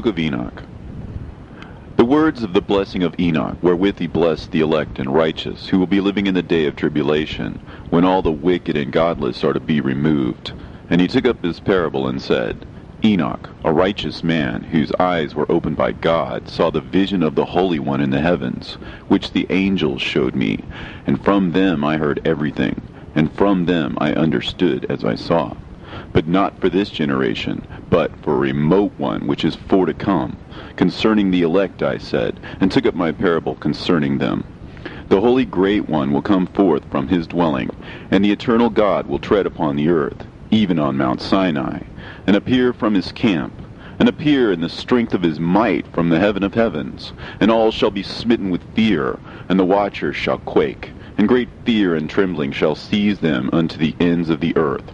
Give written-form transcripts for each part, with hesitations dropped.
of Enoch. The words of the blessing of Enoch, wherewith he blessed the elect and righteous, who will be living in the day of tribulation, when all the wicked and godless are to be removed. And he took up this parable and said, Enoch, a righteous man, whose eyes were opened by God, saw the vision of the Holy One in the heavens, which the angels showed me, and from them I heard everything, and from them I understood as I saw. But not for this generation, but for a remote one which is for to come. Concerning the elect I said, and took up my parable concerning them. The Holy Great One will come forth from his dwelling, and the eternal God will tread upon the earth, even on Mount Sinai, and appear from his camp, and appear in the strength of his might from the heaven of heavens. And all shall be smitten with fear, and the watchers shall quake, and great fear and trembling shall seize them unto the ends of the earth.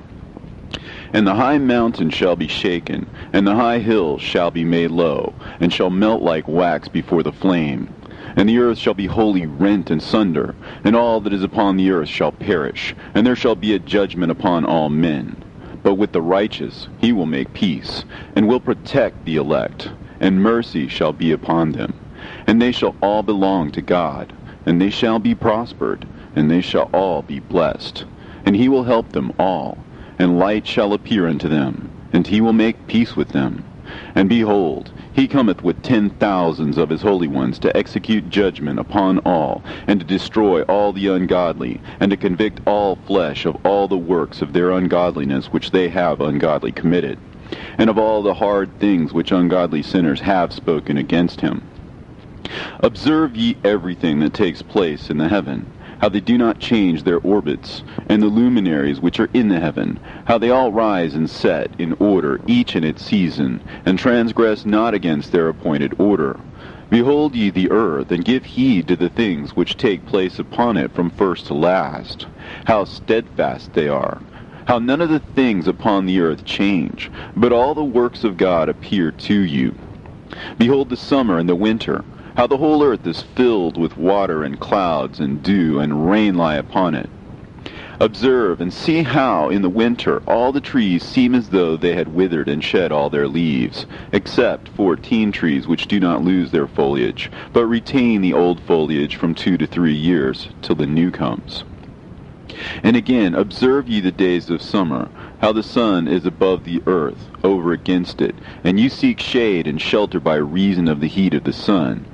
And the high mountain shall be shaken, and the high hills shall be made low, and shall melt like wax before the flame. And the earth shall be wholly rent and sunder, and all that is upon the earth shall perish, and there shall be a judgment upon all men. But with the righteous he will make peace, and will protect the elect, and mercy shall be upon them. And they shall all belong to God, and they shall be prospered, and they shall all be blessed. And he will help them all. And light shall appear unto them, and he will make peace with them. And behold, he cometh with 10,000s of his holy ones to execute judgment upon all, and to destroy all the ungodly, and to convict all flesh of all the works of their ungodliness which they have ungodly committed, and of all the hard things which ungodly sinners have spoken against him. Observe ye everything that takes place in the heaven, how they do not change their orbits, and the luminaries which are in the heaven, how they all rise and set in order, each in its season, and transgress not against their appointed order. Behold ye the earth, and give heed to the things which take place upon it from first to last, how steadfast they are, how none of the things upon the earth change, but all the works of God appear to you. Behold the summer and the winter, how the whole earth is filled with water and clouds and dew, and rain lie upon it. Observe and see how in the winter all the trees seem as though they had withered and shed all their leaves, except 14 trees which do not lose their foliage, but retain the old foliage from 2 to 3 years, till the new comes. And again, observe ye the days of summer, how the sun is above the earth, over against it, and you seek shade and shelter by reason of the heat of the sun.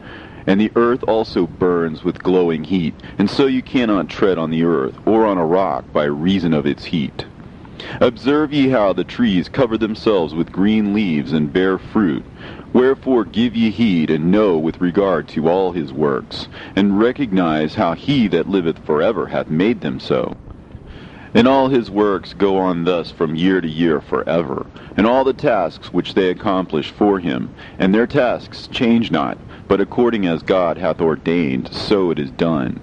And the earth also burns with glowing heat, and so you cannot tread on the earth, or on a rock, by reason of its heat. Observe ye how the trees cover themselves with green leaves and bear fruit. Wherefore give ye heed, and know with regard to all his works, and recognize how he that liveth forever hath made them so. And all his works go on thus from year to year forever, and all the tasks which they accomplish for him, and their tasks change not, but according as God hath ordained, so it is done.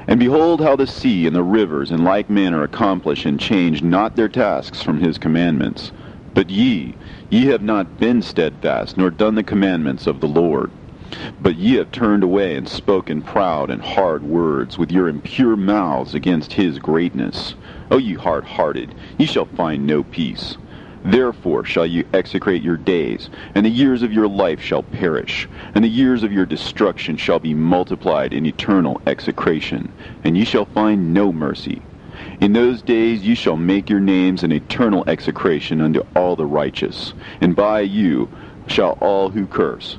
And behold how the sea and the rivers in like manner accomplish and change not their tasks from his commandments. But ye have not been steadfast, nor done the commandments of the Lord. But ye have turned away and spoken proud and hard words with your impure mouths against his greatness. O ye hard-hearted, ye shall find no peace. Therefore shall you execrate your days, and the years of your life shall perish, and the years of your destruction shall be multiplied in eternal execration, and ye shall find no mercy. In those days ye shall make your names an eternal execration unto all the righteous, and by you shall all who curse,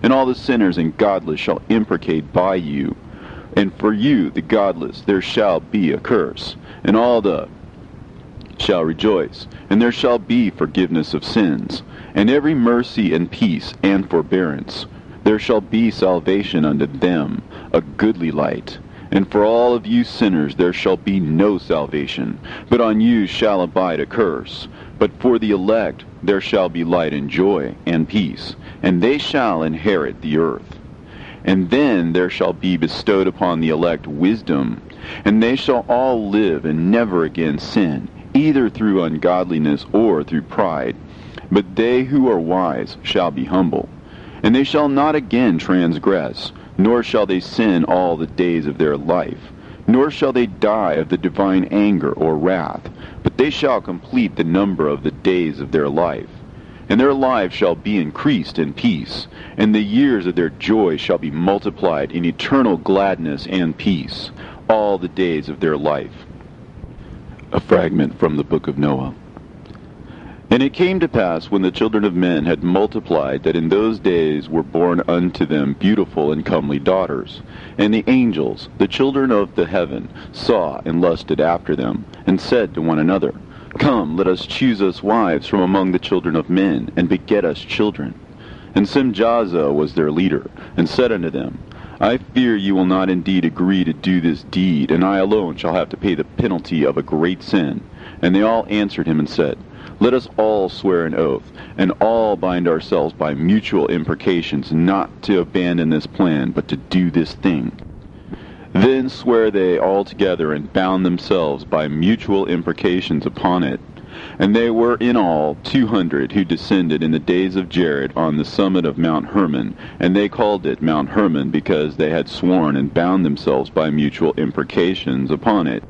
and all the sinners and godless shall imprecate by you. And for you, the godless, there shall be a curse, and all the shall rejoice, and there shall be forgiveness of sins, and every mercy and peace and forbearance. There shall be salvation unto them, a goodly light. And for all of you sinners there shall be no salvation, but on you shall abide a curse. But for the elect there shall be light and joy and peace, and they shall inherit the earth. And then there shall be bestowed upon the elect wisdom, and they shall all live and never again sin, either through ungodliness or through pride. But they who are wise shall be humble, and they shall not again transgress, nor shall they sin all the days of their life, nor shall they die of the divine anger or wrath, but they shall complete the number of the days of their life. and their lives shall be increased in peace, and the years of their joy shall be multiplied in eternal gladness and peace, all the days of their life. A fragment from the book of Noah. And it came to pass, when the children of men had multiplied, that in those days were born unto them beautiful and comely daughters. And the angels, the children of the heaven, saw and lusted after them, and said to one another, Come, let us choose us wives from among the children of men, and beget us children. And Simjaza was their leader, and said unto them, I fear you will not indeed agree to do this deed, and I alone shall have to pay the penalty of a great sin. And they all answered him and said, Let us all swear an oath, and all bind ourselves by mutual imprecations, not to abandon this plan, but to do this thing. Then sware they all together, and bound themselves by mutual imprecations upon it. And they were in all 200 who descended in the days of Jared on the summit of Mount Hermon, and they called it Mount Hermon, because they had sworn and bound themselves by mutual imprecations upon it.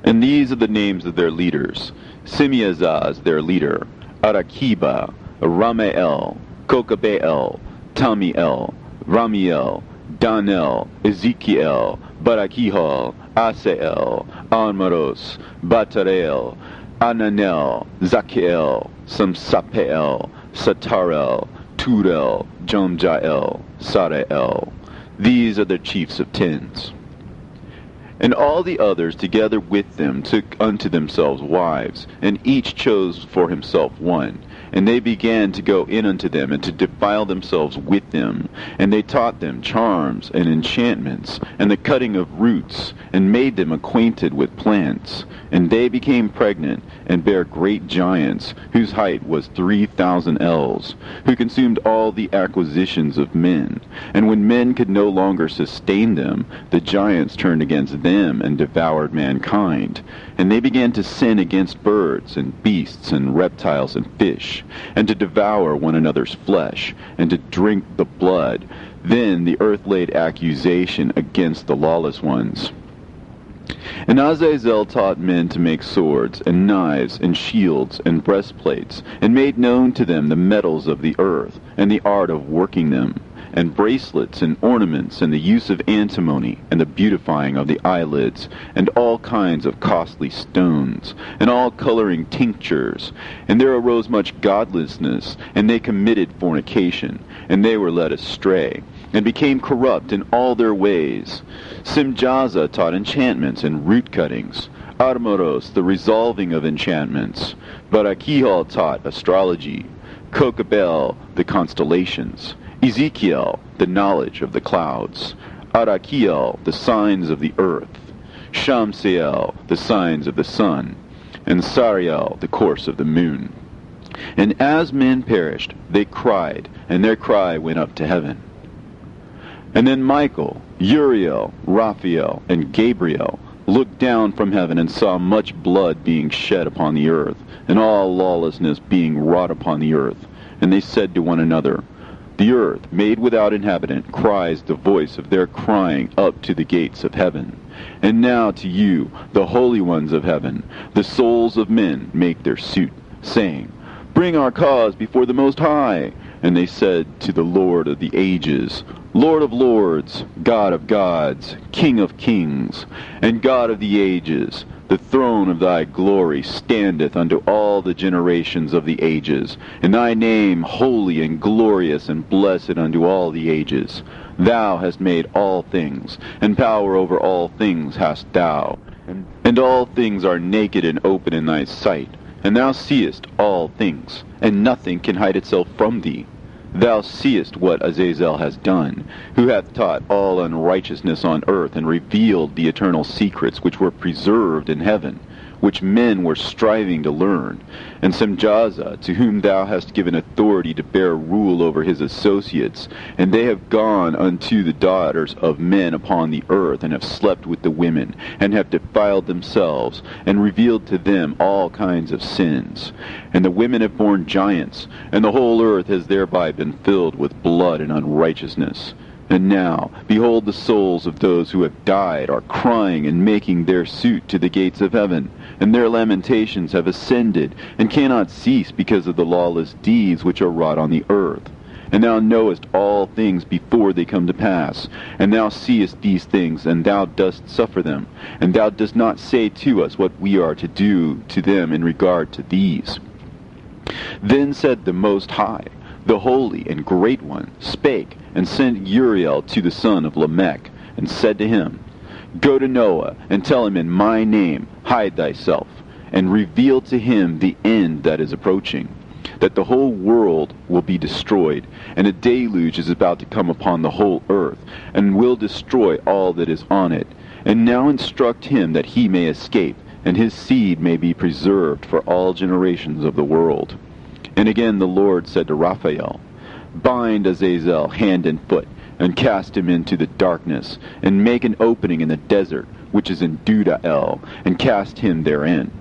And these are the names of their leaders: Simeazaz their leader, Arakiba, Ramael, Kokabeel, Tamiel, Ramiel, Danel, Ezekiel, Barakihal, Asael, Almaros, Batareel, Ananel, Zakiel, Samsapeel, Satarel, Turel, Jomjael, Sarael. These are the chiefs of tens. And all the others together with them took unto themselves wives, and each chose for himself one. And they began to go in unto them, and to defile themselves with them. And they taught them charms and enchantments, and the cutting of roots, and made them acquainted with plants. And they became pregnant, and bare great giants, whose height was 3,000 ells, who consumed all the acquisitions of men. And when men could no longer sustain them, the giants turned against them, and devoured mankind. And they began to sin against birds, and beasts, and reptiles, and fish, and to devour one another's flesh, and to drink the blood. Then the earth laid accusation against the lawless ones. And Azazel taught men to make swords, and knives, and shields, and breastplates, and made known to them the metals of the earth, and the art of working them, and bracelets, and ornaments, and the use of antimony, and the beautifying of the eyelids, and all kinds of costly stones, and all coloring tinctures. And there arose much godlessness, and they committed fornication, and they were led astray, and became corrupt in all their ways. Simjaza taught enchantments and root cuttings, Armoros the resolving of enchantments, Barakihal taught astrology, Kokabel the constellations, Ezekiel the knowledge of the clouds, Arakiel the signs of the earth, Shamseel the signs of the sun, and Sariel the course of the moon. And as men perished, they cried, and their cry went up to heaven. And then Michael, Uriel, Raphael, and Gabriel looked down from heaven, and saw much blood being shed upon the earth, and all lawlessness being wrought upon the earth. And they said to one another, The earth, made without inhabitant, cries the voice of their crying up to the gates of heaven. And now to you, the holy ones of heaven, the souls of men make their suit, saying, Bring our cause before the Most High. And they said to the Lord of the ages, Lord of lords, God of gods, King of kings, and God of the ages, the throne of thy glory standeth unto all the generations of the ages, and thy name holy and glorious and blessed unto all the ages. Thou hast made all things, and power over all things hast thou, and all things are naked and open in thy sight, and thou seest all things, and nothing can hide itself from thee. Thou seest what Azazel has done, who hath taught all unrighteousness on earth, and revealed the eternal secrets which were preserved in heaven, which men were striving to learn. And Simjaza, to whom thou hast given authority to bear rule over his associates, and they have gone unto the daughters of men upon the earth, and have slept with the women, and have defiled themselves, and revealed to them all kinds of sins. And the women have borne giants, and the whole earth has thereby been filled with blood and unrighteousness. And now, behold, the souls of those who have died are crying and making their suit to the gates of heaven, and their lamentations have ascended, and cannot cease because of the lawless deeds which are wrought on the earth. And thou knowest all things before they come to pass, and thou seest these things, and thou dost suffer them, and thou dost not say to us what we are to do to them in regard to these. Then said the Most High, the Holy and Great One, spake, and sent Uriel to the son of Lamech, and said to him, Go to Noah, and tell him in my name, hide thyself, and reveal to him the end that is approaching, that the whole world will be destroyed, and a deluge is about to come upon the whole earth, and will destroy all that is on it. And now instruct him that he may escape, and his seed may be preserved for all generations of the world. And again the Lord said to Raphael, Bind Azazel hand and foot, and cast him into the darkness, and make an opening in the desert, which is in Dudael, and cast him therein.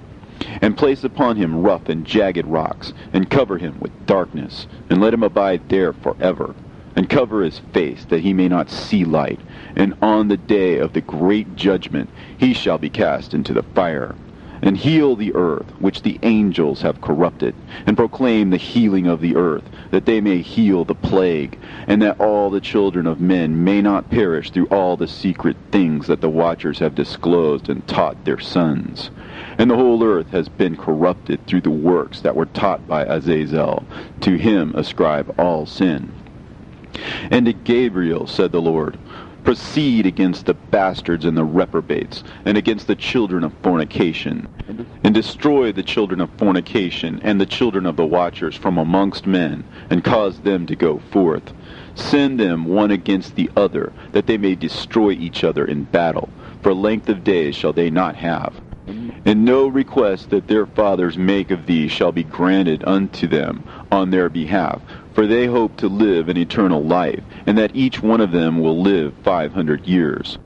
And place upon him rough and jagged rocks, and cover him with darkness, and let him abide there forever. And cover his face, that he may not see light. And on the day of the great judgment he shall be cast into the fire. And heal the earth, which the angels have corrupted, and proclaim the healing of the earth, that they may heal the plague, and that all the children of men may not perish through all the secret things that the watchers have disclosed and taught their sons. And the whole earth has been corrupted through the works that were taught by Azazel. To him ascribe all sin. And to Gabriel said the Lord, Proceed against the bastards and the reprobates, and against the children of fornication, and destroy the children of fornication, and the children of the watchers from amongst men, and cause them to go forth. Send them one against the other, that they may destroy each other in battle, for length of days shall they not have. And no request that their fathers make of thee shall be granted unto them on their behalf, for they hope to live an eternal life, and that each one of them will live 500 years.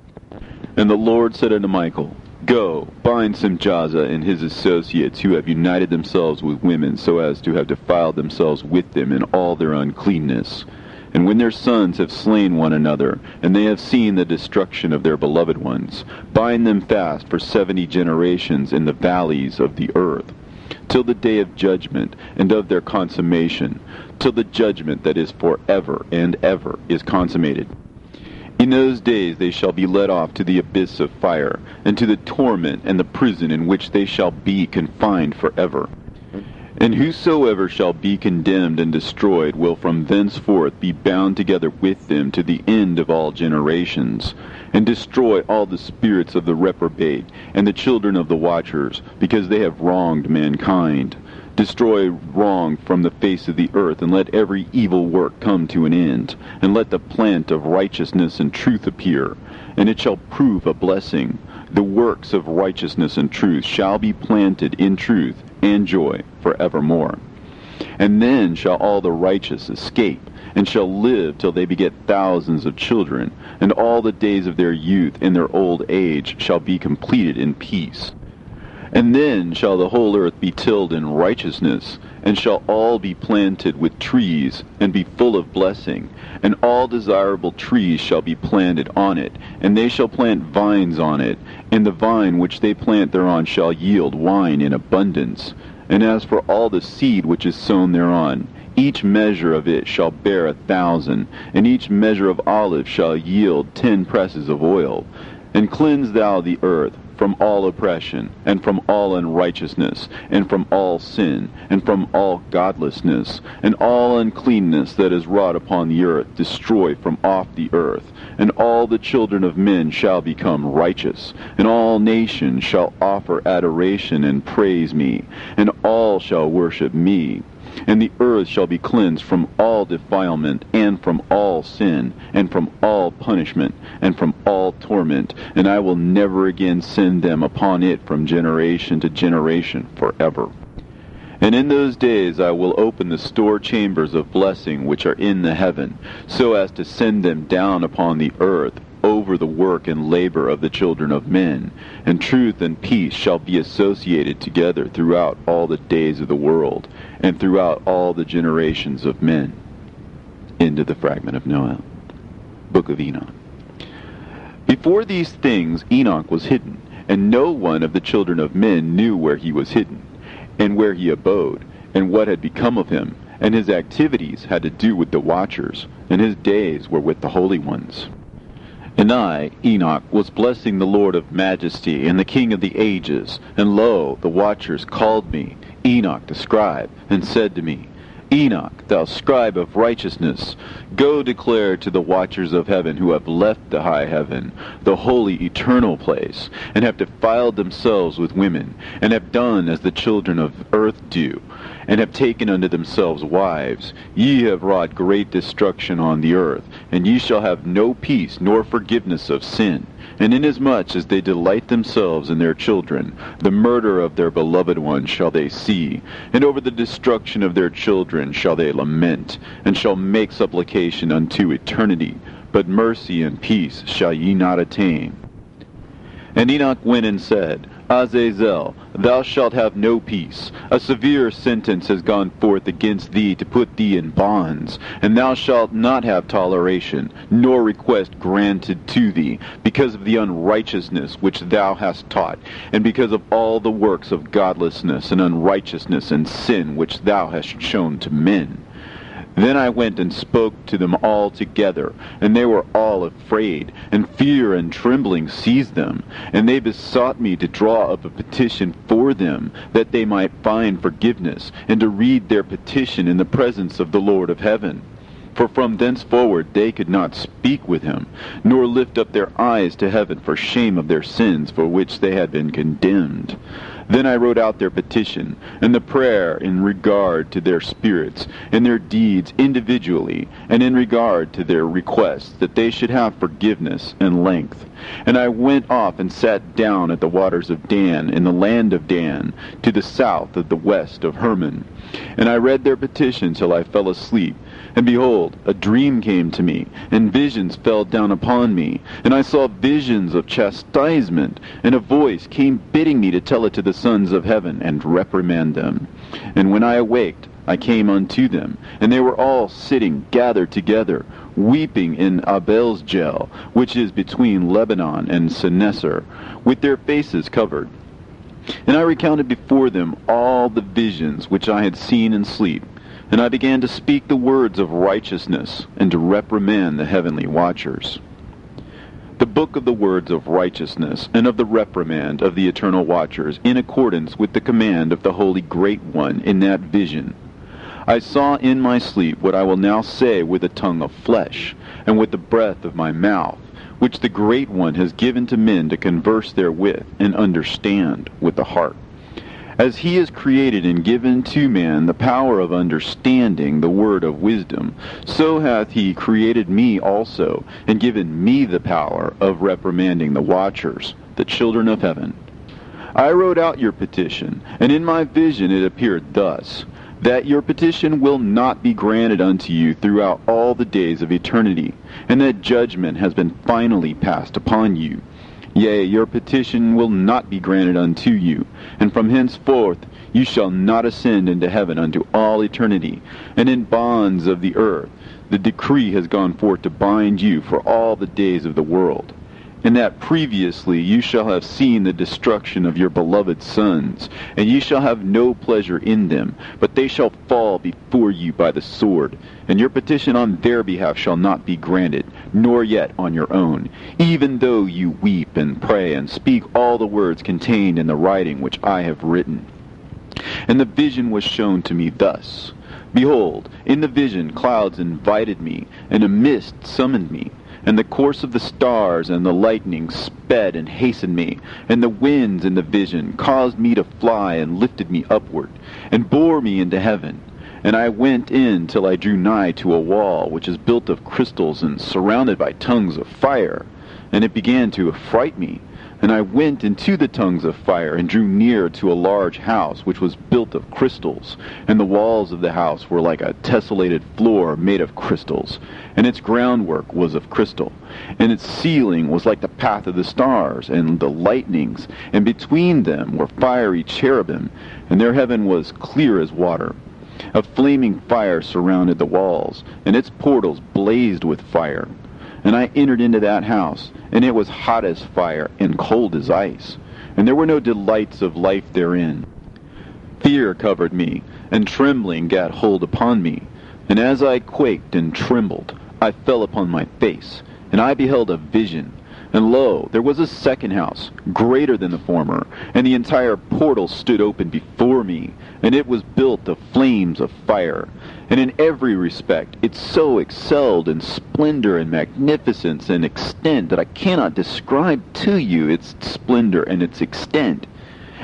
And the Lord said unto Michael, Go, bind Simjaza and his associates, who have united themselves with women, so as to have defiled themselves with them in all their uncleanness. And when their sons have slain one another, and they have seen the destruction of their beloved ones, bind them fast for 70 generations in the valleys of the earth, till the day of judgment and of their consummation, till the judgment that is forever and ever is consummated. In those days they shall be led off to the abyss of fire, and to the torment and the prison in which they shall be confined forever. And whosoever shall be condemned and destroyed will from thenceforth be bound together with them to the end of all generations, and destroy all the spirits of the reprobate and the children of the watchers, because they have wronged mankind. Destroy wrong from the face of the earth, and let every evil work come to an end, and let the plant of righteousness and truth appear, and it shall prove a blessing. The works of righteousness and truth shall be planted in truth and joy forevermore. And then shall all the righteous escape, and shall live till they beget thousands of children, and all the days of their youth and their old age shall be completed in peace. And then shall the whole earth be tilled in righteousness, and shall all be planted with trees, and be full of blessing, and all desirable trees shall be planted on it, and they shall plant vines on it, and the vine which they plant thereon shall yield wine in abundance. And as for all the seed which is sown thereon, each measure of it shall bear 1,000, and each measure of olive shall yield 10 presses of oil. And cleanse thou the earth from all oppression, and from all unrighteousness, and from all sin, and from all godlessness, and all uncleanness that is wrought upon the earth destroy from off the earth. And all the children of men shall become righteous, and all nations shall offer adoration and praise me, and all shall worship me. And the earth shall be cleansed from all defilement, and from all sin, and from all punishment, and from all torment, and I will never again send them upon it from generation to generation forever. And in those days I will open the store chambers of blessing which are in the heaven, so as to send them down upon the earth, over the work and labor of the children of men, and truth and peace shall be associated together throughout all the days of the world, and throughout all the generations of men. End of the fragment of Noah. Book of Enoch. Before these things Enoch was hidden, and no one of the children of men knew where he was hidden, and where he abode, and what had become of him, and his activities had to do with the watchers, and his days were with the holy ones. And I, Enoch, was blessing the Lord of majesty, and the King of the ages, and lo, the watchers called me, Enoch the scribe, and said to me, Enoch, thou scribe of righteousness, go declare to the watchers of heaven who have left the high heaven, the holy eternal place, and have defiled themselves with women, and have done as the children of earth do, and have taken unto themselves wives. Ye have wrought great destruction on the earth, and ye shall have no peace nor forgiveness of sin. And inasmuch as they delight themselves in their children, the murder of their beloved ones shall they see, and over the destruction of their children shall they lament, and shall make supplication unto eternity. But mercy and peace shall ye not attain. And Enoch went and said, Azazel, thou shalt have no peace. A severe sentence has gone forth against thee to put thee in bonds, and thou shalt not have toleration, nor request granted to thee, because of the unrighteousness which thou hast taught, and because of all the works of godlessness and unrighteousness and sin which thou hast shown to men. Then I went and spoke to them all together, and they were all afraid, and fear and trembling seized them. And they besought me to draw up a petition for them, that they might find forgiveness, and to read their petition in the presence of the Lord of heaven. For from thenceforward they could not speak with him, nor lift up their eyes to heaven for shame of their sins for which they had been condemned. Then I wrote out their petition, and the prayer in regard to their spirits, and their deeds individually, and in regard to their requests, that they should have forgiveness and length. And I went off and sat down at the waters of Dan, in the land of Dan, to the south of the west of Hermon. And I read their petition till I fell asleep. And behold, a dream came to me, and visions fell down upon me. And I saw visions of chastisement, and a voice came bidding me to tell it to the sons of heaven, and reprimand them. And when I awaked, I came unto them, and they were all sitting gathered together, weeping in Abel's-Gel, which is between Lebanon and Seneser, with their faces covered. And I recounted before them all the visions which I had seen in sleep. And I began to speak the words of righteousness, and to reprimand the heavenly watchers. The book of the words of righteousness, and of the reprimand of the eternal watchers, in accordance with the command of the Holy Great One in that vision. I saw in my sleep what I will now say with a tongue of flesh, and with the breath of my mouth, which the Great One has given to men to converse therewith, and understand with the heart. As he has created and given to man the power of understanding the word of wisdom, so hath he created me also, and given me the power of reprimanding the watchers, the children of heaven. I wrote out your petition, and in my vision it appeared thus, that your petition will not be granted unto you throughout all the days of eternity, and that judgment has been finally passed upon you. Yea, your petition will not be granted unto you, and from henceforth you shall not ascend into heaven unto all eternity, and in bonds of the earth the decree has gone forth to bind you for all the days of the world. And that previously you shall have seen the destruction of your beloved sons, and ye shall have no pleasure in them, but they shall fall before you by the sword, and your petition on their behalf shall not be granted, nor yet on your own, even though you weep and pray and speak all the words contained in the writing which I have written. And the vision was shown to me thus. Behold, in the vision clouds invited me, and a mist summoned me. And the course of the stars and the lightning sped and hastened me, and the winds in the vision caused me to fly and lifted me upward, and bore me into heaven. And I went in till I drew nigh to a wall which is built of crystals and surrounded by tongues of fire. And it began to affright me. And I went into the tongues of fire, and drew near to a large house which was built of crystals, and the walls of the house were like a tessellated floor made of crystals, and its groundwork was of crystal, and its ceiling was like the path of the stars and the lightnings, and between them were fiery cherubim, and their heaven was clear as water. A flaming fire surrounded the walls, and its portals blazed with fire. And I entered into that house, and it was hot as fire and cold as ice, and there were no delights of life therein. Fear covered me, and trembling gat hold upon me. And as I quaked and trembled, I fell upon my face, and I beheld a vision. And lo, there was a second house, greater than the former, and the entire portal stood open before me, and it was built of flames of fire. And in every respect it so excelled in splendor and magnificence and extent that I cannot describe to you its splendor and its extent.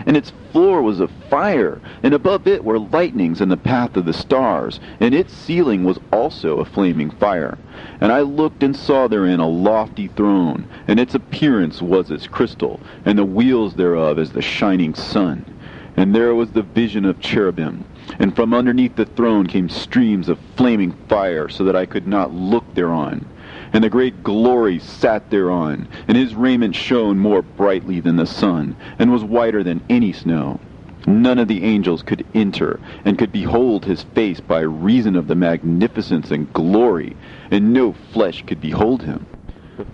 And its floor was of fire, and above it were lightnings in the path of the stars, and its ceiling was also a flaming fire. And I looked and saw therein a lofty throne, and its appearance was as crystal, and the wheels thereof as the shining sun. And there was the vision of cherubim, and from underneath the throne came streams of flaming fire, so that I could not look thereon. And the great glory sat thereon, and his raiment shone more brightly than the sun, and was whiter than any snow. None of the angels could enter, and could behold his face by reason of the magnificence and glory, and no flesh could behold him.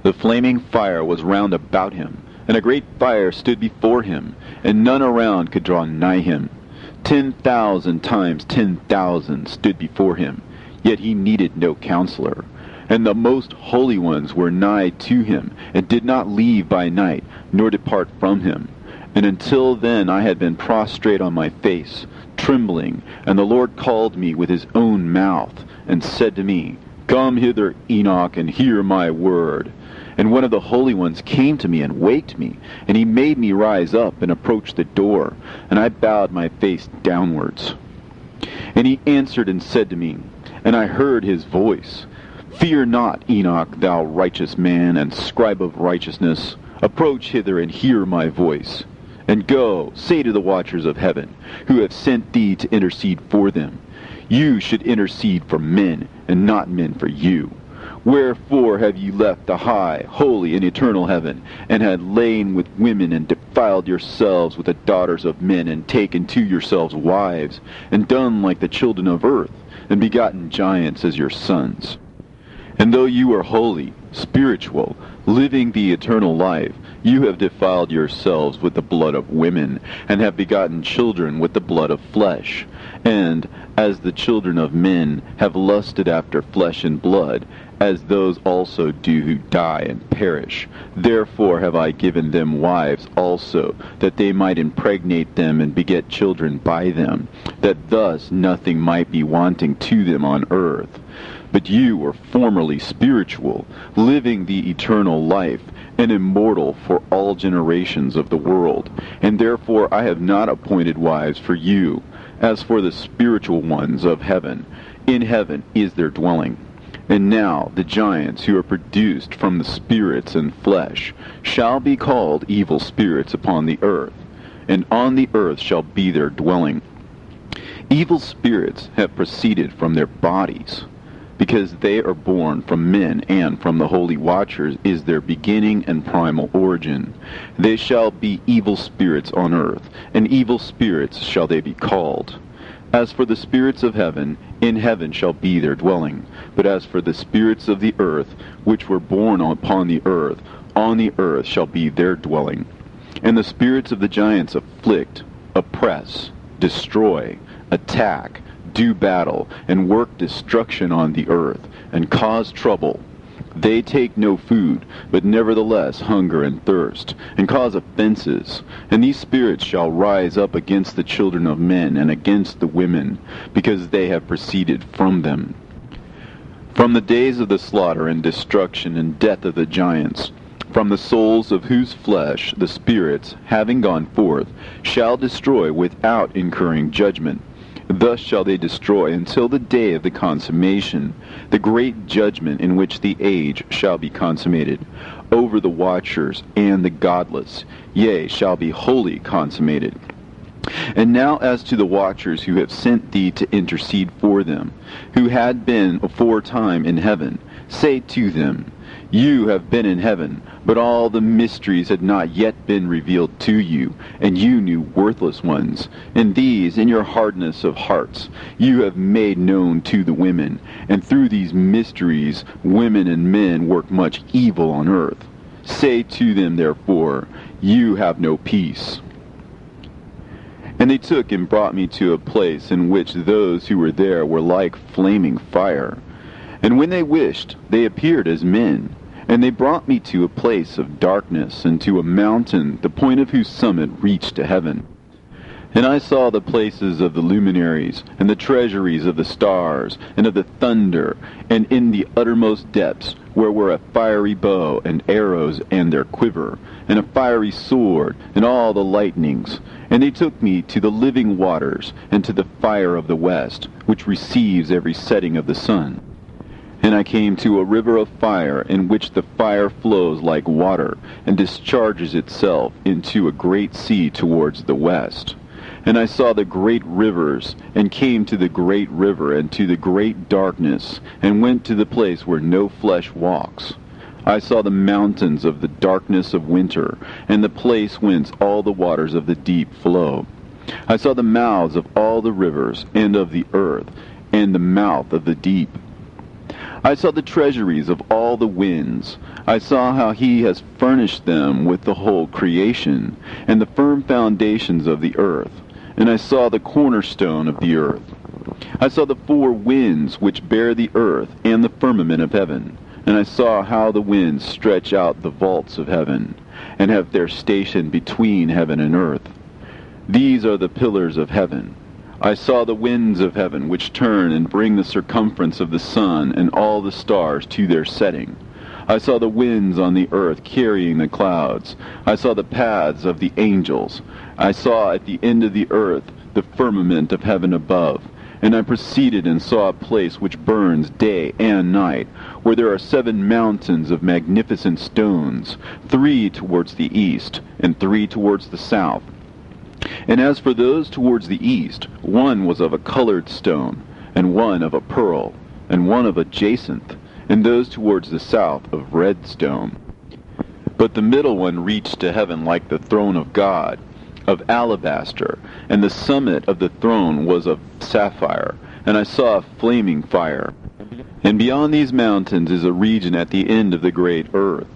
The flaming fire was round about him, and a great fire stood before him, and none around could draw nigh him. 10,000 times 10,000 stood before him, yet he needed no counselor. And the most holy ones were nigh to him, and did not leave by night, nor depart from him. And until then I had been prostrate on my face, trembling, and the Lord called me with his own mouth, and said to me, Come hither, Enoch, and hear my word. And one of the holy ones came to me and waked me, and he made me rise up and approach the door, and I bowed my face downwards. And he answered and said to me, and I heard his voice, Fear not, Enoch, thou righteous man, and scribe of righteousness. Approach hither and hear my voice. And go, say to the watchers of heaven, who have sent thee to intercede for them, You should intercede for men, and not men for you. Wherefore have ye left the high, holy, and eternal heaven, and had lain with women, and defiled yourselves with the daughters of men, and taken to yourselves wives, and done like the children of earth, and begotten giants as your sons? And though you are holy, spiritual, living the eternal life, you have defiled yourselves with the blood of women, and have begotten children with the blood of flesh. And, as the children of men have lusted after flesh and blood, as those also do who die and perish, therefore have I given them wives also, that they might impregnate them and beget children by them, that thus nothing might be wanting to them on earth. But you were formerly spiritual, living the eternal life, and immortal for all generations of the world. And therefore I have not appointed wives for you, as for the spiritual ones of heaven. In heaven is their dwelling. And now the giants who are produced from the spirits and flesh shall be called evil spirits upon the earth, and on the earth shall be their dwelling. Evil spirits have proceeded from their bodies, because they are born from men, and from the holy watchers is their beginning and primal origin. They shall be evil spirits on earth, and evil spirits shall they be called. As for the spirits of heaven, in heaven shall be their dwelling. But as for the spirits of the earth, which were born upon the earth, on the earth shall be their dwelling. And the spirits of the giants afflict, oppress, destroy, attack, do battle, and work destruction on the earth, and cause trouble. They take no food, but nevertheless hunger and thirst, and cause offenses. And these spirits shall rise up against the children of men, and against the women, because they have proceeded from them. From the days of the slaughter and destruction and death of the giants, from the souls of whose flesh the spirits, having gone forth, shall destroy without incurring judgment. Thus shall they destroy until the day of the consummation, the great judgment in which the age shall be consummated, over the watchers and the godless, yea, shall be wholly consummated. And now as to the watchers who have sent thee to intercede for them, who had been aforetime in heaven, Say to them, you have been in heaven, but all the mysteries had not yet been revealed to you, and you knew worthless ones. And these, in your hardness of hearts, you have made known to the women. And through these mysteries, women and men work much evil on earth. Say to them, therefore, you have no peace. And they took and brought me to a place in which those who were there were like flaming fire. And when they wished, they appeared as men. And they brought me to a place of darkness, and to a mountain, the point of whose summit reached to heaven. And I saw the places of the luminaries, and the treasuries of the stars, and of the thunder, and in the uttermost depths, where were a fiery bow, and arrows, and their quiver, and a fiery sword, and all the lightnings. And they took me to the living waters, and to the fire of the west, which receives every setting of the sun. And I came to a river of fire, in which the fire flows like water, and discharges itself into a great sea towards the west. And I saw the great rivers, and came to the great river, and to the great darkness, and went to the place where no flesh walks. I saw the mountains of the darkness of winter, and the place whence all the waters of the deep flow. I saw the mouths of all the rivers, and of the earth, and the mouth of the deep. I saw the treasuries of all the winds. I saw how he has furnished them with the whole creation, and the firm foundations of the earth. And I saw the cornerstone of the earth. I saw the four winds which bear the earth, and the firmament of heaven. And I saw how the winds stretch out the vaults of heaven, and have their station between heaven and earth. These are the pillars of heaven. I saw the winds of heaven, which turn and bring the circumference of the sun and all the stars to their setting. I saw the winds on the earth carrying the clouds. I saw the paths of the angels. I saw at the end of the earth the firmament of heaven above. And I proceeded and saw a place which burns day and night, where there are 7 mountains of magnificent stones, 3 towards the east, and 3 towards the south. And as for those towards the east, one was of a colored stone, and one of a pearl, and one of a jacinth, and those towards the south of red stone. But the middle one reached to heaven like the throne of God, of alabaster, and the summit of the throne was of sapphire, and I saw a flaming fire. And beyond these mountains is a region at the end of the great earth.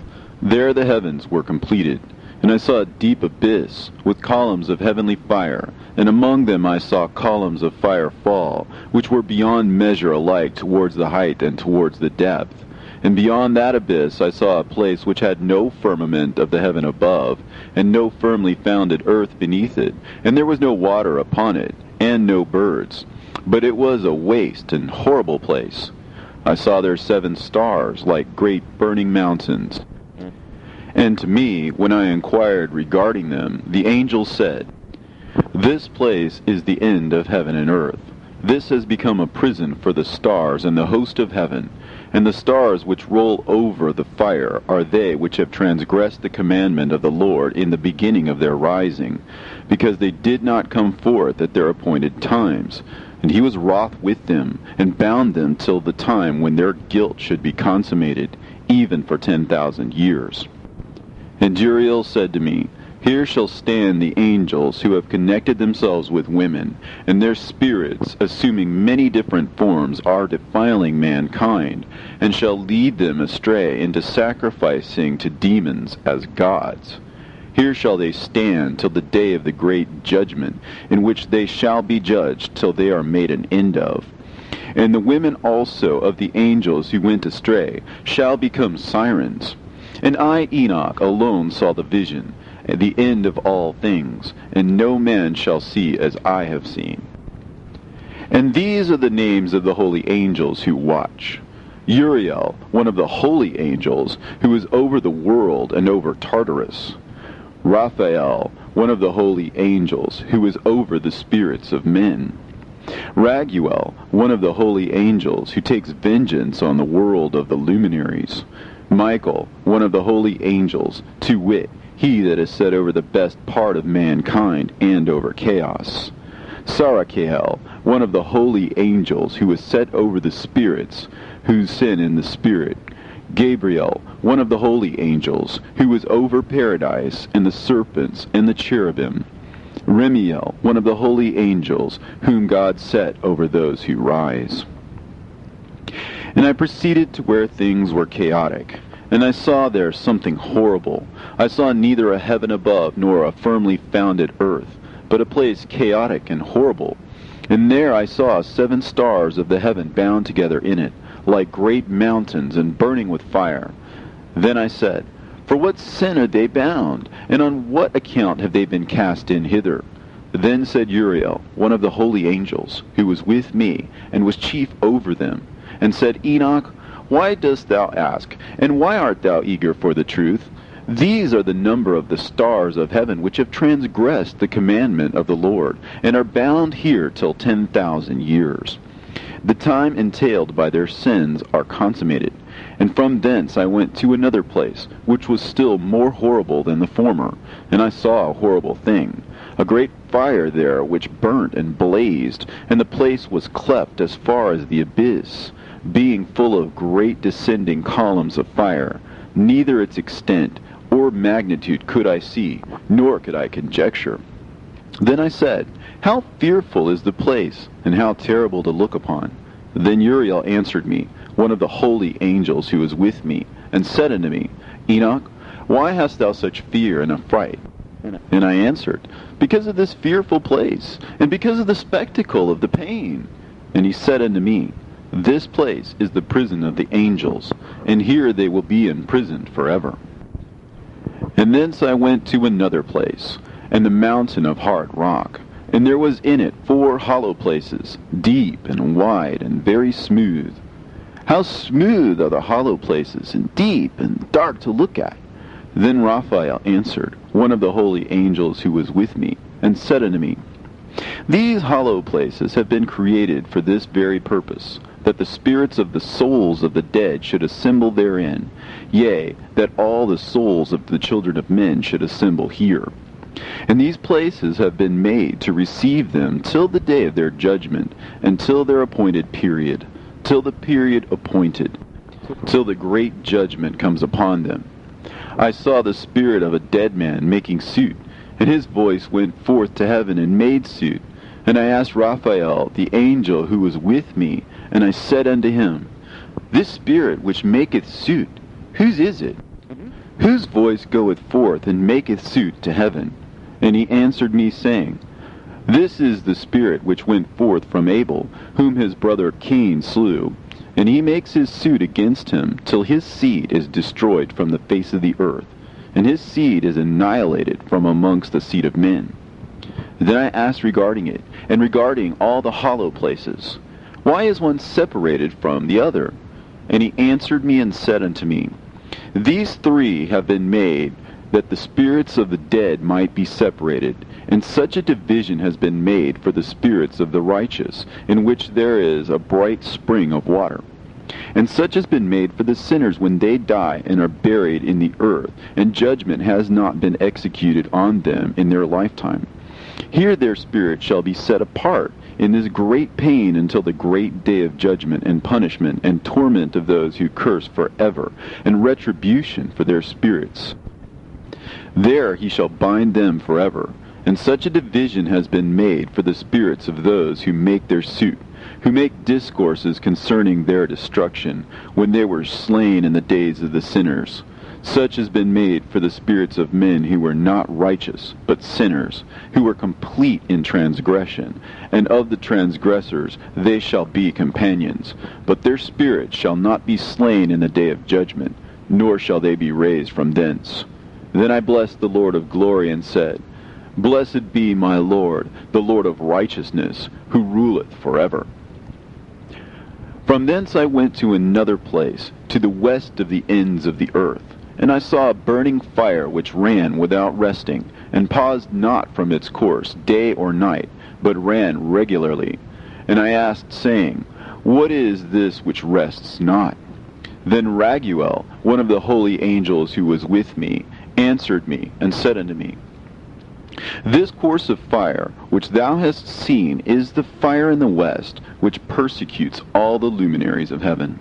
There the heavens were completed. And I saw a deep abyss, with columns of heavenly fire, and among them I saw columns of fire fall, which were beyond measure alike towards the height and towards the depth. And beyond that abyss I saw a place which had no firmament of the heaven above, and no firmly founded earth beneath it, and there was no water upon it, and no birds. But it was a waste and horrible place. I saw there 7 stars, like great burning mountains. And to me, when I inquired regarding them, the angel said, this place is the end of heaven and earth. This has become a prison for the stars and the host of heaven. And the stars which roll over the fire are they which have transgressed the commandment of the Lord in the beginning of their rising, because they did not come forth at their appointed times. And he was wroth with them, and bound them till the time when their guilt should be consummated, even for 10,000 years. And Uriel said to me, here shall stand the angels who have connected themselves with women, and their spirits, assuming many different forms, are defiling mankind, and shall lead them astray into sacrificing to demons as gods. Here shall they stand till the day of the great judgment, in which they shall be judged till they are made an end of. And the women also of the angels who went astray shall become sirens. And I, Enoch, alone saw the vision, the end of all things, and no man shall see as I have seen. And these are the names of the holy angels who watch. Uriel, one of the holy angels, who is over the world and over Tartarus. Raphael, one of the holy angels, who is over the spirits of men. Raguel, one of the holy angels, who takes vengeance on the world of the luminaries. Michael, one of the holy angels, to wit, he that is set over the best part of mankind and over chaos. Sarachael, one of the holy angels, who is set over the spirits, who sin in the Spirit, Gabriel, one of the holy angels, who was over paradise, and the serpents, and the cherubim, Remiel, one of the holy angels, whom God set over those who rise. And I proceeded to where things were chaotic, and I saw there something horrible. I saw neither a heaven above, nor a firmly founded earth, but a place chaotic and horrible. And there I saw 7 stars of the heaven bound together in it, like great mountains, and burning with fire. Then I said, For what sin are they bound? And on what account have they been cast in hither? Then said Uriel, one of the holy angels, who was with me, and was chief over them, and said, Enoch, why dost thou ask, and why art thou eager for the truth? These are the number of the stars of heaven, which have transgressed the commandment of the Lord, and are bound here till 10,000 years. The time entailed by their sins are consummated. And from thence I went to another place, which was still more horrible than the former. And I saw a horrible thing, a great fire there which burnt and blazed, and the place was cleft as far as the abyss, being full of great descending columns of fire. Neither its extent or magnitude could I see, nor could I conjecture. Then I said, How fearful is the place, and how terrible to look upon! Then Uriel answered me, one of the holy angels who was with me, and said unto me, Enoch, why hast thou such fear and affright? And I answered, Because of this fearful place, and because of the spectacle of the pain. And he said unto me, This place is the prison of the angels, and here they will be imprisoned forever. And thence I went to another place, and the mountain of hard rock. And there was in it 4 hollow places, deep and wide and very smooth. How smooth are the hollow places, and deep and dark to look at! Then Raphael answered, one of the holy angels who was with me, and said unto me, These hollow places have been created for this very purpose, that the spirits of the souls of the dead should assemble therein, yea, that all the souls of the children of men should assemble here. And these places have been made to receive them till the day of their judgment, and till their appointed period, till the period appointed, till the great judgment comes upon them. I saw the spirit of a dead man making suit, and his voice went forth to heaven and made suit. And I asked Raphael, the angel who was with me, and I said unto him, This spirit which maketh suit, whose is it? Whose voice goeth forth and maketh suit to heaven? And he answered me, saying, This is the spirit which went forth from Abel, whom his brother Cain slew. And he makes his suit against him, till his seed is destroyed from the face of the earth, and his seed is annihilated from amongst the seed of men. Then I asked regarding it, and regarding all the hollow places, Why is one separated from the other? And he answered me and said unto me, These 3 have been made, that the spirits of the dead might be separated, and such a division has been made for the spirits of the righteous, in which there is a bright spring of water. And such has been made for the sinners when they die and are buried in the earth, and judgment has not been executed on them in their lifetime. Here their spirit shall be set apart in this great pain until the great day of judgment and punishment and torment of those who curse forever, and retribution for their spirits. There he shall bind them forever. And such a division has been made for the spirits of those who make their suit, who make discourses concerning their destruction, when they were slain in the days of the sinners. Such has been made for the spirits of men who were not righteous, but sinners, who were complete in transgression. And of the transgressors they shall be companions. But their spirits shall not be slain in the day of judgment, nor shall they be raised from thence. Then I blessed the Lord of glory, and said, Blessed be my Lord, the Lord of righteousness, who ruleth forever. From thence I went to another place, to the west of the ends of the earth. And I saw a burning fire which ran without resting, and paused not from its course day or night, but ran regularly. And I asked, saying, What is this which rests not? Then Raguel, one of the holy angels who was with me, answered me, and said unto me, This course of fire which thou hast seen is the fire in the west, which persecutes all the luminaries of heaven.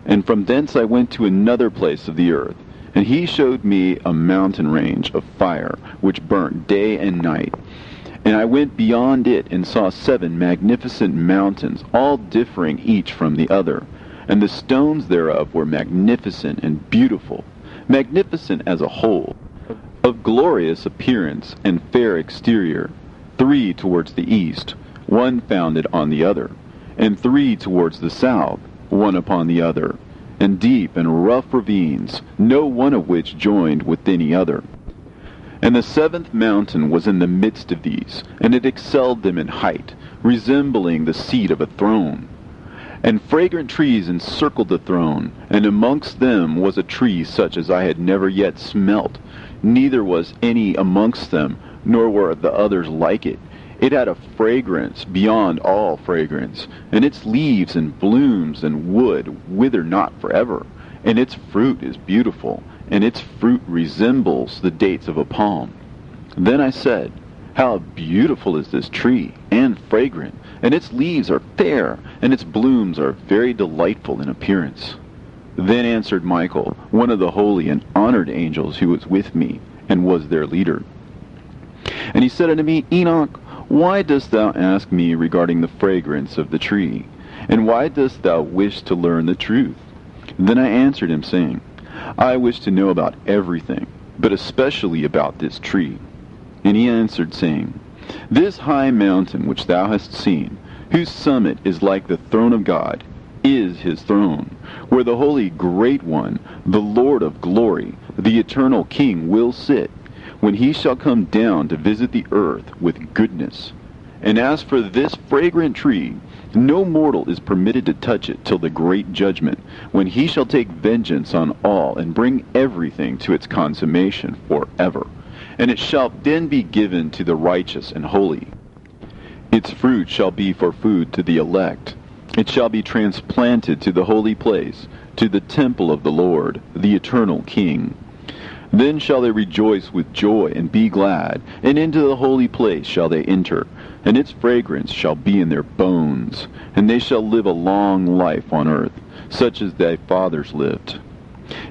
And from thence I went to another place of the earth, and he showed me a mountain range of fire, which burnt day and night. And I went beyond it, and saw 7 magnificent mountains, all differing each from the other. And the stones thereof were magnificent and beautiful, magnificent as a whole, of glorious appearance and fair exterior, 3 towards the east, one founded on the other, and 3 towards the south, one upon the other, and deep and rough ravines, no one of which joined with any other. And the 7th mountain was in the midst of these, and it excelled them in height, resembling the seat of a throne. And fragrant trees encircled the throne, and amongst them was a tree such as I had never yet smelt, neither was any amongst them, nor were the others like it. It had a fragrance beyond all fragrance, and its leaves and blooms and wood wither not forever, and its fruit is beautiful, and its fruit resembles the dates of a palm. Then I said, How beautiful is this tree, and fragrant, and its leaves are fair, and its blooms are very delightful in appearance. Then answered Michael, one of the holy and honored angels who was with me, and was their leader. And he said unto me, Enoch, why dost thou ask me regarding the fragrance of the tree? And why dost thou wish to learn the truth? Then I answered him, saying, I wish to know about everything, but especially about this tree. And he answered, saying, This high mountain which thou hast seen, whose summit is like the throne of God, is his throne, where the holy great one, the Lord of glory, the eternal King, will sit, when he shall come down to visit the earth with goodness. And as for this fragrant tree, no mortal is permitted to touch it till the great judgment, when he shall take vengeance on all, and bring everything to its consummation forever. And it shall then be given to the righteous and holy. Its fruit shall be for food to the elect. It shall be transplanted to the holy place, to the temple of the Lord, the eternal King. Then shall they rejoice with joy and be glad, and into the holy place shall they enter, and its fragrance shall be in their bones, and they shall live a long life on earth, such as thy fathers lived.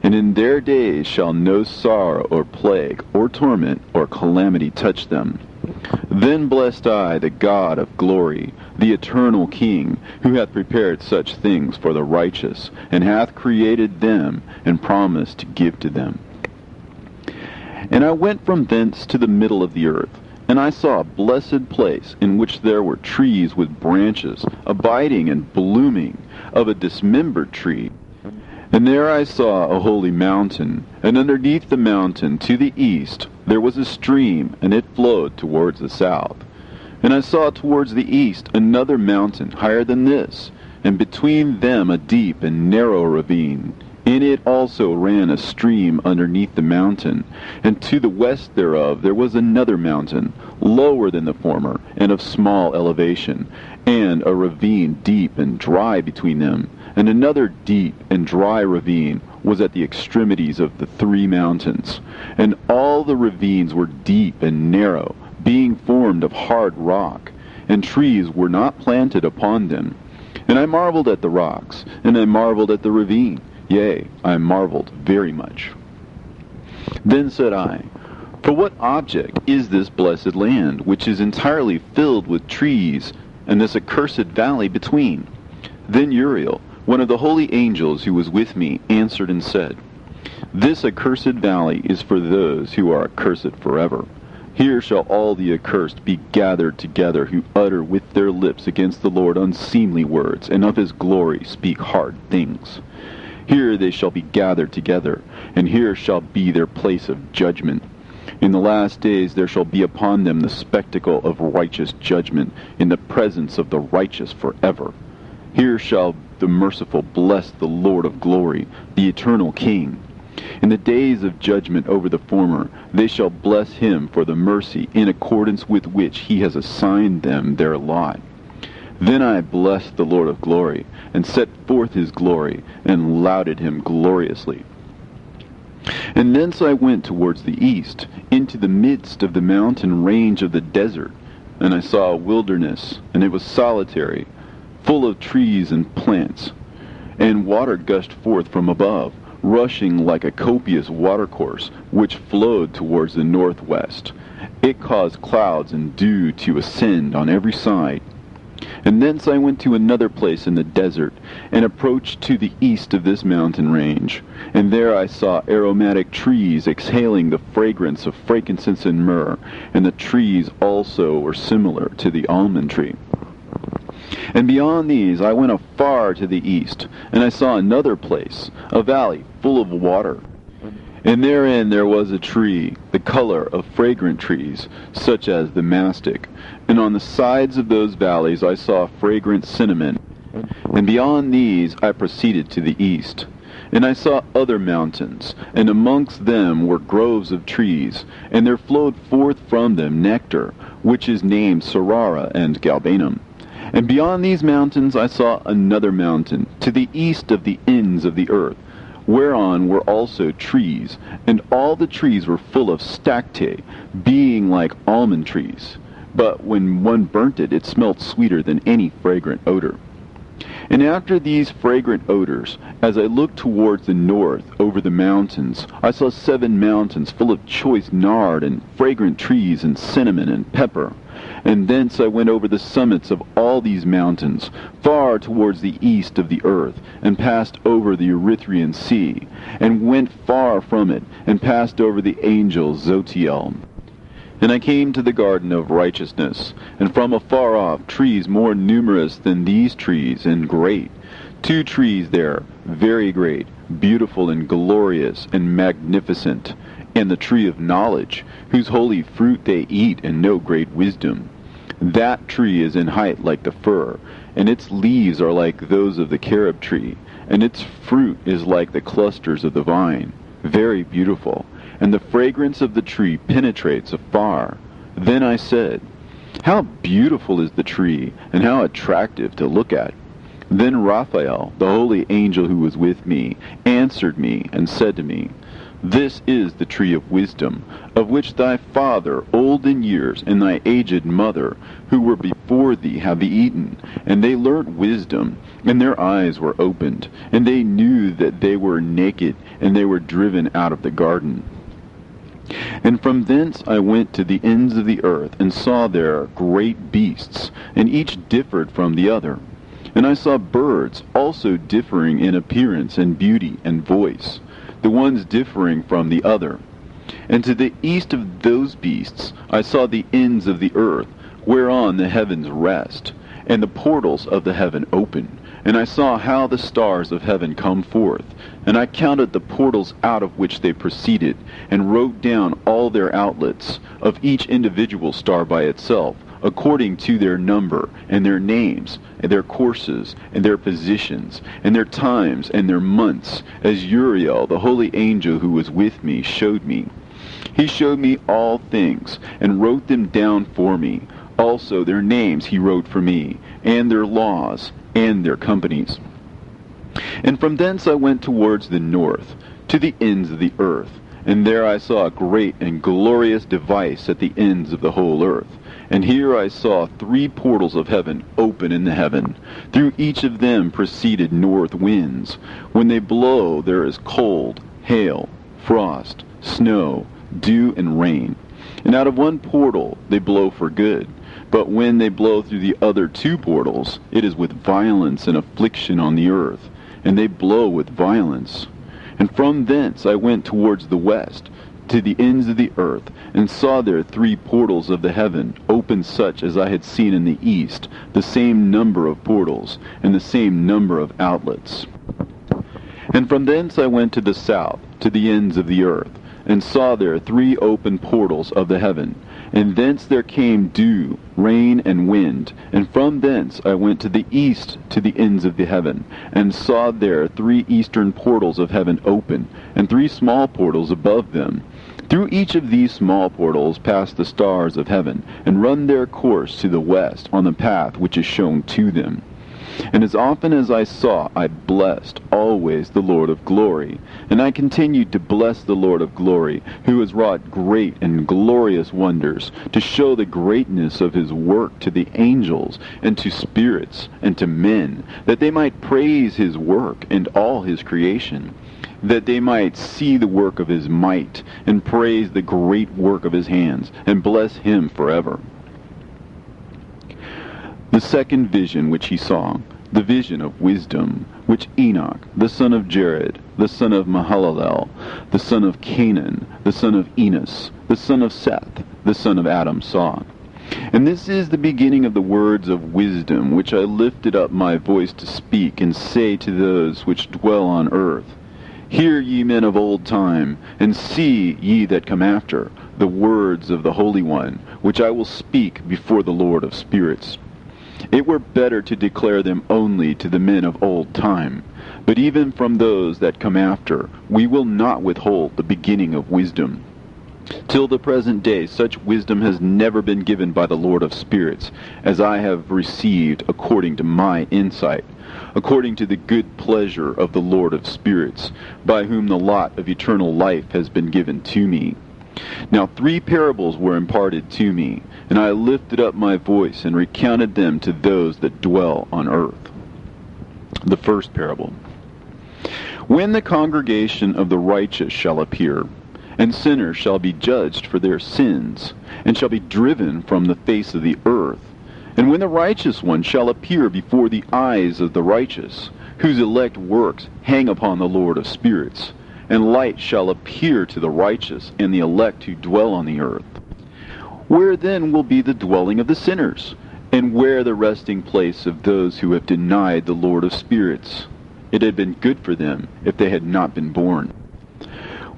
And in their days shall no sorrow or plague or torment or calamity touch them. Then blessed I the God of glory, the eternal King, who hath prepared such things for the righteous, and hath created them, and promised to give to them. And I went from thence to the middle of the earth, and I saw a blessed place, in which there were trees with branches, abiding and blooming, of a dismembered tree. And there I saw a holy mountain, and underneath the mountain to the east there was a stream, and it flowed towards the south. And I saw towards the east another mountain higher than this, and between them a deep and narrow ravine. In it also ran a stream underneath the mountain, and to the west thereof there was another mountain, lower than the former, and of small elevation, and a ravine deep and dry between them. And another deep and dry ravine was at the extremities of the 3 mountains. And all the ravines were deep and narrow, being formed of hard rock, and trees were not planted upon them. And I marveled at the rocks, and I marveled at the ravine. Yea, I marveled very much. Then said I, For what object is this blessed land, which is entirely filled with trees, and this accursed valley between? Then Uriel, one of the holy angels who was with me, answered and said, This accursed valley is for those who are accursed forever. Here shall all the accursed be gathered together, who utter with their lips against the Lord unseemly words, and of his glory speak hard things. Here they shall be gathered together, and here shall be their place of judgment. In the last days there shall be upon them the spectacle of righteous judgment, in the presence of the righteous forever. Here shall the merciful bless the Lord of glory, the eternal King. In the days of judgment over the former, they shall bless him for the mercy in accordance with which he has assigned them their lot. Then I blessed the Lord of glory, and set forth his glory, and lauded him gloriously. And thence I went towards the east, into the midst of the mountain range of the desert, and I saw a wilderness, and it was solitary, full of trees and plants. and water gushed forth from above, rushing like a copious watercourse, which flowed towards the northwest. It caused clouds and dew to ascend on every side. And thence I went to another place in the desert, and approached to the east of this mountain range. And there I saw aromatic trees exhaling the fragrance of frankincense and myrrh, and the trees also were similar to the almond tree. And beyond these I went afar to the east, and I saw another place, a valley full of water. And therein there was a tree, the color of fragrant trees, such as the mastic. And on the sides of those valleys I saw fragrant cinnamon. And beyond these I proceeded to the east. And I saw other mountains, and amongst them were groves of trees, and there flowed forth from them nectar, which is named Sarara and Galbanum. And beyond these mountains I saw another mountain, to the east of the ends of the earth, whereon were also trees, and all the trees were full of stacte, being like almond trees. But when one burnt it, it smelt sweeter than any fragrant odor. And after these fragrant odors, as I looked towards the north over the mountains, I saw 7 mountains full of choice nard and fragrant trees and cinnamon and pepper. And thence I went over the summits of all these mountains, far towards the east of the earth, and passed over the Erythraean Sea, and went far from it, and passed over the angel Zotiel. And I came to the garden of righteousness, and from afar off trees more numerous than these trees, and great. 2 trees there, very great, beautiful and glorious and magnificent, and the tree of knowledge, whose holy fruit they eat and know great wisdom. That tree is in height like the fir, and its leaves are like those of the carob tree, and its fruit is like the clusters of the vine, very beautiful, and the fragrance of the tree penetrates afar. Then I said, how beautiful is the tree, and how attractive to look at. Then Raphael, the holy angel who was with me, answered me and said to me, this is the tree of wisdom, of which thy father, old in years, and thy aged mother, who were before thee, have eaten. And they learnt wisdom, and their eyes were opened, and they knew that they were naked, and they were driven out of the garden. And from thence I went to the ends of the earth, and saw there great beasts, and each differed from the other. And I saw birds also differing in appearance and beauty and voice, the ones differing from the other. And to the east of those beasts I saw the ends of the earth, whereon the heavens rest, and the portals of the heaven open. And I saw how the stars of heaven come forth, and I counted the portals out of which they proceeded, and wrote down all their outlets, of each individual star by itself, according to their number, and their names, and their courses, and their positions, and their times, and their months, as Uriel, the holy angel who was with me, showed me. He showed me all things, and wrote them down for me. Also their names he wrote for me, and their laws, and their companies. And from thence I went towards the north, to the ends of the earth, and there I saw a great and glorious device at the ends of the whole earth. And here I saw 3 portals of heaven open in the heaven. Through each of them proceeded north winds. When they blow, there is cold, hail, frost, snow, dew, and rain. And out of one portal they blow for good. But when they blow through the other 2 portals, it is with violence and affliction on the earth, and they blow with violence. And from thence I went towards the west, to the ends of the earth, and saw there 3 portals of the heaven, open such as I had seen in the east, the same number of portals, and the same number of outlets. And from thence I went to the south, to the ends of the earth, and saw there 3 open portals of the heaven, and thence there came dew, rain, and wind. And from thence I went to the east, to the ends of the heaven, and saw there 3 eastern portals of heaven open, and 3 small portals above them. Through each of these small portals pass the stars of heaven, and run their course to the west on the path which is shown to them. And as often as I saw, I blessed always the Lord of glory. And I continued to bless the Lord of glory, who has wrought great and glorious wonders, to show the greatness of his work to the angels, and to spirits, and to men, that they might praise his work and all his creation, that they might see the work of his might, and praise the great work of his hands, and bless him forever. The second vision which he saw, the vision of wisdom, which Enoch, the son of Jared, the son of Mahalalel, the son of Canaan, the son of Enos, the son of Seth, the son of Adam saw. And this is the beginning of the words of wisdom, which I lifted up my voice to speak, and say to those which dwell on earth, Hear ye men of old time, and see ye that come after, the words of the Holy One, which I will speak before the Lord of spirits. It were better to declare them only to the men of old time. But even from those that come after, we will not withhold the beginning of wisdom. Till the present day, such wisdom has never been given by the Lord of spirits, as I have received according to my insight, according to the good pleasure of the Lord of spirits, by whom the lot of eternal life has been given to me. Now 3 parables were imparted to me, and I lifted up my voice and recounted them to those that dwell on earth. The first parable. When the congregation of the righteous shall appear, and sinners shall be judged for their sins, and shall be driven from the face of the earth, and when the righteous one shall appear before the eyes of the righteous, whose elect works hang upon the Lord of spirits, and light shall appear to the righteous and the elect who dwell on the earth. Where then will be the dwelling of the sinners? And where the resting place of those who have denied the Lord of spirits? It had been good for them if they had not been born.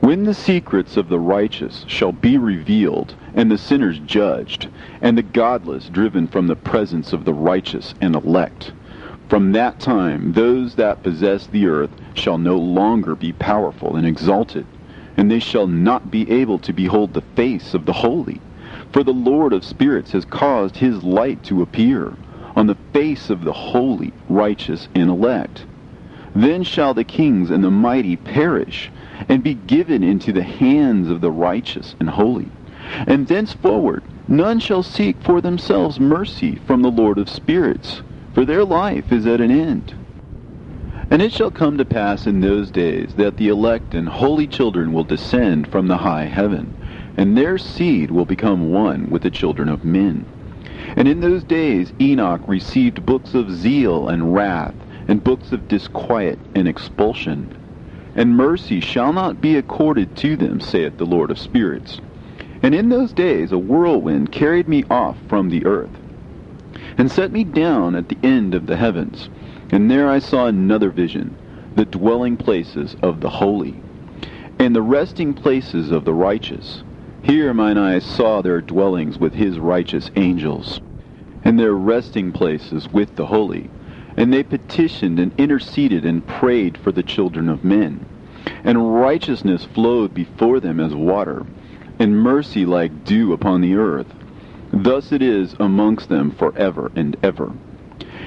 When the secrets of the righteous shall be revealed, and the sinners judged, and the godless driven from the presence of the righteous and elect, from that time those that possess the earth shall no longer be powerful and exalted, and they shall not be able to behold the face of the holy. For the Lord of spirits has caused his light to appear on the face of the holy, righteous, and elect. Then shall the kings and the mighty perish, and be given into the hands of the righteous and holy. And thenceforward none shall seek for themselves mercy from the Lord of spirits, for their life is at an end. And it shall come to pass in those days that the elect and holy children will descend from the high heaven, and their seed will become one with the children of men. And in those days Enoch received books of zeal and wrath, and books of disquiet and expulsion. And mercy shall not be accorded to them, saith the Lord of spirits. And in those days a whirlwind carried me off from the earth, and set me down at the end of the heavens. And there I saw another vision, the dwelling places of the holy, and the resting places of the righteous. Here mine eyes saw their dwellings with his righteous angels, and their resting places with the holy. And they petitioned and interceded and prayed for the children of men. And righteousness flowed before them as water, and mercy like dew upon the earth. Thus it is amongst them forever and ever.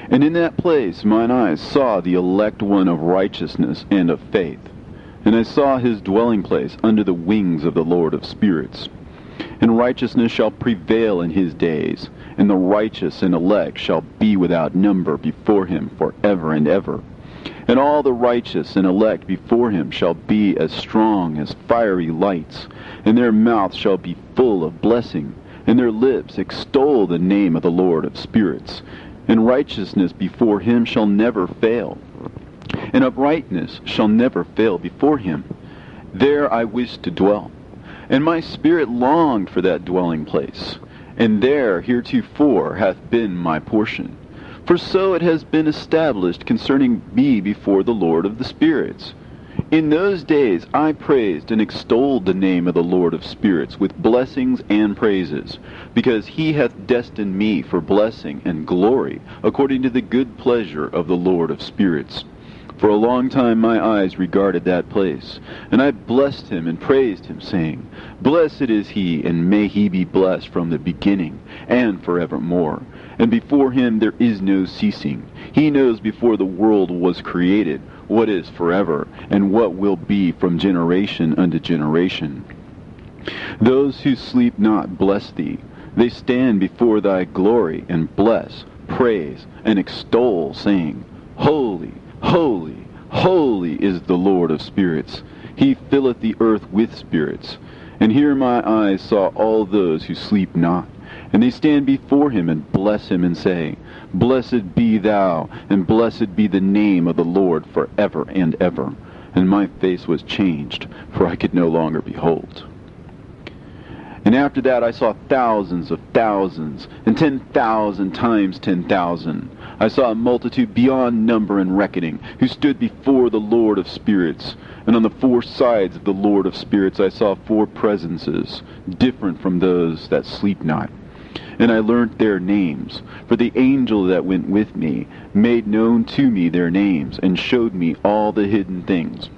And in that place mine eyes saw the elect one of righteousness and of faith. And I saw his dwelling place under the wings of the Lord of spirits. And righteousness shall prevail in his days, and the righteous and elect shall be without number before him forever and ever. And all the righteous and elect before him shall be as strong as fiery lights, and their mouth shall be full of blessing, and their lips extol the name of the Lord of spirits. And righteousness before him shall never fail, and uprightness shall never fail before him. There I wished to dwell, and my spirit longed for that dwelling place, and there heretofore hath been my portion. For so it has been established concerning me before the Lord of the spirits. In those days I praised and extolled the name of the Lord of spirits with blessings and praises, because he hath destined me for blessing and glory, according to the good pleasure of the Lord of spirits. For a long time my eyes regarded that place, and I blessed him and praised him, saying, Blessed is he, and may he be blessed from the beginning, and forevermore. And before him there is no ceasing. He knows before the world was created what is forever, and what will be from generation unto generation. Those who sleep not bless thee. They stand before thy glory, and bless, praise, and extol, saying, Holy, holy, holy is the Lord of spirits. He filleth the earth with spirits. And here my eyes saw all those who sleep not. And they stand before him and bless him and say, Blessed be thou, and blessed be the name of the Lord forever and ever. And my face was changed, for I could no longer behold. And after that I saw thousands of thousands, and 10,000 times 10,000. I saw a multitude beyond number and reckoning, who stood before the Lord of spirits. And on the four sides of the Lord of spirits I saw four presences, different from those that sleep not. And I learnt their names, for the angel that went with me made known to me their names, and showed me all the hidden things.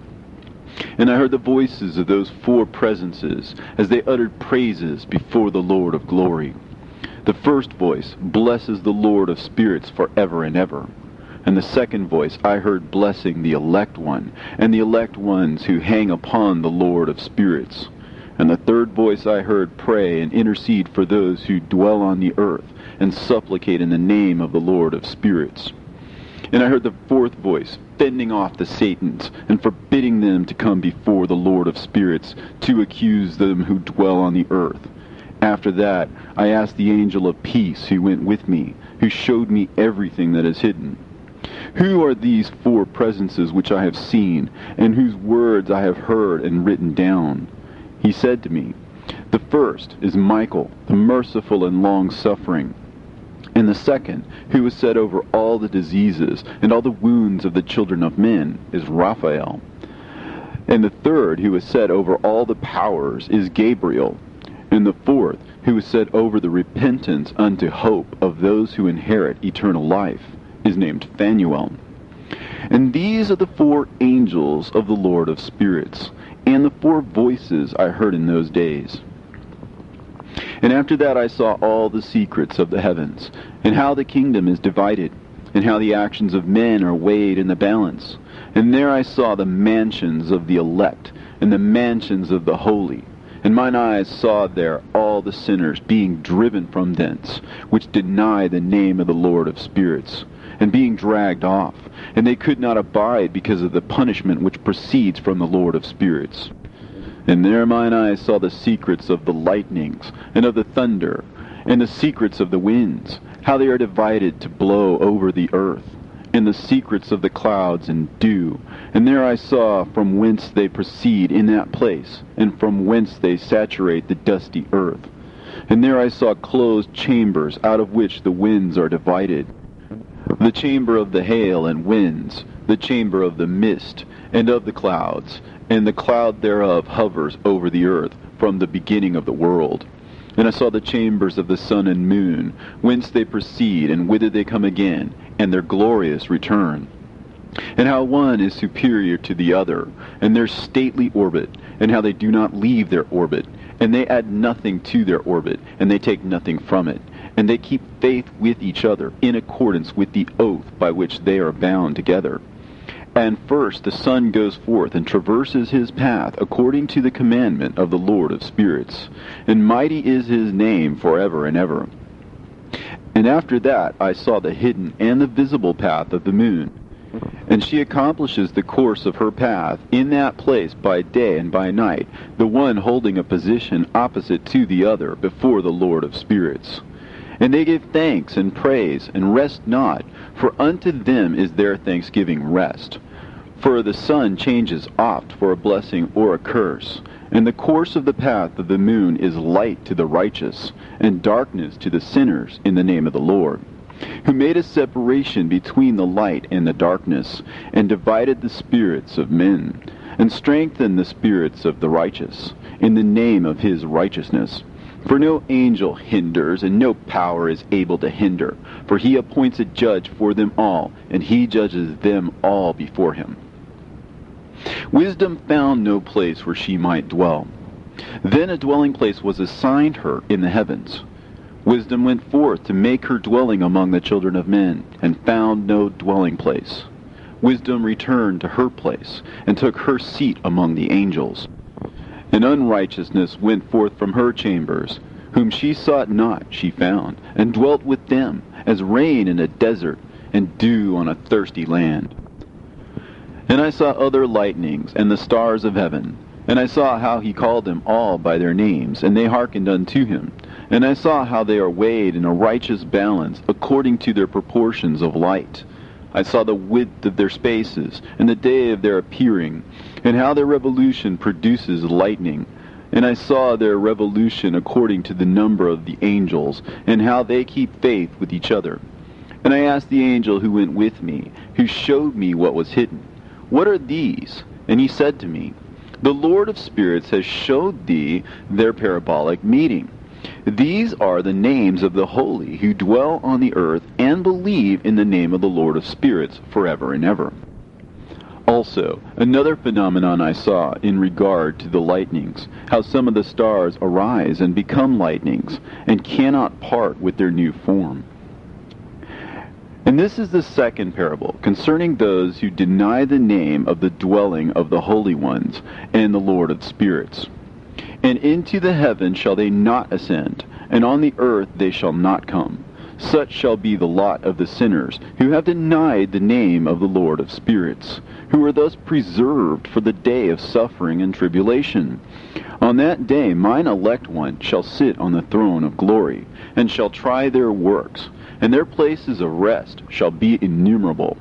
And I heard the voices of those four presences, as they uttered praises before the Lord of glory. The first voice blesses the Lord of spirits forever and ever. And the second voice I heard blessing the elect one, and the elect ones who hang upon the Lord of spirits. And the third voice I heard pray and intercede for those who dwell on the earth, and supplicate in the name of the Lord of spirits. And I heard the fourth voice fending off the Satans, and forbidding them to come before the Lord of spirits, to accuse them who dwell on the earth. After that I asked the angel of peace who went with me, who showed me everything that is hidden. Who are these four presences which I have seen, and whose words I have heard and written down? He said to me, The first is Michael, the merciful and long-suffering. And the second, who is set over all the diseases and all the wounds of the children of men, is Raphael. And the third, who is set over all the powers, is Gabriel. And the fourth, who is set over the repentance unto hope of those who inherit eternal life, is named Phanuel. And these are the four angels of the Lord of spirits, and the four voices I heard in those days. And after that I saw all the secrets of the heavens, and how the kingdom is divided, and how the actions of men are weighed in the balance. And there I saw the mansions of the elect, and the mansions of the holy. And mine eyes saw there all the sinners being driven from thence, which deny the name of the Lord of spirits, and being dragged off. And they could not abide because of the punishment which proceeds from the Lord of spirits. And there mine eyes saw the secrets of the lightnings, and of the thunder, and the secrets of the winds, how they are divided to blow over the earth, and the secrets of the clouds and dew. And there I saw from whence they proceed in that place, and from whence they saturate the dusty earth. And there I saw closed chambers, out of which the winds are divided. The chamber of the hail and winds, the chamber of the mist, and of the clouds, and the cloud thereof hovers over the earth from the beginning of the world. And I saw the chambers of the sun and moon, whence they proceed, and whither they come again, and their glorious return. And how one is superior to the other, and their stately orbit, and how they do not leave their orbit, and they add nothing to their orbit, and they take nothing from it, and they keep faith with each other, in accordance with the oath by which they are bound together. And first the sun goes forth and traverses his path according to the commandment of the Lord of spirits, and mighty is his name forever and ever. And after that I saw the hidden and the visible path of the moon, and she accomplishes the course of her path in that place by day and by night, the one holding a position opposite to the other before the Lord of spirits. And they give thanks and praise, and rest not, for unto them is their thanksgiving rest. For the sun changes oft for a blessing or a curse, and the course of the path of the moon is light to the righteous, and darkness to the sinners in the name of the Lord, who made a separation between the light and the darkness, and divided the spirits of men, and strengthened the spirits of the righteous, in the name of his righteousness. For no angel hinders, and no power is able to hinder. For he appoints a judge for them all, and he judges them all before him. Wisdom found no place where she might dwell. Then a dwelling place was assigned her in the heavens. Wisdom went forth to make her dwelling among the children of men, and found no dwelling place. Wisdom returned to her place, and took her seat among the angels. And unrighteousness went forth from her chambers. Whom she sought not she found, and dwelt with them, as rain in a desert, and dew on a thirsty land. And I saw other lightnings, and the stars of heaven. And I saw how he called them all by their names, and they hearkened unto him. And I saw how they are weighed in a righteous balance, according to their proportions of light. I saw the width of their spaces, and the day of their appearing, and how their revolution produces lightning. And I saw their revolution according to the number of the angels, and how they keep faith with each other. And I asked the angel who went with me, who showed me what was hidden, What are these? And he said to me, The Lord of spirits has showed thee their parabolic meeting. These are the names of the holy who dwell on the earth and believe in the name of the Lord of spirits forever and ever. Also, another phenomenon I saw in regard to the lightnings, how some of the stars arise and become lightnings, and cannot part with their new form. And this is the second parable, concerning those who deny the name of the dwelling of the holy ones and the Lord of spirits. And into the heaven shall they not ascend, and on the earth they shall not come. Such shall be the lot of the sinners, who have denied the name of the Lord of spirits, who are thus preserved for the day of suffering and tribulation. On that day mine elect one shall sit on the throne of glory, and shall try their works, and their places of rest shall be innumerable.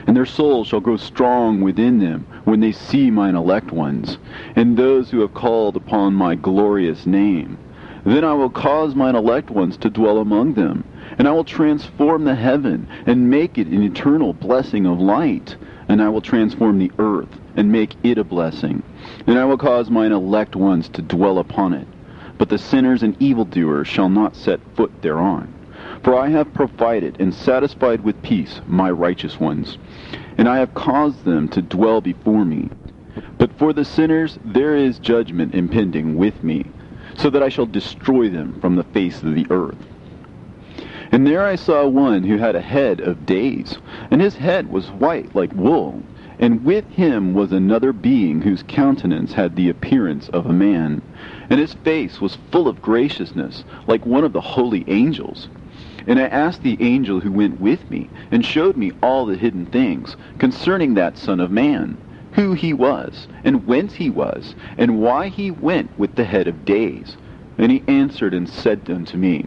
And their souls shall grow strong within them when they see mine elect ones, and those who have called upon my glorious name. Then I will cause mine elect ones to dwell among them, and I will transform the heaven, and make it an eternal blessing of light. And I will transform the earth, and make it a blessing. And I will cause mine elect ones to dwell upon it. But the sinners and evildoers shall not set foot thereon. For I have provided and satisfied with peace my righteous ones, and I have caused them to dwell before me. But for the sinners there is judgment impending with me, so that I shall destroy them from the face of the earth. And there I saw one who had a head of days, and his head was white like wool, and with him was another being whose countenance had the appearance of a man, and his face was full of graciousness, like one of the holy angels. And I asked the angel who went with me, and showed me all the hidden things concerning that Son of Man, who he was, and whence he was, and why he went with the head of days. And he answered and said unto me,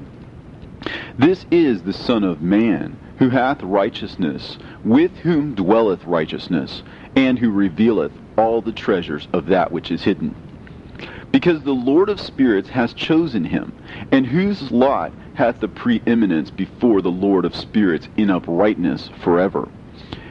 This is the Son of Man, who hath righteousness, with whom dwelleth righteousness, and who revealeth all the treasures of that which is hidden. Because the Lord of spirits hath chosen him, and whose lot hath the preeminence before the Lord of spirits in uprightness forever.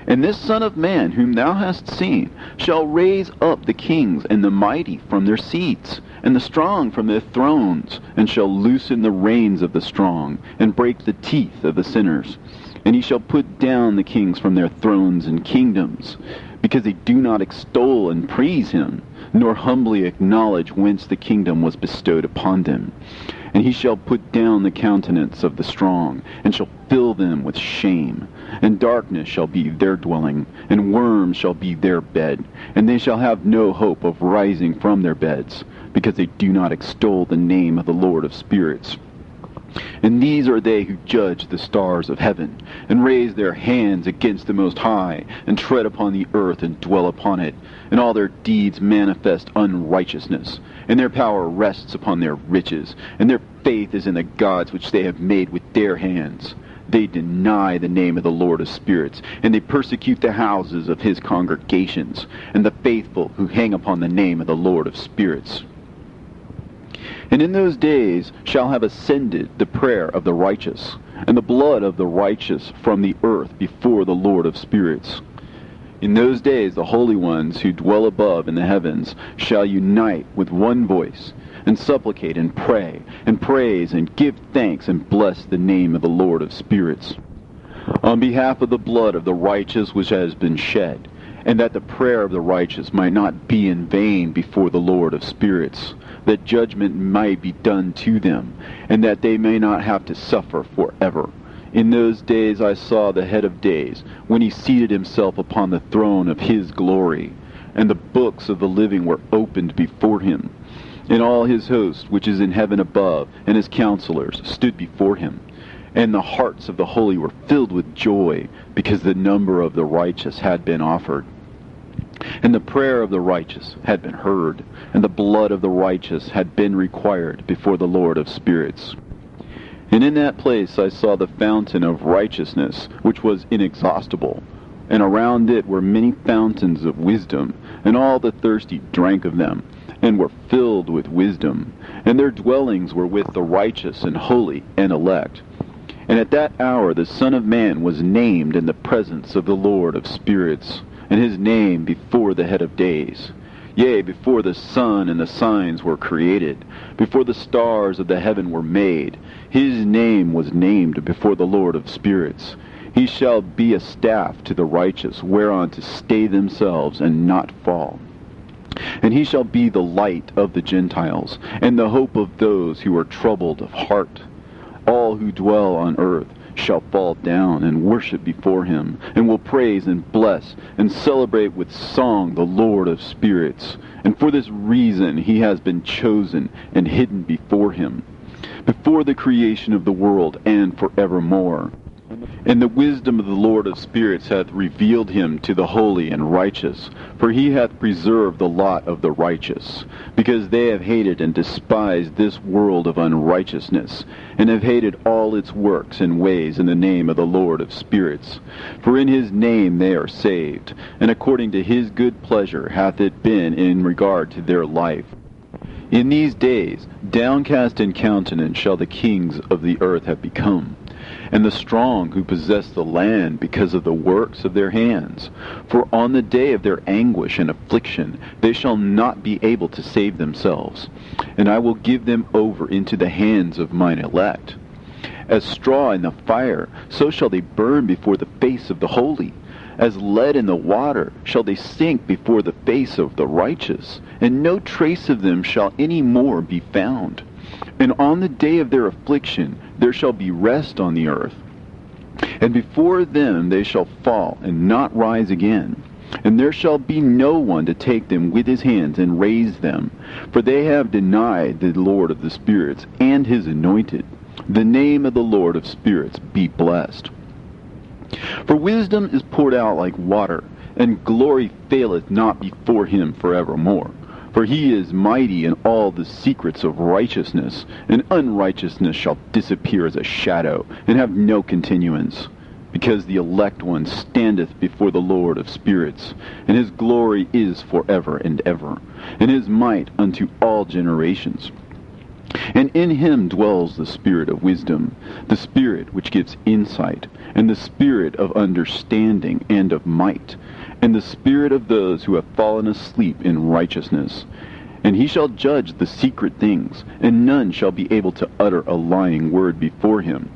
And this Son of Man, whom thou hast seen, shall raise up the kings and the mighty from their seats, and the strong from their thrones, and shall loosen the reins of the strong, and break the teeth of the sinners. And he shall put down the kings from their thrones and kingdoms, because they do not extol and praise him, nor humbly acknowledge whence the kingdom was bestowed upon them. And he shall put down the countenance of the strong, and shall fill them with shame. And darkness shall be their dwelling, and worms shall be their bed. And they shall have no hope of rising from their beds, because they do not extol the name of the Lord of spirits. And these are they who judge the stars of heaven, and raise their hands against the Most High, and tread upon the earth and dwell upon it. And all their deeds manifest unrighteousness, and their power rests upon their riches, and their faith is in the gods which they have made with their hands. They deny the name of the Lord of spirits, and they persecute the houses of his congregations, and the faithful who hang upon the name of the Lord of spirits. And in those days shall have ascended the prayer of the righteous, and the blood of the righteous from the earth before the Lord of spirits. In those days the holy ones who dwell above in the heavens shall unite with one voice, and supplicate and pray, and praise and give thanks and bless the name of the Lord of spirits, on behalf of the blood of the righteous which has been shed, and that the prayer of the righteous might not be in vain before the Lord of spirits, that judgment might be done to them, and that they may not have to suffer forever. In those days I saw the head of days, when he seated himself upon the throne of his glory, and the books of the living were opened before him. And all his host, which is in heaven above, and his counselors, stood before him. And the hearts of the holy were filled with joy, because the number of the righteous had been offered. And the prayer of the righteous had been heard, and the blood of the righteous had been required before the Lord of spirits. And in that place I saw the fountain of righteousness, which was inexhaustible, and around it were many fountains of wisdom, and all the thirsty drank of them, and were filled with wisdom, and their dwellings were with the righteous and holy and elect. And at that hour the Son of Man was named in the presence of the Lord of spirits, and his name before the head of days. Yea, before the sun and the signs were created, before the stars of the heaven were made, his name was named before the Lord of spirits. He shall be a staff to the righteous, whereon to stay themselves and not fall. And he shall be the light of the Gentiles, and the hope of those who are troubled of heart. All who dwell on earth shall fall down and worship before him, and will praise and bless and celebrate with song the Lord of spirits. And for this reason he has been chosen and hidden before him, before the creation of the world and forevermore. And the wisdom of the Lord of spirits hath revealed him to the holy and righteous, for he hath preserved the lot of the righteous, because they have hated and despised this world of unrighteousness, and have hated all its works and ways in the name of the Lord of spirits. For in his name they are saved, and according to his good pleasure hath it been in regard to their life. In these days, downcast in countenance shall the kings of the earth have become, and the strong who possess the land because of the works of their hands. For on the day of their anguish and affliction they shall not be able to save themselves. And I will give them over into the hands of mine elect. As straw in the fire, so shall they burn before the face of the holy. As lead in the water shall they sink before the face of the righteous, and no trace of them shall any more be found. And on the day of their affliction there shall be rest on the earth. And before them they shall fall and not rise again. And there shall be no one to take them with his hands and raise them. For they have denied the Lord of the spirits and his anointed. The name of the Lord of spirits be blessed. For wisdom is poured out like water, and glory faileth not before him forevermore. For he is mighty in all the secrets of righteousness, and unrighteousness shall disappear as a shadow, and have no continuance. Because the elect one standeth before the Lord of spirits, and his glory is forever and ever, and his might unto all generations. And in him dwells the spirit of wisdom, the spirit which gives insight, and the spirit of understanding and of might, and the spirit of those who have fallen asleep in righteousness. And he shall judge the secret things, and none shall be able to utter a lying word before him.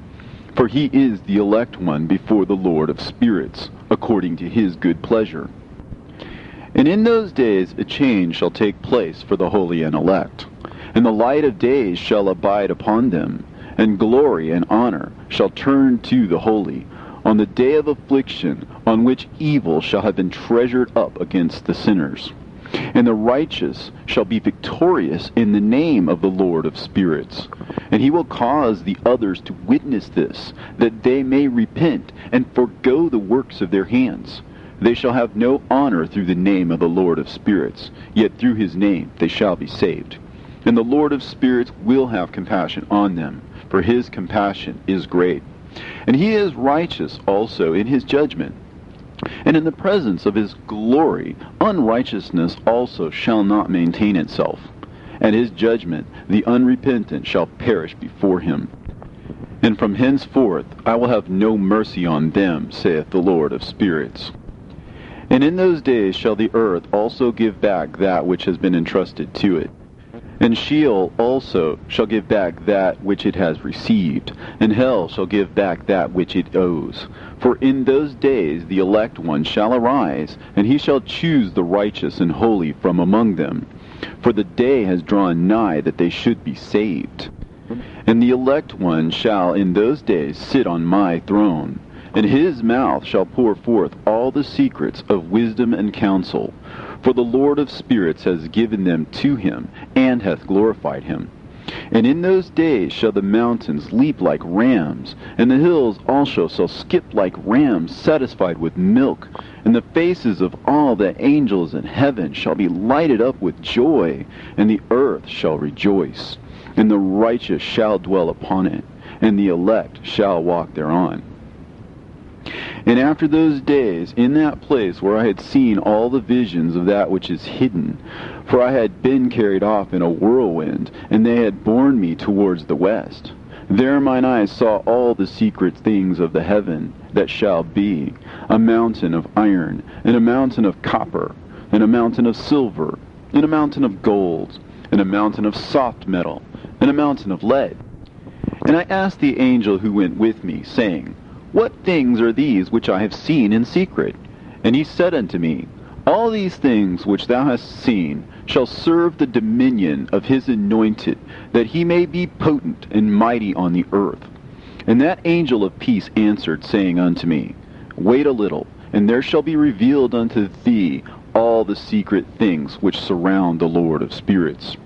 For he is the elect one before the Lord of spirits, according to his good pleasure. And in those days a change shall take place for the holy and elect, and the light of days shall abide upon them, and glory and honor shall turn to the holy, on the day of affliction, on which evil shall have been treasured up against the sinners. And the righteous shall be victorious in the name of the Lord of spirits. And he will cause the others to witness this, that they may repent and forgo the works of their hands. They shall have no honor through the name of the Lord of spirits, yet through his name they shall be saved. And the Lord of spirits will have compassion on them, for his compassion is great. And he is righteous also in his judgment. And in the presence of his glory, unrighteousness also shall not maintain itself. At his judgment, the unrepentant shall perish before him. And from henceforth I will have no mercy on them, saith the Lord of spirits. And in those days shall the earth also give back that which has been entrusted to it. And Sheol also shall give back that which it has received, and hell shall give back that which it owes. For in those days the elect one shall arise, and he shall choose the righteous and holy from among them. For the day has drawn nigh that they should be saved. And the elect one shall in those days sit on my throne, and his mouth shall pour forth all the secrets of wisdom and counsel. For the Lord of spirits has given them to him, and hath glorified him. And in those days shall the mountains leap like rams, and the hills also shall skip like rams satisfied with milk. And the faces of all the angels in heaven shall be lighted up with joy, and the earth shall rejoice. And the righteous shall dwell upon it, and the elect shall walk thereon. And after those days, in that place where I had seen all the visions of that which is hidden, for I had been carried off in a whirlwind, and they had borne me towards the west, there mine eyes saw all the secret things of the heaven that shall be, a mountain of iron, and a mountain of copper, and a mountain of silver, and a mountain of gold, and a mountain of soft metal, and a mountain of lead. And I asked the angel who went with me, saying, What things are these which I have seen in secret? And he said unto me, All these things which thou hast seen shall serve the dominion of his anointed, that he may be potent and mighty on the earth. And that angel of peace answered, saying unto me, Wait a little, and there shall be revealed unto thee all the secret things which surround the Lord of spirits.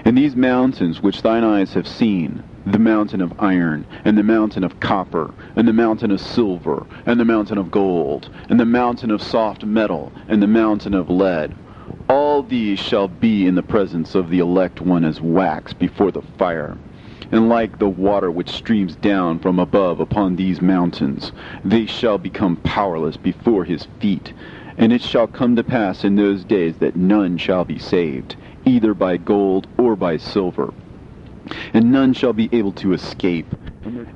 And these mountains which thine eyes have seen, the mountain of iron, and the mountain of copper, and the mountain of silver, and the mountain of gold, and the mountain of soft metal, and the mountain of lead, all these shall be in the presence of the elect one as wax before the fire. And like the water which streams down from above upon these mountains, they shall become powerless before his feet. And it shall come to pass in those days that none shall be saved, either by gold or by silver. And none shall be able to escape.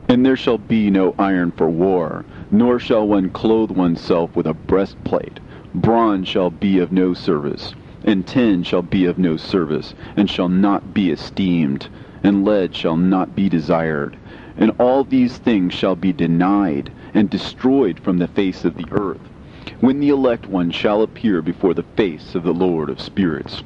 And there shall be no iron for war, nor shall one clothe oneself with a breastplate. Bronze shall be of no service, and tin shall be of no service, and shall not be esteemed, and lead shall not be desired. And all these things shall be denied, and destroyed from the face of the earth, when the elect one shall appear before the face of the Lord of spirits.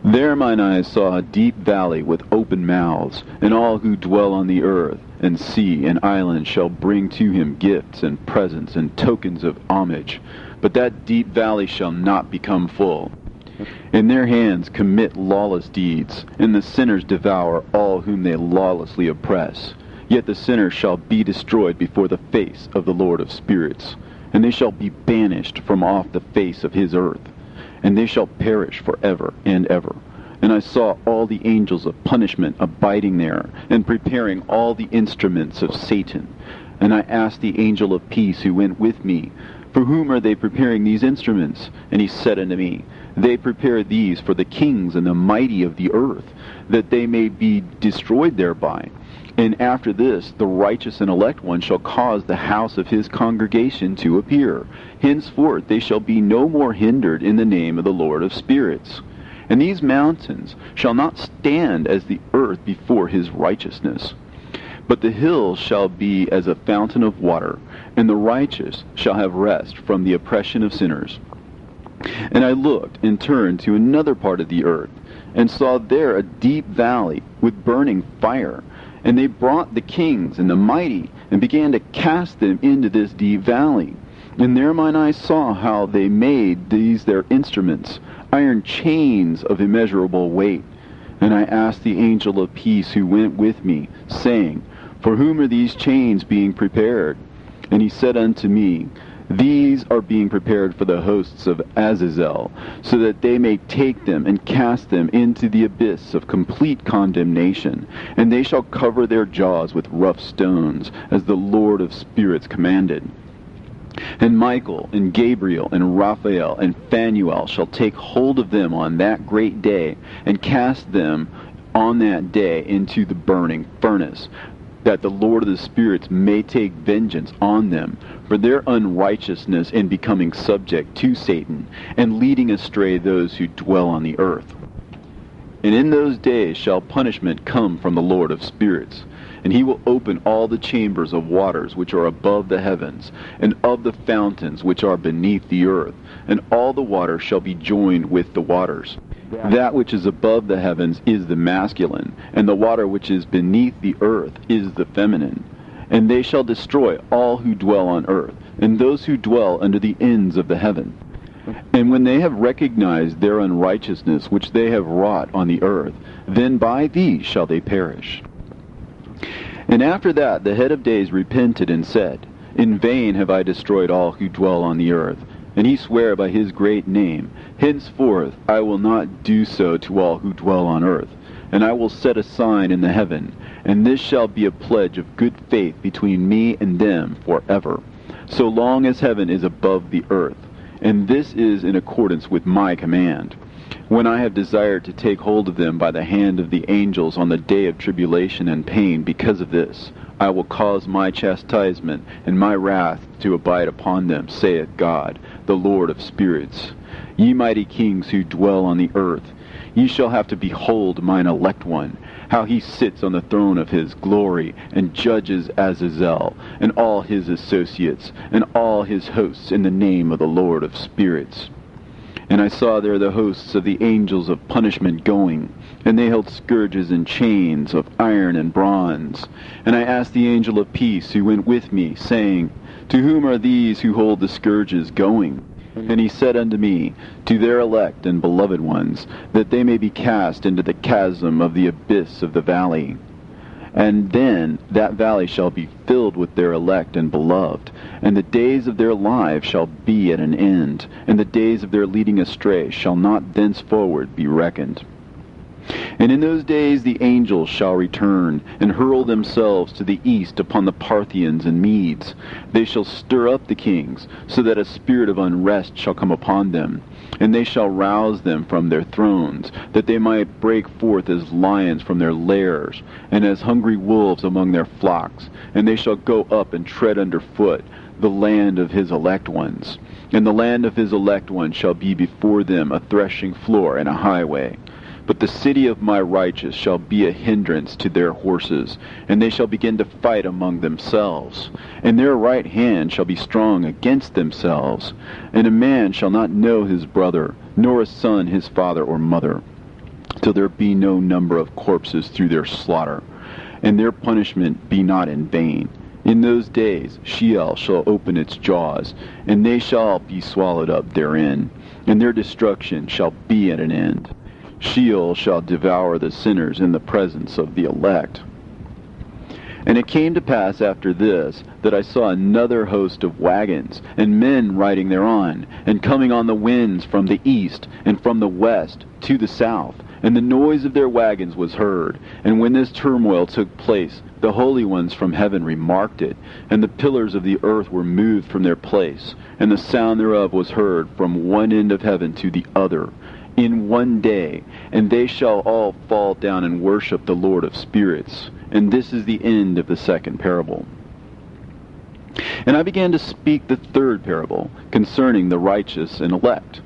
There mine eyes saw a deep valley with open mouths, and all who dwell on the earth, and sea, and islands shall bring to him gifts, and presents, and tokens of homage. But that deep valley shall not become full. In their hands commit lawless deeds, and the sinners devour all whom they lawlessly oppress. Yet the sinners shall be destroyed before the face of the Lord of spirits, and they shall be banished from off the face of his earth, and they shall perish forever and ever. And I saw all the angels of punishment abiding there, and preparing all the instruments of Satan. And I asked the angel of peace who went with me, For whom are they preparing these instruments? And he said unto me, They prepare these for the kings and the mighty of the earth, that they may be destroyed thereby. And after this, the righteous and elect one shall cause the house of his congregation to appear. Henceforth they shall be no more hindered in the name of the Lord of spirits. And these mountains shall not stand as the earth before his righteousness. But the hills shall be as a fountain of water, and the righteous shall have rest from the oppression of sinners. And I looked and turned to another part of the earth, and saw there a deep valley with burning fire. And they brought the kings and the mighty, and began to cast them into this deep valley. And there mine eyes saw how they made these their instruments, iron chains of immeasurable weight. And I asked the angel of peace who went with me, saying, For whom are these chains being prepared? And he said unto me, These are being prepared for the hosts of Azazel, so that they may take them and cast them into the abyss of complete condemnation. And they shall cover their jaws with rough stones, as the Lord of spirits commanded. And Michael, and Gabriel, and Raphael, and Phanuel shall take hold of them on that great day, and cast them on that day into the burning furnace, that the Lord of the spirits may take vengeance on them for their unrighteousness in becoming subject to Satan, and leading astray those who dwell on the earth. And in those days shall punishment come from the Lord of spirits. And he will open all the chambers of waters which are above the heavens, and of the fountains which are beneath the earth, and all the waters shall be joined with the waters. That which is above the heavens is the masculine, and the water which is beneath the earth is the feminine. And they shall destroy all who dwell on earth, and those who dwell under the ends of the heaven. And when they have recognized their unrighteousness which they have wrought on the earth, then by these shall they perish. And after that the head of days repented and said, In vain have I destroyed all who dwell on the earth. And he sware by his great name, Henceforth I will not do so to all who dwell on earth. And I will set a sign in the heaven, and this shall be a pledge of good faith between me and them forever, so long as heaven is above the earth. And this is in accordance with my command. When I have desired to take hold of them by the hand of the angels on the day of tribulation and pain because of this, I will cause my chastisement and my wrath to abide upon them, saith God, the Lord of spirits. Ye mighty kings who dwell on the earth, ye shall have to behold mine elect one, how he sits on the throne of his glory, and judges Azazel, and all his associates, and all his hosts in the name of the Lord of spirits. And I saw there the hosts of the angels of punishment going, and they held scourges and chains of iron and bronze. And I asked the angel of peace who went with me, saying, To whom are these who hold the scourges going? And he said unto me, To their elect and beloved ones, that they may be cast into the chasm of the abyss of the valley. And then that valley shall be filled with their elect and beloved, and the days of their lives shall be at an end, and the days of their leading astray shall not thenceforward be reckoned. And in those days the angels shall return, and hurl themselves to the east upon the Parthians and Medes. They shall stir up the kings, so that a spirit of unrest shall come upon them. And they shall rouse them from their thrones, that they might break forth as lions from their lairs, and as hungry wolves among their flocks. And they shall go up and tread under foot the land of his elect ones. And the land of his elect ones shall be before them a threshing floor and a highway. But the city of my righteous shall be a hindrance to their horses, and they shall begin to fight among themselves. And their right hand shall be strong against themselves. And a man shall not know his brother, nor a son his father or mother, till there be no number of corpses through their slaughter, and their punishment be not in vain. In those days Sheol shall open its jaws, and they shall be swallowed up therein, and their destruction shall be at an end. Sheol shall devour the sinners in the presence of the elect. And it came to pass after this, that I saw another host of wagons, and men riding thereon, and coming on the winds from the east, and from the west to the south. And the noise of their wagons was heard. And when this turmoil took place, the holy ones from heaven remarked it, and the pillars of the earth were moved from their place, and the sound thereof was heard from one end of heaven to the other, in one day, and they shall all fall down and worship the Lord of spirits. And this is the end of the second parable. And I began to speak the third parable, concerning the righteous and elect.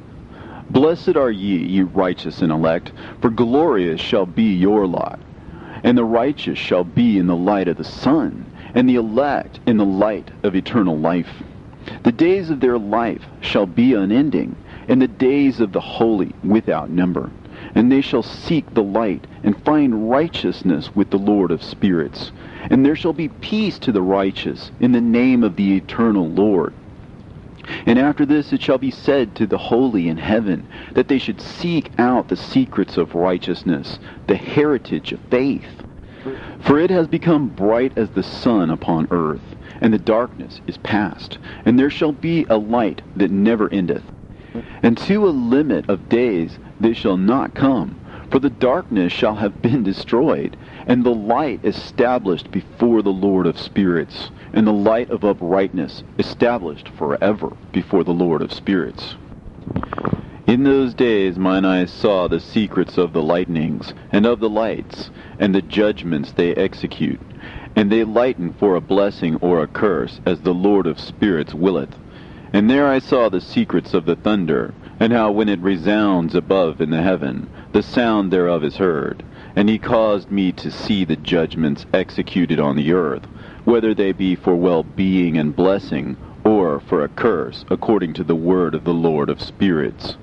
Blessed are ye righteous and elect, for glorious shall be your lot. And the righteous shall be in the light of the sun, and the elect in the light of eternal life. The days of their life shall be unending, and the days of the holy without number. And they shall seek the light, and find righteousness with the Lord of spirits. And there shall be peace to the righteous, in the name of the eternal Lord. And after this it shall be said to the holy in heaven, that they should seek out the secrets of righteousness, the heritage of faith. For it has become bright as the sun upon earth, and the darkness is past, and there shall be a light that never endeth. And to a limit of days they shall not come, for the darkness shall have been destroyed, and the light established before the Lord of spirits, and the light of uprightness established forever before the Lord of spirits. In those days mine eyes saw the secrets of the lightnings, and of the lights, and the judgments they execute. And they lighten for a blessing or a curse, as the Lord of spirits willeth. And there I saw the secrets of the thunder, and how when it resounds above in the heaven, the sound thereof is heard. And he caused me to see the judgments executed on the earth, whether they be for well-being and blessing, or for a curse, according to the word of the Lord of spirits.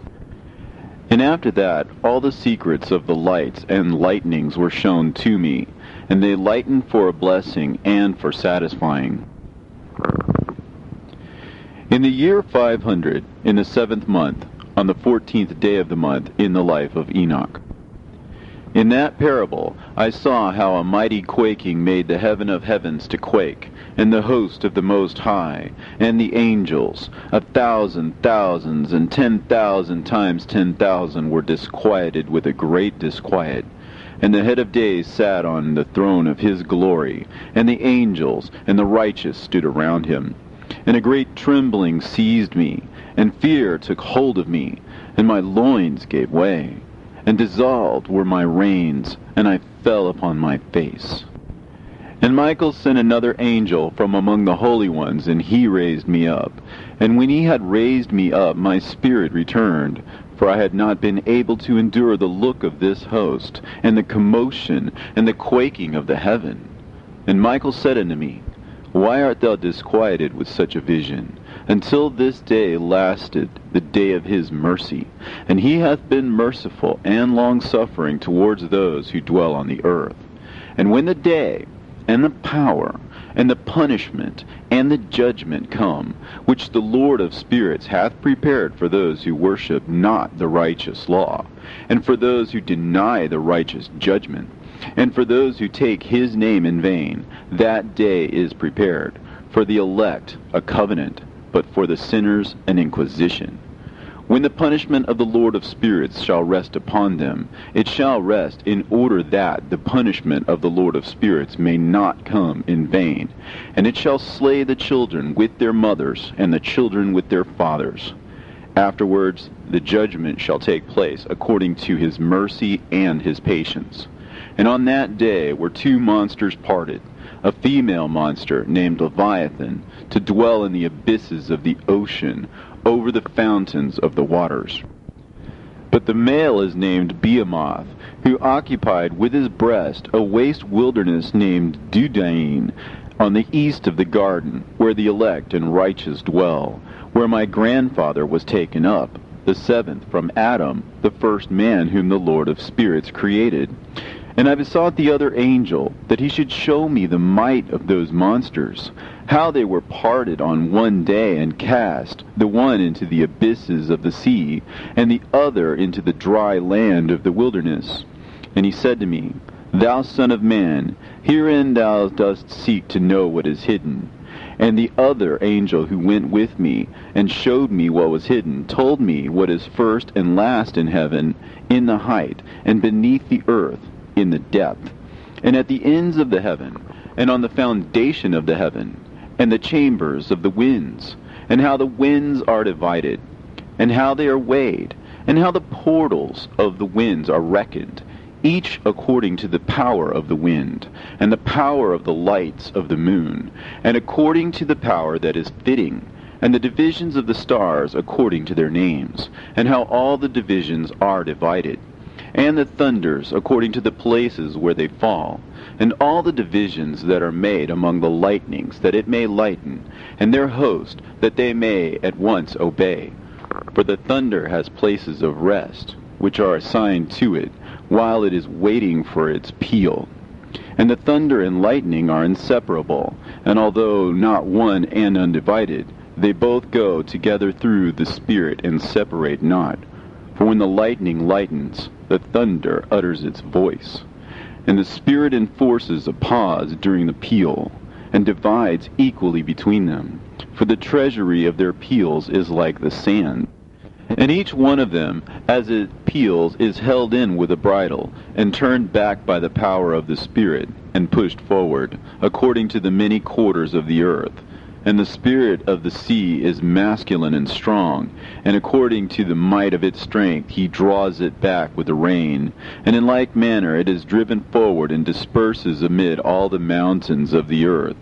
And after that, all the secrets of the lights and lightnings were shown to me, and they lightened for a blessing and for satisfying. In the year 500, in the 7th month, on the 14th day of the month, in the life of Enoch. In that parable I saw how a mighty quaking made the heaven of heavens to quake, and the host of the Most High, and the angels, 1,000 thousands, and 10,000 times 10,000 were disquieted with a great disquiet. And the head of days sat on the throne of his glory, and the angels and the righteous stood around him. And a great trembling seized me, and fear took hold of me, and my loins gave way, and dissolved were my reins, and I fell upon my face. And Michael sent another angel from among the holy ones, and he raised me up. And when he had raised me up, my spirit returned, for I had not been able to endure the look of this host, and the commotion, and the quaking of the heaven. And Michael said unto me, Why art thou disquieted with such a vision? Until this day lasted the day of his mercy, and he hath been merciful and long-suffering towards those who dwell on the earth. And when the day, and the power, and the punishment, and the judgment come, which the Lord of spirits hath prepared for those who worship not the righteous law, and for those who deny the righteous judgment, and for those who take his name in vain, that day is prepared, for the elect a covenant, but for the sinners an inquisition. When the punishment of the Lord of spirits shall rest upon them, it shall rest in order that the punishment of the Lord of spirits may not come in vain. And it shall slay the children with their mothers, and the children with their fathers. Afterwards the judgment shall take place according to his mercy and his patience. And on that day were two monsters parted, a female monster named Leviathan, to dwell in the abysses of the ocean, over the fountains of the waters. But the male is named Behemoth, who occupied with his breast a waste wilderness named Dudain, on the east of the garden, where the elect and righteous dwell, where my grandfather was taken up, the seventh from Adam, the first man whom the Lord of spirits created. And I besought the other angel that he should show me the might of those monsters, how they were parted on one day and cast, the one into the abysses of the sea, and the other into the dry land of the wilderness. And he said to me, Thou son of man, herein thou dost seek to know what is hidden. And the other angel who went with me, and showed me what was hidden, told me what is first and last in heaven, in the height, and beneath the earth, in the depth, and at the ends of the heaven, and on the foundation of the heaven, and the chambers of the winds, and how the winds are divided, and how they are weighed, and how the portals of the winds are reckoned, each according to the power of the wind, and the power of the lights of the moon, and according to the power that is fitting, and the divisions of the stars according to their names, and how all the divisions are divided, and the thunders according to the places where they fall, and all the divisions that are made among the lightnings, that it may lighten, and their host, that they may at once obey. For the thunder has places of rest, which are assigned to it, while it is waiting for its peal. And the thunder and lightning are inseparable, and although not one and undivided, they both go together through the Spirit and separate not. For when the lightning lightens, the thunder utters its voice, and the Spirit enforces a pause during the peal, and divides equally between them. For the treasury of their peals is like the sand, and each one of them, as it peals, is held in with a bridle, and turned back by the power of the Spirit, and pushed forward, according to the many quarters of the earth. And the spirit of the sea is masculine and strong, and according to the might of its strength he draws it back with the rain. And in like manner it is driven forward and disperses amid all the mountains of the earth.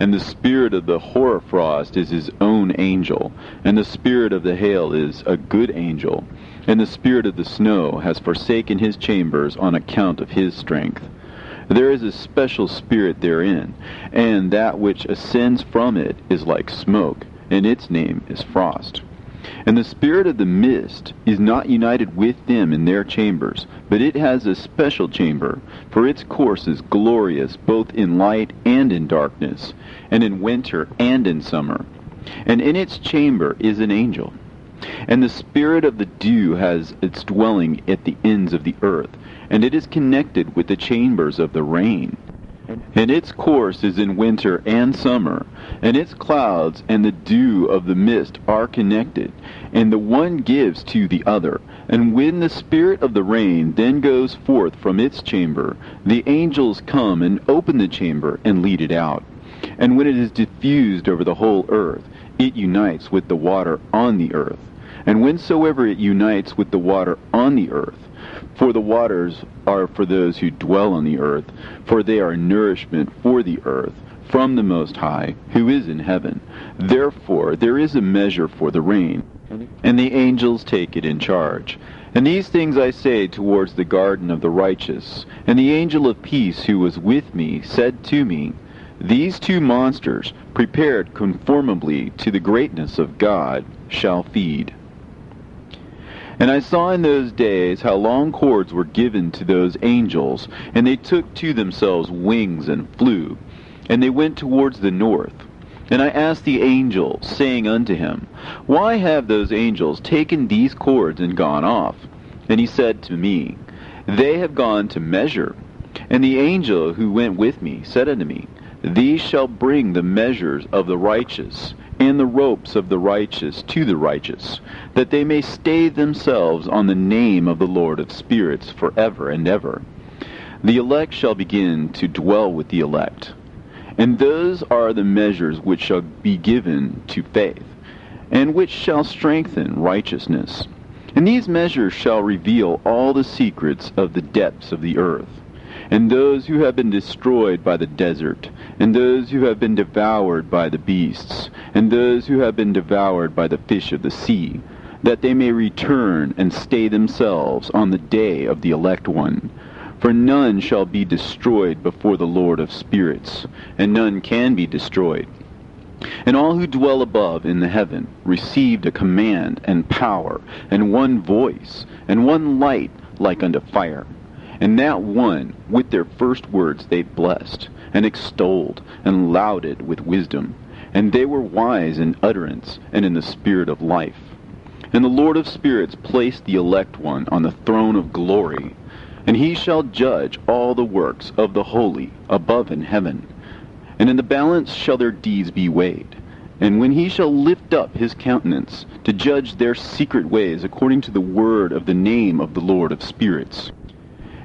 and the spirit of the hoarfrost is his own angel, and the spirit of the hail is a good angel, and the spirit of the snow has forsaken his chambers on account of his strength. There is a special spirit therein, and that which ascends from it is like smoke, and its name is frost. And the spirit of the mist is not united with them in their chambers, but it has a special chamber, for its course is glorious both in light and in darkness, and in winter and in summer. And in its chamber is an angel. And the spirit of the dew has its dwelling at the ends of the earth, and it is connected with the chambers of the rain. And its course is in winter and summer, and its clouds and the dew of the mist are connected, and the one gives to the other. And when the spirit of the rain then goes forth from its chamber, the angels come and open the chamber and lead it out. And when it is diffused over the whole earth, it unites with the water on the earth. And whensoever it unites with the water on the earth, for the waters are for those who dwell on the earth, for they are nourishment for the earth, from the Most High, who is in heaven. Therefore there is a measure for the rain, and the angels take it in charge. And these things I say towards the garden of the righteous. And the angel of peace who was with me said to me, These two monsters, prepared conformably to the greatness of God, shall feed. And I saw in those days how long cords were given to those angels, and they took to themselves wings and flew, and they went towards the north. And I asked the angel, saying unto him, Why have those angels taken these cords and gone off? And he said to me, They have gone to measure. And the angel who went with me said unto me, These shall bring the measures of the righteous, and the ropes of the righteous to the righteous, that they may stay themselves on the name of the Lord of spirits forever and ever. The elect shall begin to dwell with the elect. And those are the measures which shall be given to faith, and which shall strengthen righteousness. And these measures shall reveal all the secrets of the depths of the earth, and those who have been destroyed by the desert, and those who have been devoured by the beasts, and those who have been devoured by the fish of the sea, that they may return and stay themselves on the day of the elect one. For none shall be destroyed before the Lord of spirits, and none can be destroyed. And all who dwell above in the heaven received a command and power, and one voice, and one light like unto fire. And that one, with their first words they blessed, and extolled, and lauded with wisdom. And they were wise in utterance, and in the spirit of life. And the Lord of spirits placed the elect one on the throne of glory, and he shall judge all the works of the holy above in heaven. And in the balance shall their deeds be weighed. And when he shall lift up his countenance, to judge their secret ways according to the word of the name of the Lord of spirits,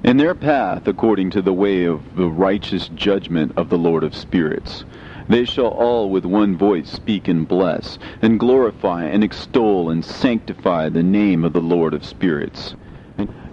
and their path according to the way of the righteous judgment of the Lord of spirits, they shall all with one voice speak and bless, and glorify and extol and sanctify the name of the Lord of spirits.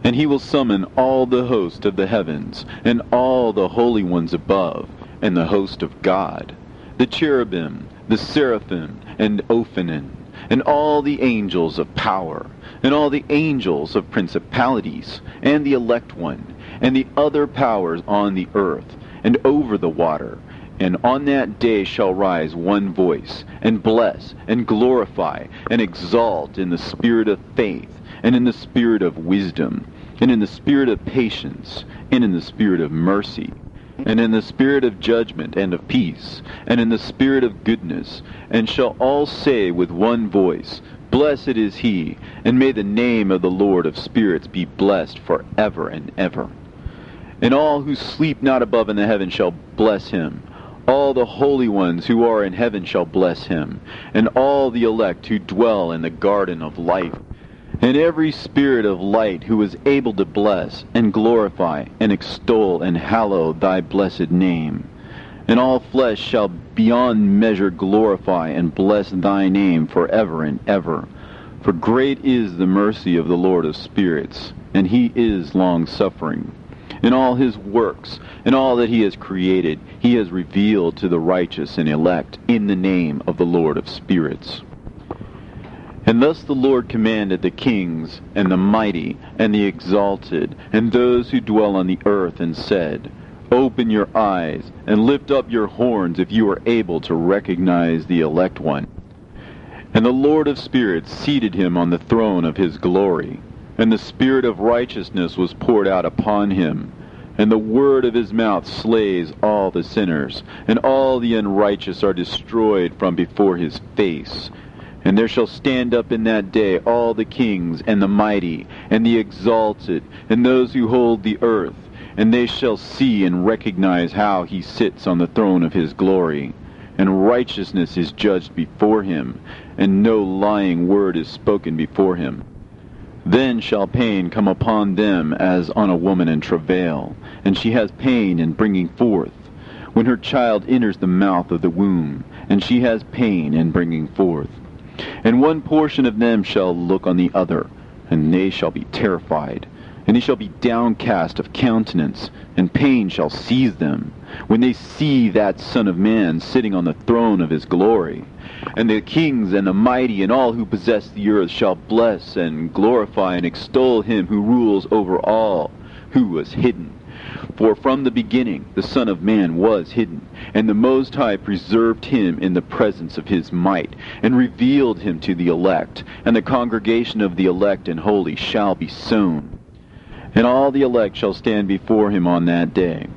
And he will summon all the host of the heavens, and all the holy ones above, and the host of God, the cherubim, the seraphim, and Ophanim, and all the angels of power, and all the angels of principalities, and the elect one, and the other powers on the earth, and over the water. And on that day shall rise one voice, and bless, and glorify, and exalt in the spirit of faith, and in the spirit of wisdom, and in the spirit of patience, and in the spirit of mercy, and in the spirit of judgment and of peace, and in the spirit of goodness, and shall all say with one voice, Blessed is he, and may the name of the Lord of spirits be blessed forever and ever. And all who sleep not above in the heaven shall bless him. All the holy ones who are in heaven shall bless him, and all the elect who dwell in the garden of life. And every spirit of light who is able to bless, and glorify, and extol, and hallow thy blessed name. And all flesh shall beyond measure glorify and bless thy name forever and ever. For great is the mercy of the Lord of spirits, and he is long-suffering. In all his works, and all that he has created, he has revealed to the righteous and elect in the name of the Lord of spirits. And thus the Lord commanded the kings, and the mighty, and the exalted, and those who dwell on the earth, and said, Open your eyes, and lift up your horns if you are able to recognize the elect one. And the Lord of spirits seated him on the throne of his glory, and the spirit of righteousness was poured out upon him. And the word of his mouth slays all the sinners, and all the unrighteous are destroyed from before his face. And there shall stand up in that day all the kings, and the mighty, and the exalted, and those who hold the earth, and they shall see and recognize how he sits on the throne of his glory. And righteousness is judged before him, and no lying word is spoken before him. Then shall pain come upon them as on a woman in travail, and she has pain in bringing forth, when her child enters the mouth of the womb, and she has pain in bringing forth. And one portion of them shall look on the other, and they shall be terrified, and they shall be downcast of countenance, and pain shall seize them, when they see that Son of Man sitting on the throne of his glory. And the kings and the mighty and all who possess the earth shall bless and glorify and extol him who rules over all, who was hidden. For from the beginning the Son of Man was hidden, and the Most High preserved him in the presence of his might, and revealed him to the elect, and the congregation of the elect and holy shall be sown. And all the elect shall stand before him on that day.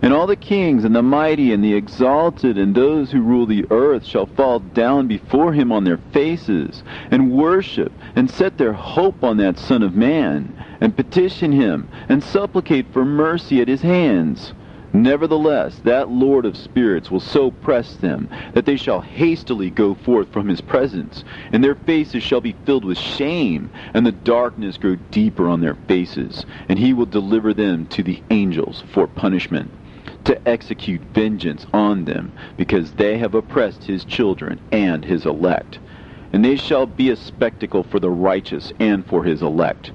And all the kings and the mighty and the exalted and those who rule the earth shall fall down before him on their faces, and worship, and set their hope on that Son of Man, and petition him, and supplicate for mercy at his hands. Nevertheless, that Lord of spirits will so press them, that they shall hastily go forth from his presence, and their faces shall be filled with shame, and the darkness grow deeper on their faces, and he will deliver them to the angels for punishment, to execute vengeance on them, because they have oppressed his children and his elect. And they shall be a spectacle for the righteous and for his elect.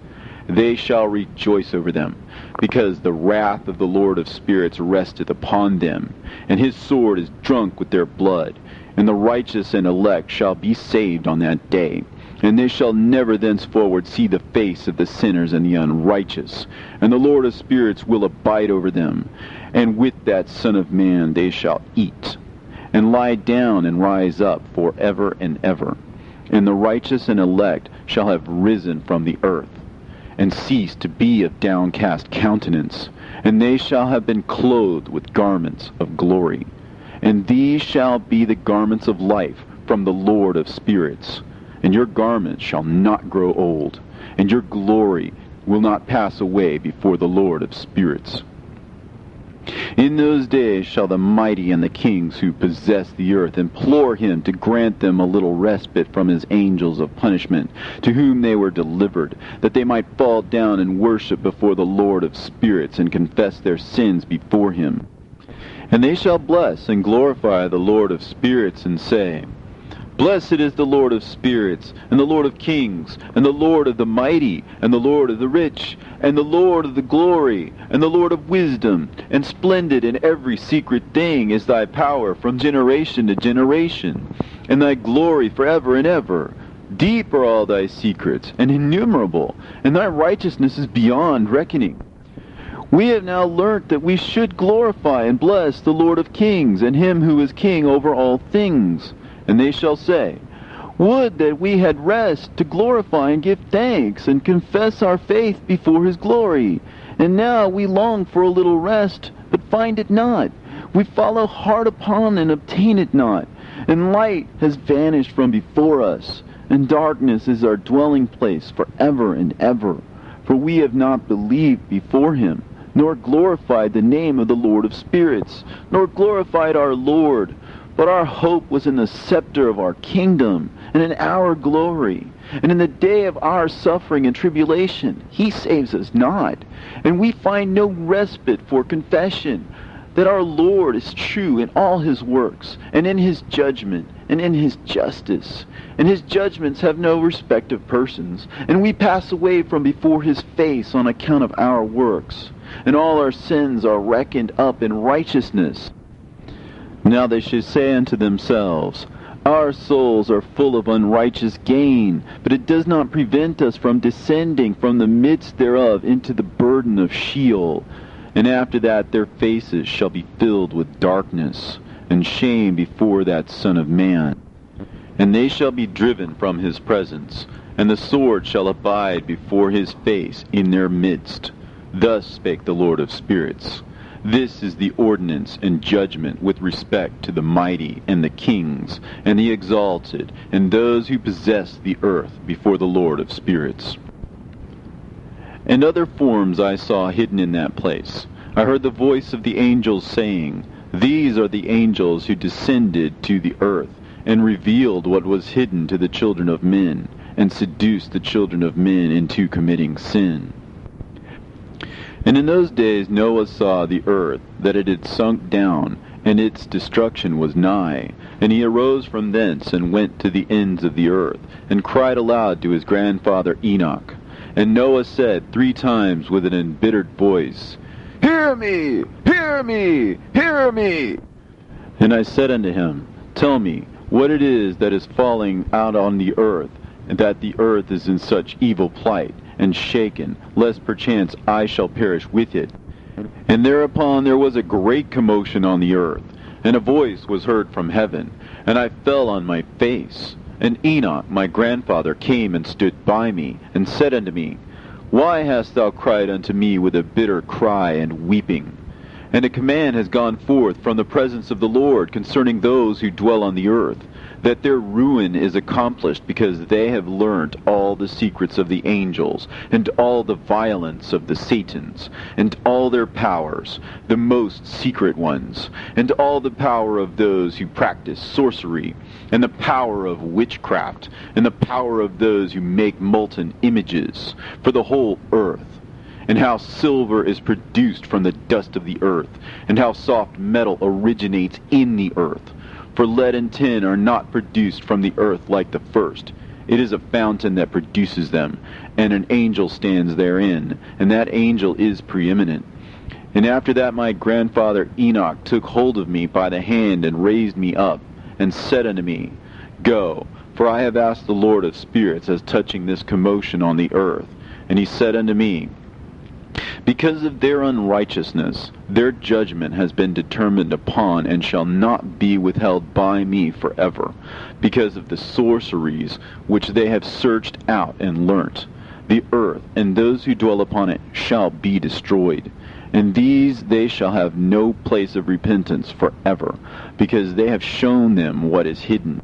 They shall rejoice over them, because the wrath of the Lord of spirits resteth upon them, and his sword is drunk with their blood. And the righteous and elect shall be saved on that day, and they shall never thenceforward see the face of the sinners and the unrighteous. And the Lord of spirits will abide over them, and with that Son of Man they shall eat, and lie down and rise up for ever and ever. And the righteous and elect shall have risen from the earth, and cease to be of downcast countenance, and they shall have been clothed with garments of glory. And these shall be the garments of life from the Lord of spirits. And your garments shall not grow old, and your glory will not pass away before the Lord of spirits. In those days shall the mighty and the kings who possess the earth implore him to grant them a little respite from his angels of punishment, to whom they were delivered, that they might fall down and worship before the Lord of spirits, and confess their sins before him. And they shall bless and glorify the Lord of spirits, and say, Blessed is the Lord of spirits, and the Lord of kings, and the Lord of the mighty, and the Lord of the rich, and the Lord of the glory, and the Lord of wisdom. And splendid in every secret thing is thy power from generation to generation, and thy glory forever and ever. Deep are all thy secrets, and innumerable, and thy righteousness is beyond reckoning. We have now learnt that we should glorify and bless the Lord of kings, and him who is king over all things. And they shall say, Would that we had rest to glorify and give thanks, and confess our faith before his glory. And now we long for a little rest, but find it not. We follow hard upon and obtain it not. And light has vanished from before us, and darkness is our dwelling place forever and ever. For we have not believed before him, nor glorified the name of the Lord of spirits, nor glorified our Lord. But our hope was in the scepter of our kingdom, and in our glory. And in the day of our suffering and tribulation, he saves us not. And we find no respite for confession, that our Lord is true in all his works, and in his judgment, and in his justice. And his judgments have no respect of persons, and we pass away from before his face on account of our works. and all our sins are reckoned up in righteousness. Now they shall say unto themselves, Our souls are full of unrighteous gain, but it does not prevent us from descending from the midst thereof into the burden of Sheol. And after that their faces shall be filled with darkness, and shame before that Son of Man. And they shall be driven from his presence, and the sword shall abide before his face in their midst. Thus spake the Lord of spirits. This is the ordinance and judgment with respect to the mighty and the kings and the exalted and those who possess the earth before the Lord of spirits. And other forms I saw hidden in that place. I heard the voice of the angels saying, These are the angels who descended to the earth and revealed what was hidden to the children of men, and seduced the children of men into committing sin. And in those days Noah saw the earth, that it had sunk down, and its destruction was nigh. And he arose from thence, and went to the ends of the earth, and cried aloud to his grandfather Enoch. And Noah said 3 times with an embittered voice, Hear me! Hear me! Hear me! And I said unto him, Tell me what it is that is falling out on the earth, and that the earth is in such evil plight, and shaken, lest perchance I shall perish with it. And thereupon there was a great commotion on the earth, and a voice was heard from heaven, and I fell on my face. And Enoch my grandfather came and stood by me, and said unto me, Why hast thou cried unto me with a bitter cry and weeping? And a command has gone forth from the presence of the Lord concerning those who dwell on the earth, that their ruin is accomplished, because they have learnt all the secrets of the angels, and all the violence of the Satans, and all their powers, the most secret ones, and all the power of those who practice sorcery, and the power of witchcraft, and the power of those who make molten images, for the whole earth. And how silver is produced from the dust of the earth, and how soft metal originates in the earth. For lead and tin are not produced from the earth like the first. It is a fountain that produces them, and an angel stands therein, and that angel is preeminent. And after that my grandfather Enoch took hold of me by the hand, and raised me up, and said unto me, Go, for I have asked the Lord of spirits as touching this commotion on the earth. And he said unto me, Because of their unrighteousness, their judgment has been determined upon, and shall not be withheld by me forever, because of the sorceries which they have searched out and learnt. The earth and those who dwell upon it shall be destroyed, and these they shall have no place of repentance forever, because they have shown them what is hidden.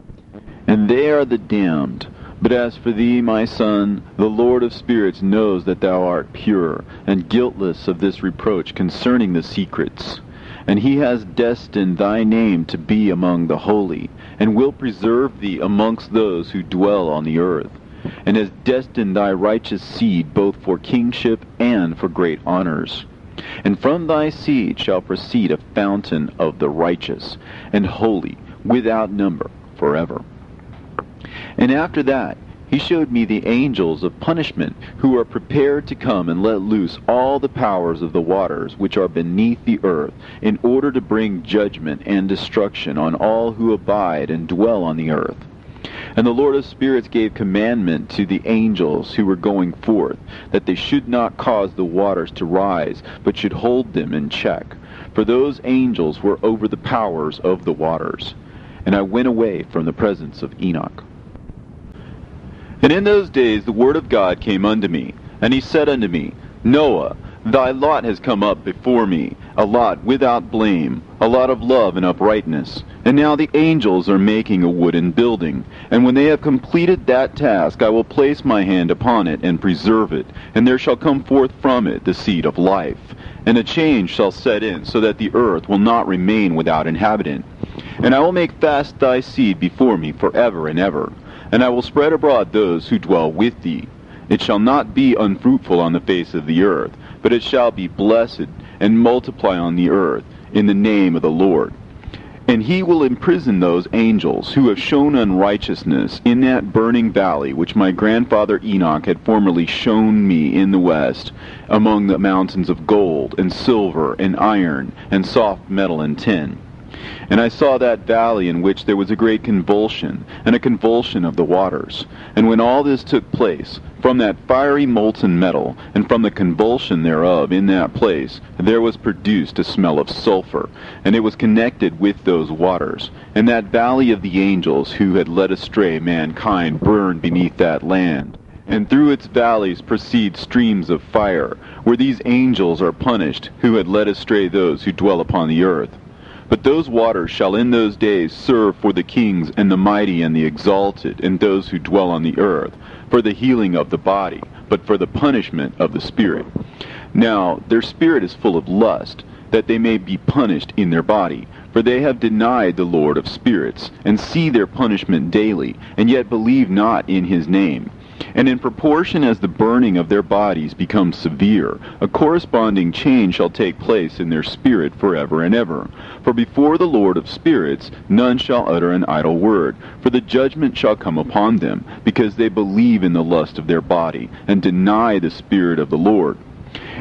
And they are the damned. But as for thee, my son, the Lord of spirits knows that thou art pure, and guiltless of this reproach concerning the secrets. And he has destined thy name to be among the holy, and will preserve thee amongst those who dwell on the earth, and has destined thy righteous seed both for kingship and for great honors. And from thy seed shall proceed a fountain of the righteous, and holy, without number, forever. And after that he showed me the angels of punishment, who are prepared to come and let loose all the powers of the waters which are beneath the earth, in order to bring judgment and destruction on all who abide and dwell on the earth. And the Lord of spirits gave commandment to the angels who were going forth, that they should not cause the waters to rise, but should hold them in check. For those angels were over the powers of the waters. And I went away from the presence of Enoch. And in those days the word of God came unto me, and he said unto me, Noah, thy lot has come up before me, a lot without blame, a lot of love and uprightness. And now the angels are making a wooden building, and when they have completed that task, I will place my hand upon it and preserve it, and there shall come forth from it the seed of life. And a change shall set in, so that the earth will not remain without inhabitant. And I will make fast thy seed before me forever and ever. And I will spread abroad those who dwell with thee. It shall not be unfruitful on the face of the earth, but it shall be blessed, and multiply on the earth, in the name of the Lord. And he will imprison those angels who have shown unrighteousness in that burning valley which my grandfather Enoch had formerly shown me in the west, among the mountains of gold and silver and iron and soft metal and tin. And I saw that valley in which there was a great convulsion, and a convulsion of the waters. And when all this took place, from that fiery molten metal, and from the convulsion thereof in that place, there was produced a smell of sulfur, and it was connected with those waters. And that valley of the angels who had led astray mankind burned beneath that land. And through its valleys proceed streams of fire, where these angels are punished, who had led astray those who dwell upon the earth. But those waters shall in those days serve for the kings and the mighty and the exalted, and those who dwell on the earth, for the healing of the body, but for the punishment of the spirit. Now their spirit is full of lust, that they may be punished in their body. For they have denied the Lord of spirits, and see their punishment daily, and yet believe not in his name. And in proportion as the burning of their bodies becomes severe, a corresponding change shall take place in their spirit forever and ever. For before the Lord of spirits none shall utter an idle word, for the judgment shall come upon them, because they believe in the lust of their body, and deny the Spirit of the Lord.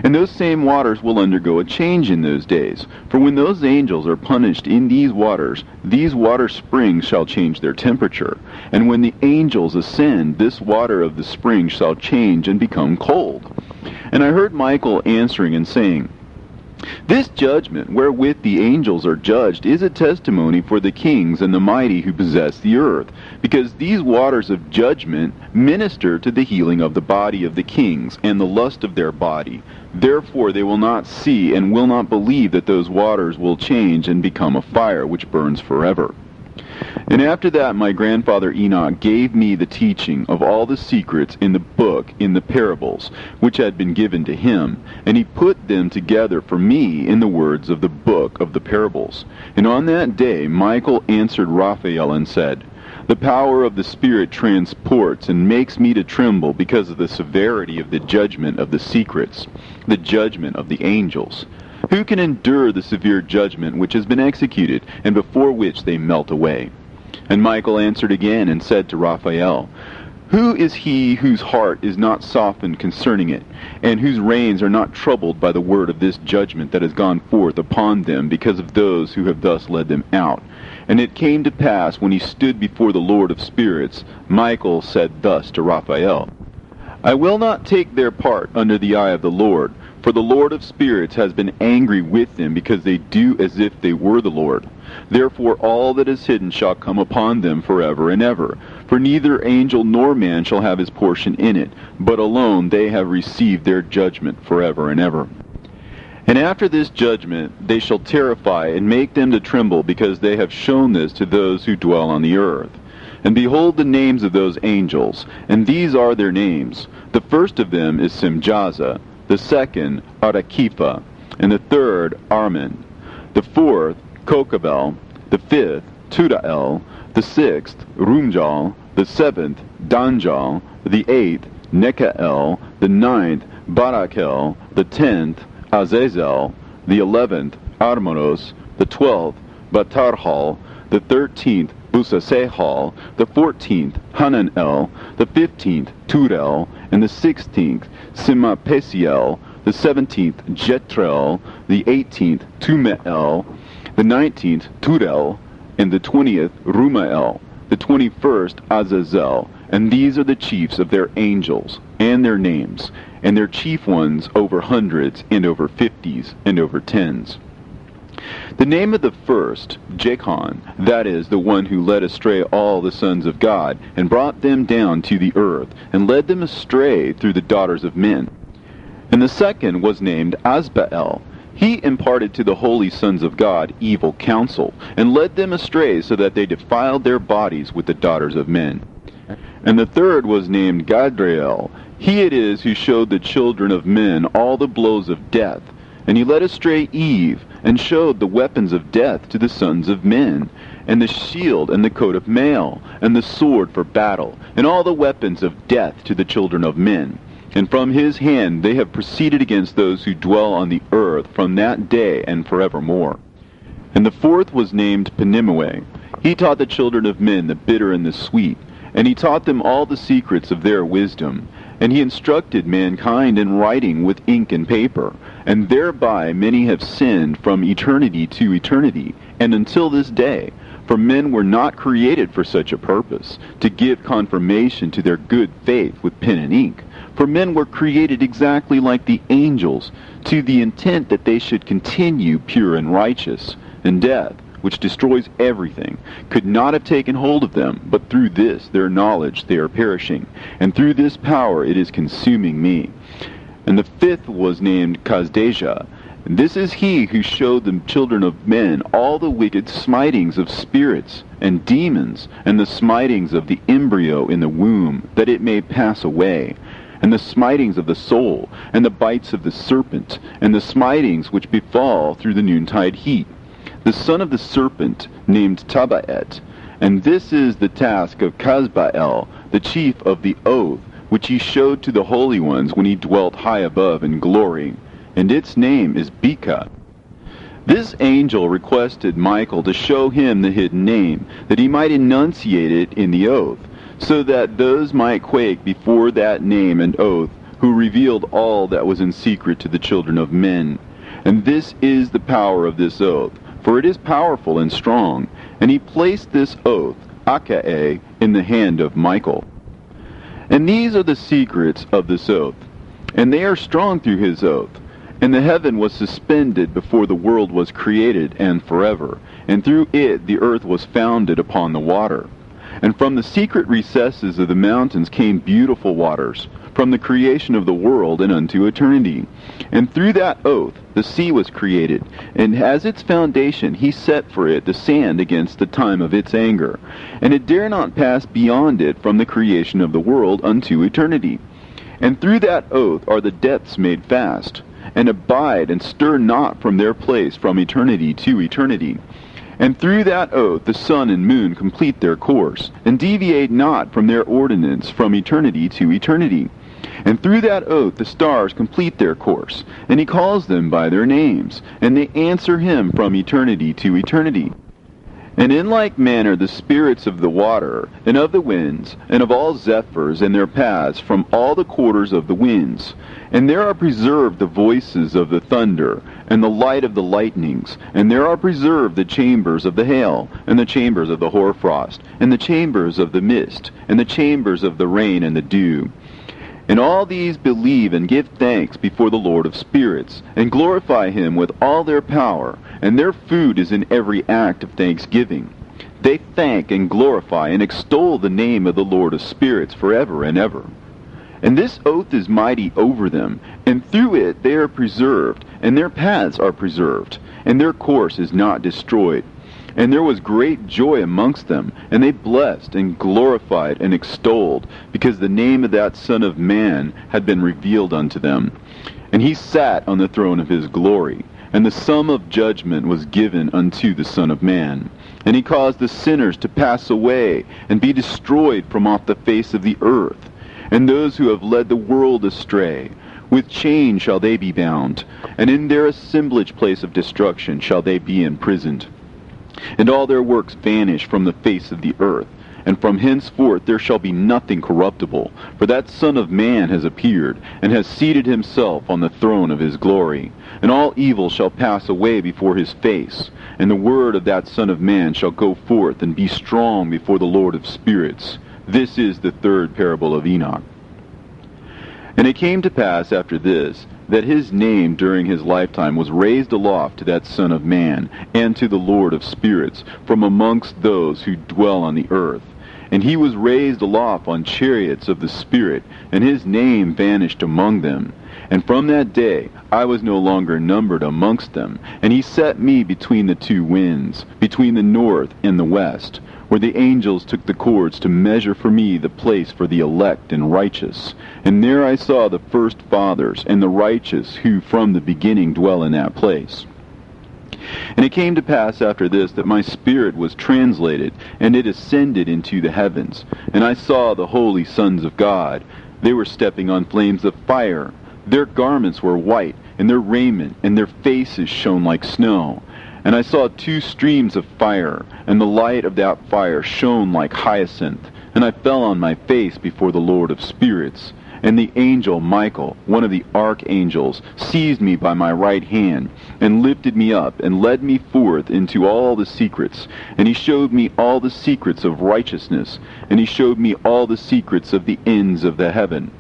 And those same waters will undergo a change in those days. For when those angels are punished in these water springs shall change their temperature. And when the angels ascend, this water of the spring shall change and become cold. And I heard Michael answering and saying, This judgment wherewith the angels are judged is a testimony for the kings and the mighty who possess the earth, because these waters of judgment minister to the healing of the body of the kings and the lust of their body. Therefore they will not see and will not believe that those waters will change and become a fire which burns forever. And after that my grandfather Enoch gave me the teaching of all the secrets in the book in the parables which had been given to him, and he put them together for me in the words of the book of the parables. And on that day Michael answered Raphael and said, The power of the Spirit transports and makes me to tremble because of the severity of the judgment of the secrets, the judgment of the angels. Who can endure the severe judgment which has been executed, and before which they melt away? And Michael answered again and said to Raphael, Who is he whose heart is not softened concerning it, and whose reins are not troubled by the word of this judgment that has gone forth upon them because of those who have thus led them out? And it came to pass, when he stood before the Lord of spirits, Michael said thus to Raphael, I will not take their part under the eye of the Lord, for the Lord of spirits has been angry with them, because they do as if they were the Lord. Therefore all that is hidden shall come upon them forever and ever. For neither angel nor man shall have his portion in it, but alone they have received their judgment forever and ever. And after this judgment they shall terrify and make them to tremble, because they have shown this to those who dwell on the earth. And behold the names of those angels, and these are their names. The first of them is Simjaza, the second Arakipha, and the third Armin, the fourth Kokabel, the fifth Tudael, the sixth Rumjal, the seventh Danjal, the eighth Nekael, the ninth Barakel, the 10th Azazel, the 11th Armonos, the 12th Batarhal, the 13th Busasehal, the 14th Hananel, the 15th Turel, and the 16th Simapesiel, the 17th Jetrel, the 18th Tumeel, the 19th Turel, and the 20th Rumael, the 21st Azazel. And these are the chiefs of their angels, and their names, and their chief ones over hundreds, and over 50s, and over 10s. The name of the first, Jechon, that is, the one who led astray all the sons of God, and brought them down to the earth, and led them astray through the daughters of men. And the second was named Asbael. He imparted to the holy sons of God evil counsel, and led them astray so that they defiled their bodies with the daughters of men. And the third was named Gadriel. He it is who showed the children of men all the blows of death. And he led astray Eve, and showed the weapons of death to the sons of men, and the shield and the coat of mail, and the sword for battle, and all the weapons of death to the children of men. And from his hand they have proceeded against those who dwell on the earth from that day and forevermore. And the fourth was named Penimmue. He taught the children of men the bitter and the sweet, and he taught them all the secrets of their wisdom. And he instructed mankind in writing with ink and paper, and thereby many have sinned from eternity to eternity, and until this day. For men were not created for such a purpose, to give confirmation to their good faith with pen and ink. For men were created exactly like the angels, to the intent that they should continue pure and righteous. And death, which destroys everything, could not have taken hold of them, but through this their knowledge they are perishing, and through this power it is consuming me. And the fifth was named Kazdejah. And this is he who showed the children of men all the wicked smitings of spirits and demons, and the smitings of the embryo in the womb, that it may pass away, and the smitings of the soul, and the bites of the serpent, and the smitings which befall through the noontide heat. The son of the serpent, named Tabaet. And this is the task of Kazbael, the chief of the oath, which he showed to the holy ones when he dwelt high above in glory. And its name is Beka. This angel requested Michael to show him the hidden name, that he might enunciate it in the oath, so that those might quake before that name and oath, who revealed all that was in secret to the children of men. And this is the power of this oath, for it is powerful and strong. And he placed this oath, Akae, in the hand of Michael. And these are the secrets of this oath, and they are strong through his oath. And the heaven was suspended before the world was created, and forever. And through it the earth was founded upon the water. And from the secret recesses of the mountains came beautiful waters, from the creation of the world and unto eternity. And through that oath the sea was created, and as its foundation he set for it the sand against the time of its anger. And it dare not pass beyond it from the creation of the world unto eternity. And through that oath are the depths made fast, and abide and stir not from their place from eternity to eternity. And through that oath the sun and moon complete their course, and deviate not from their ordinance from eternity to eternity. And through that oath the stars complete their course, and he calls them by their names, and they answer him from eternity to eternity. And in like manner the spirits of the water, and of the winds, and of all zephyrs and their paths from all the quarters of the winds. And there are preserved the voices of the thunder, and the light of the lightnings, and there are preserved the chambers of the hail, and the chambers of the hoarfrost, and the chambers of the mist, and the chambers of the rain and the dew. And all these believe and give thanks before the Lord of spirits, and glorify him with all their power, and their food is in every act of thanksgiving. They thank and glorify and extol the name of the Lord of spirits forever and ever. And this oath is mighty over them, and through it they are preserved, and their paths are preserved, and their course is not destroyed. And there was great joy amongst them, and they blessed and glorified and extolled, because the name of that Son of Man had been revealed unto them. And he sat on the throne of his glory, and the sum of judgment was given unto the Son of Man. And he caused the sinners to pass away, and be destroyed from off the face of the earth. And those who have led the world astray, with chains shall they be bound, and in their assemblage place of destruction shall they be imprisoned. And all their works vanish from the face of the earth, and from henceforth there shall be nothing corruptible, for that Son of Man has appeared, and has seated himself on the throne of his glory. And all evil shall pass away before his face, and the word of that Son of Man shall go forth and be strong before the Lord of spirits. This is the third parable of Enoch. And it came to pass after this, that his name during his lifetime was raised aloft to that Son of Man, and to the Lord of spirits, from amongst those who dwell on the earth. And he was raised aloft on chariots of the Spirit, and his name vanished among them. And from that day I was no longer numbered amongst them, and he set me between the two winds, between the north and the west, where the angels took the cords to measure for me the place for the elect and righteous. And there I saw the first fathers and the righteous who from the beginning dwell in that place. And it came to pass after this that my spirit was translated, and it ascended into the heavens. And I saw the holy sons of God. They were stepping on flames of fire. Their garments were white, and their raiment and their faces shone like snow. And I saw 2 streams of fire, and the light of that fire shone like hyacinth. And I fell on my face before the Lord of spirits. And the angel Michael, one of the archangels, seized me by my right hand, and lifted me up, and led me forth into all the secrets. And he showed me all the secrets of righteousness, and he showed me all the secrets of the ends of the heaven,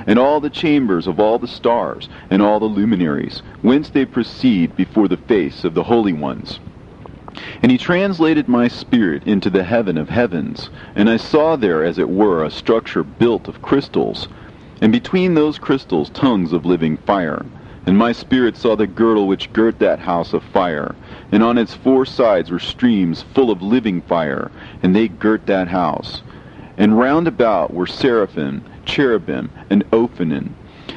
and all the chambers of all the stars, and all the luminaries, whence they proceed before the face of the holy ones. And he translated my spirit into the heaven of heavens, and I saw there, as it were, a structure built of crystals, and between those crystals tongues of living fire. And my spirit saw the girdle which girt that house of fire, and on its 4 sides were streams full of living fire, and they girt that house. And round about were seraphim, cherubim, and ophanim.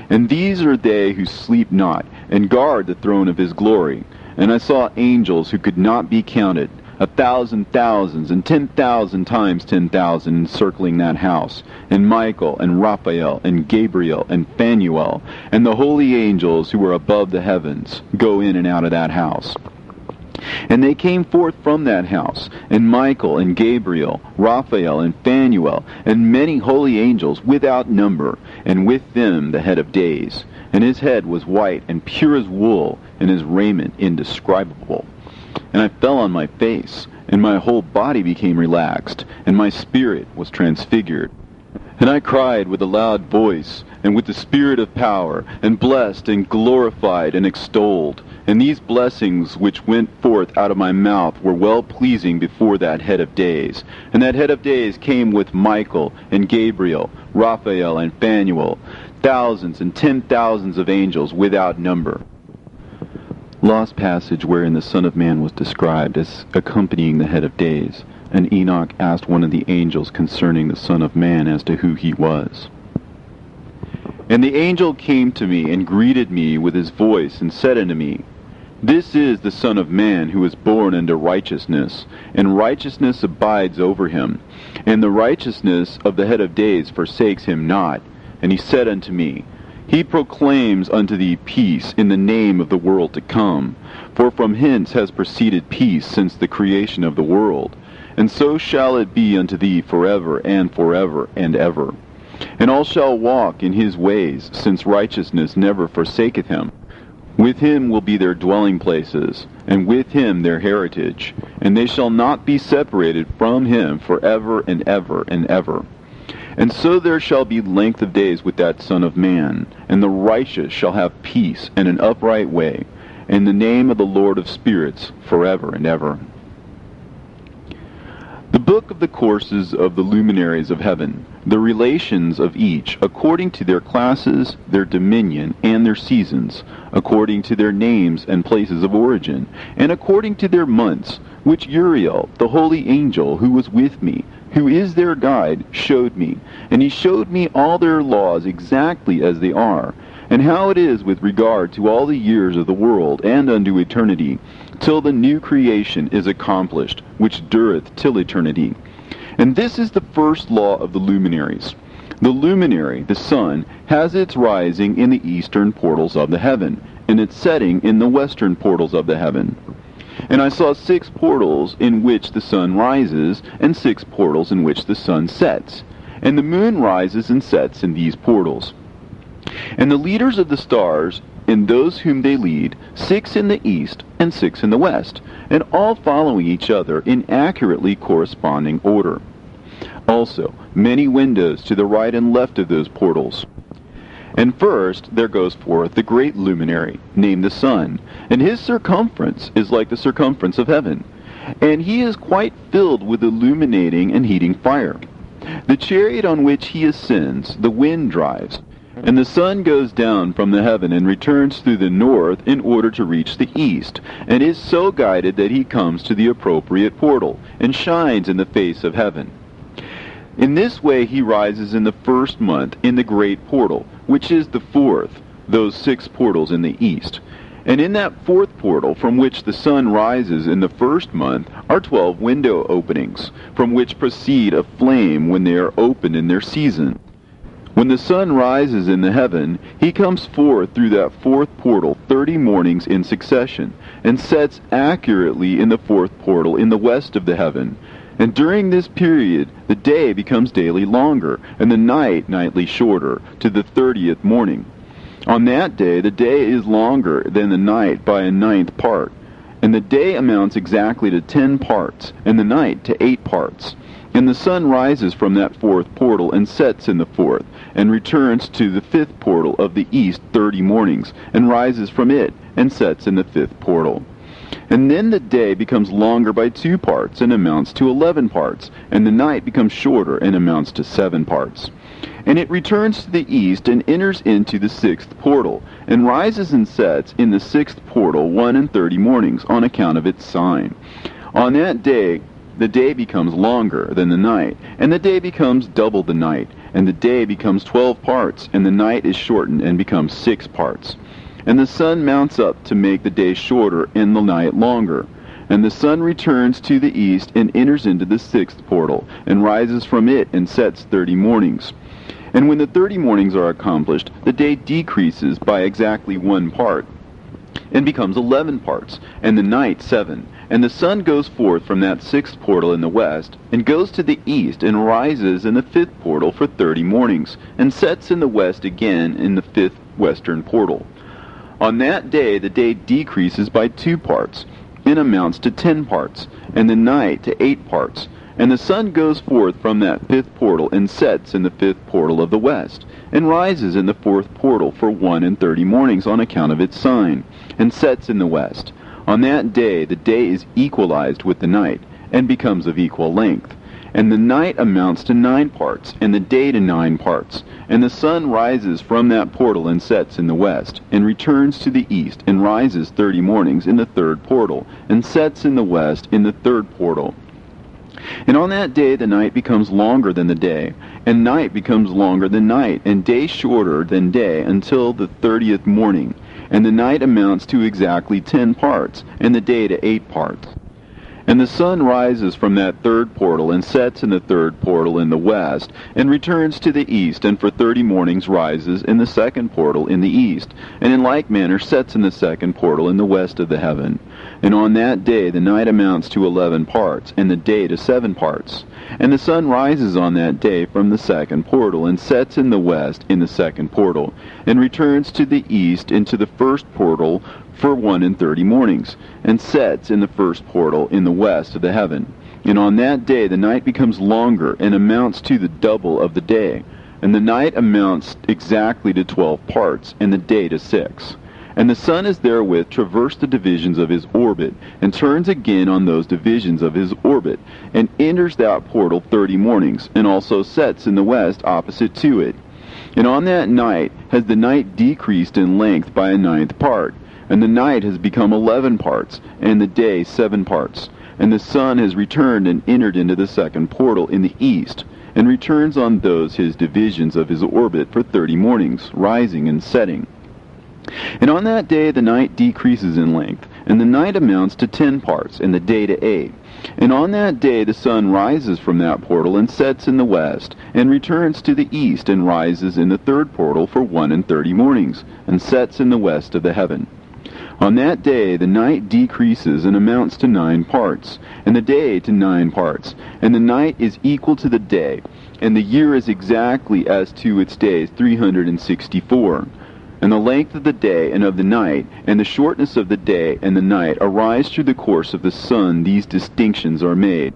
And these are they who sleep not, and guard the throne of his glory. And I saw angels who could not be counted, 1,000 thousands, and 10,000 times 10,000 encircling that house, and Michael, and Raphael, and Gabriel, and Phanuel, and the holy angels who were above the heavens, go in and out of that house. And they came forth from that house, and Michael, and Gabriel, Raphael, and Phanuel, and many holy angels without number, and with them the head of days. And his head was white and pure as wool, and his raiment indescribable. And I fell on my face, and my whole body became relaxed, and my spirit was transfigured. And I cried with a loud voice, and with the spirit of power, and blessed, and glorified, and extolled. And these blessings which went forth out of my mouth were well-pleasing before that head of days. And that head of days came with Michael, and Gabriel, Raphael, and Phanuel, thousands and 10,000s of angels without number. Lost passage wherein the Son of Man was described as accompanying the head of days. And Enoch asked one of the angels concerning the Son of Man as to who he was. And the angel came to me, and greeted me with his voice, and said unto me, This is the Son of Man, who is born unto righteousness, and righteousness abides over him. And the righteousness of the head of days forsakes him not. And he said unto me, He proclaims unto thee peace in the name of the world to come. For from hence has proceeded peace since the creation of the world. And so shall it be unto thee forever and ever. And all shall walk in his ways, since righteousness never forsaketh him. With him will be their dwelling places, and with him their heritage. And they shall not be separated from him forever and ever. And so there shall be length of days with that Son of Man, and the righteous shall have peace and an upright way, in the name of the Lord of spirits, forever and ever. The book of the courses of the luminaries of heaven, the relations of each, according to their classes, their dominion, and their seasons, according to their names and places of origin, and according to their months, which Uriel, the holy angel, who was with me, who is their guide, showed me. And he showed me all their laws exactly as they are, and how it is with regard to all the years of the world and unto eternity, till the new creation is accomplished, which dureth till eternity. And this is the first law of the luminaries. The luminary, the sun, has its rising in the eastern portals of the heaven, and its setting in the western portals of the heaven. And I saw 6 portals in which the sun rises, and 6 portals in which the sun sets. And the moon rises and sets in these portals. And the leaders of the stars, in those whom they lead, 6 in the east and 6 in the west, and all following each other in accurately corresponding order. Also, many windows to the right and left of those portals. And first there goes forth the great luminary, named the sun, and his circumference is like the circumference of heaven, and he is quite filled with illuminating and heating fire. The chariot on which he ascends, the wind drives, and the sun goes down from the heaven and returns through the north in order to reach the east, and is so guided that he comes to the appropriate portal, and shines in the face of heaven. In this way he rises in the first month in the great portal, which is the 4th, those 6 portals in the east. And in that 4th portal, from which the sun rises in the first month, are 12 window openings, from which proceed a flame when they are opened in their season. When the sun rises in the heaven, he comes forth through that 4th portal 30 mornings in succession, and sets accurately in the fourth portal in the west of the heaven. And during this period, the day becomes daily longer, and the night nightly shorter, to the 30th morning. On that day, the day is longer than the night by a ninth part, and the day amounts exactly to 10 parts, and the night to 8 parts. And the sun rises from that fourth portal and sets in the fourth, and returns to the fifth portal of the east 30 mornings, and rises from it, and sets in the fifth portal. And then the day becomes longer by 2 parts, and amounts to 11 parts, and the night becomes shorter, and amounts to 7 parts. And it returns to the east, and enters into the sixth portal, and rises and sets in the sixth portal 31 mornings, on account of its sign. On that day, the day becomes longer than the night, and the day becomes double the night, and the day becomes 12 parts, and the night is shortened, and becomes 6 parts. And the sun mounts up to make the day shorter and the night longer. And the sun returns to the east, and enters into the sixth portal, and rises from it, and sets 30 mornings. And when the 30 mornings are accomplished, the day decreases by exactly 1 part, and becomes 11 parts, and the night 7. And the sun goes forth from that sixth portal in the west, and goes to the east, and rises in the fifth portal for 30 mornings, and sets in the west again in the fifth western portal. On that day the day decreases by 2 parts, and amounts to 10 parts, and the night to 8 parts. And the sun goes forth from that fifth portal, and sets in the fifth portal of the west, and rises in the fourth portal for 31 mornings on account of its sign, and sets in the west. On that day the day is equalized with the night, and becomes of equal length. And the night amounts to 9 parts, and the day to 9 parts. And the sun rises from that portal, and sets in the west, and returns to the east, and rises 30 mornings in the third portal, and sets in the west in the third portal. And on that day the night becomes longer than the day, and night becomes longer than night, and day shorter than day, until the 30th morning. And the night amounts to exactly 10 parts, and the day to 8 parts. And the sun rises from that third portal, and sets in the third portal in the west, and returns to the east, and for 30 mornings rises in the second portal in the east, and in like manner sets in the second portal in the west of the heaven. And on that day the night amounts to 11 parts, and the day to 7 parts. And the sun rises on that day from the second portal, and sets in the west in the second portal, and returns to the east into the first portal for 31 mornings, and sets in the first portal in the west of the heaven. And on that day the night becomes longer, and amounts to the double of the day, and the night amounts exactly to 12 parts, and the day to 6. And the sun is therewith traversed the divisions of his orbit, and turns again on those divisions of his orbit, and enters that portal 30 mornings, and also sets in the west opposite to it. And on that night has the night decreased in length by a ninth part, and the night has become 11 parts, and the day 7 parts. And the sun has returned and entered into the second portal in the east, and returns on those his divisions of his orbit for 30 mornings, rising and setting. And on that day the night decreases in length, and the night amounts to 10 parts, and the day to 8. And on that day the sun rises from that portal, and sets in the west, and returns to the east, and rises in the third portal for 31 mornings, and sets in the west of the heaven. On that day the night decreases and amounts to 9 parts, and the day to 9 parts, and the night is equal to the day, and the year is exactly as to its days 364. And the length of the day and of the night, and the shortness of the day and the night arise through the course of the sun. These distinctions are made.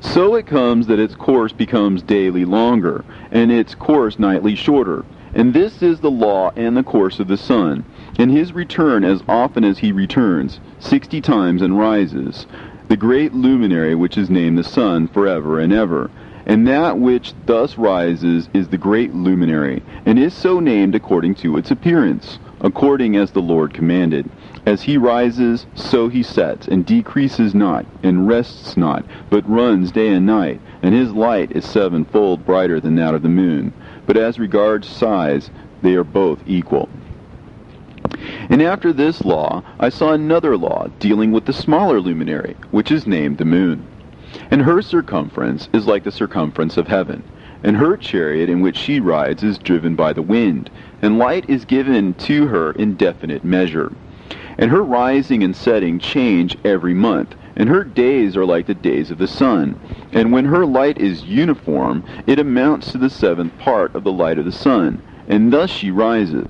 So it comes that its course becomes daily longer, and its course nightly shorter. And this is the law and the course of the sun. In his return, as often as he returns, 60 times and rises, the great luminary which is named the sun forever and ever. And that which thus rises is the great luminary, and is so named according to its appearance, according as the Lord commanded. As he rises, so he sets, and decreases not, and rests not, but runs day and night, and his light is 7-fold brighter than that of the moon. But as regards size, they are both equal. And after this law, I saw another law dealing with the smaller luminary, which is named the moon. And her circumference is like the circumference of heaven, and her chariot in which she rides is driven by the wind, and light is given to her in definite measure. And her rising and setting change every month, and her days are like the days of the sun. And when her light is uniform, it amounts to the seventh part of the light of the sun, and thus she rises.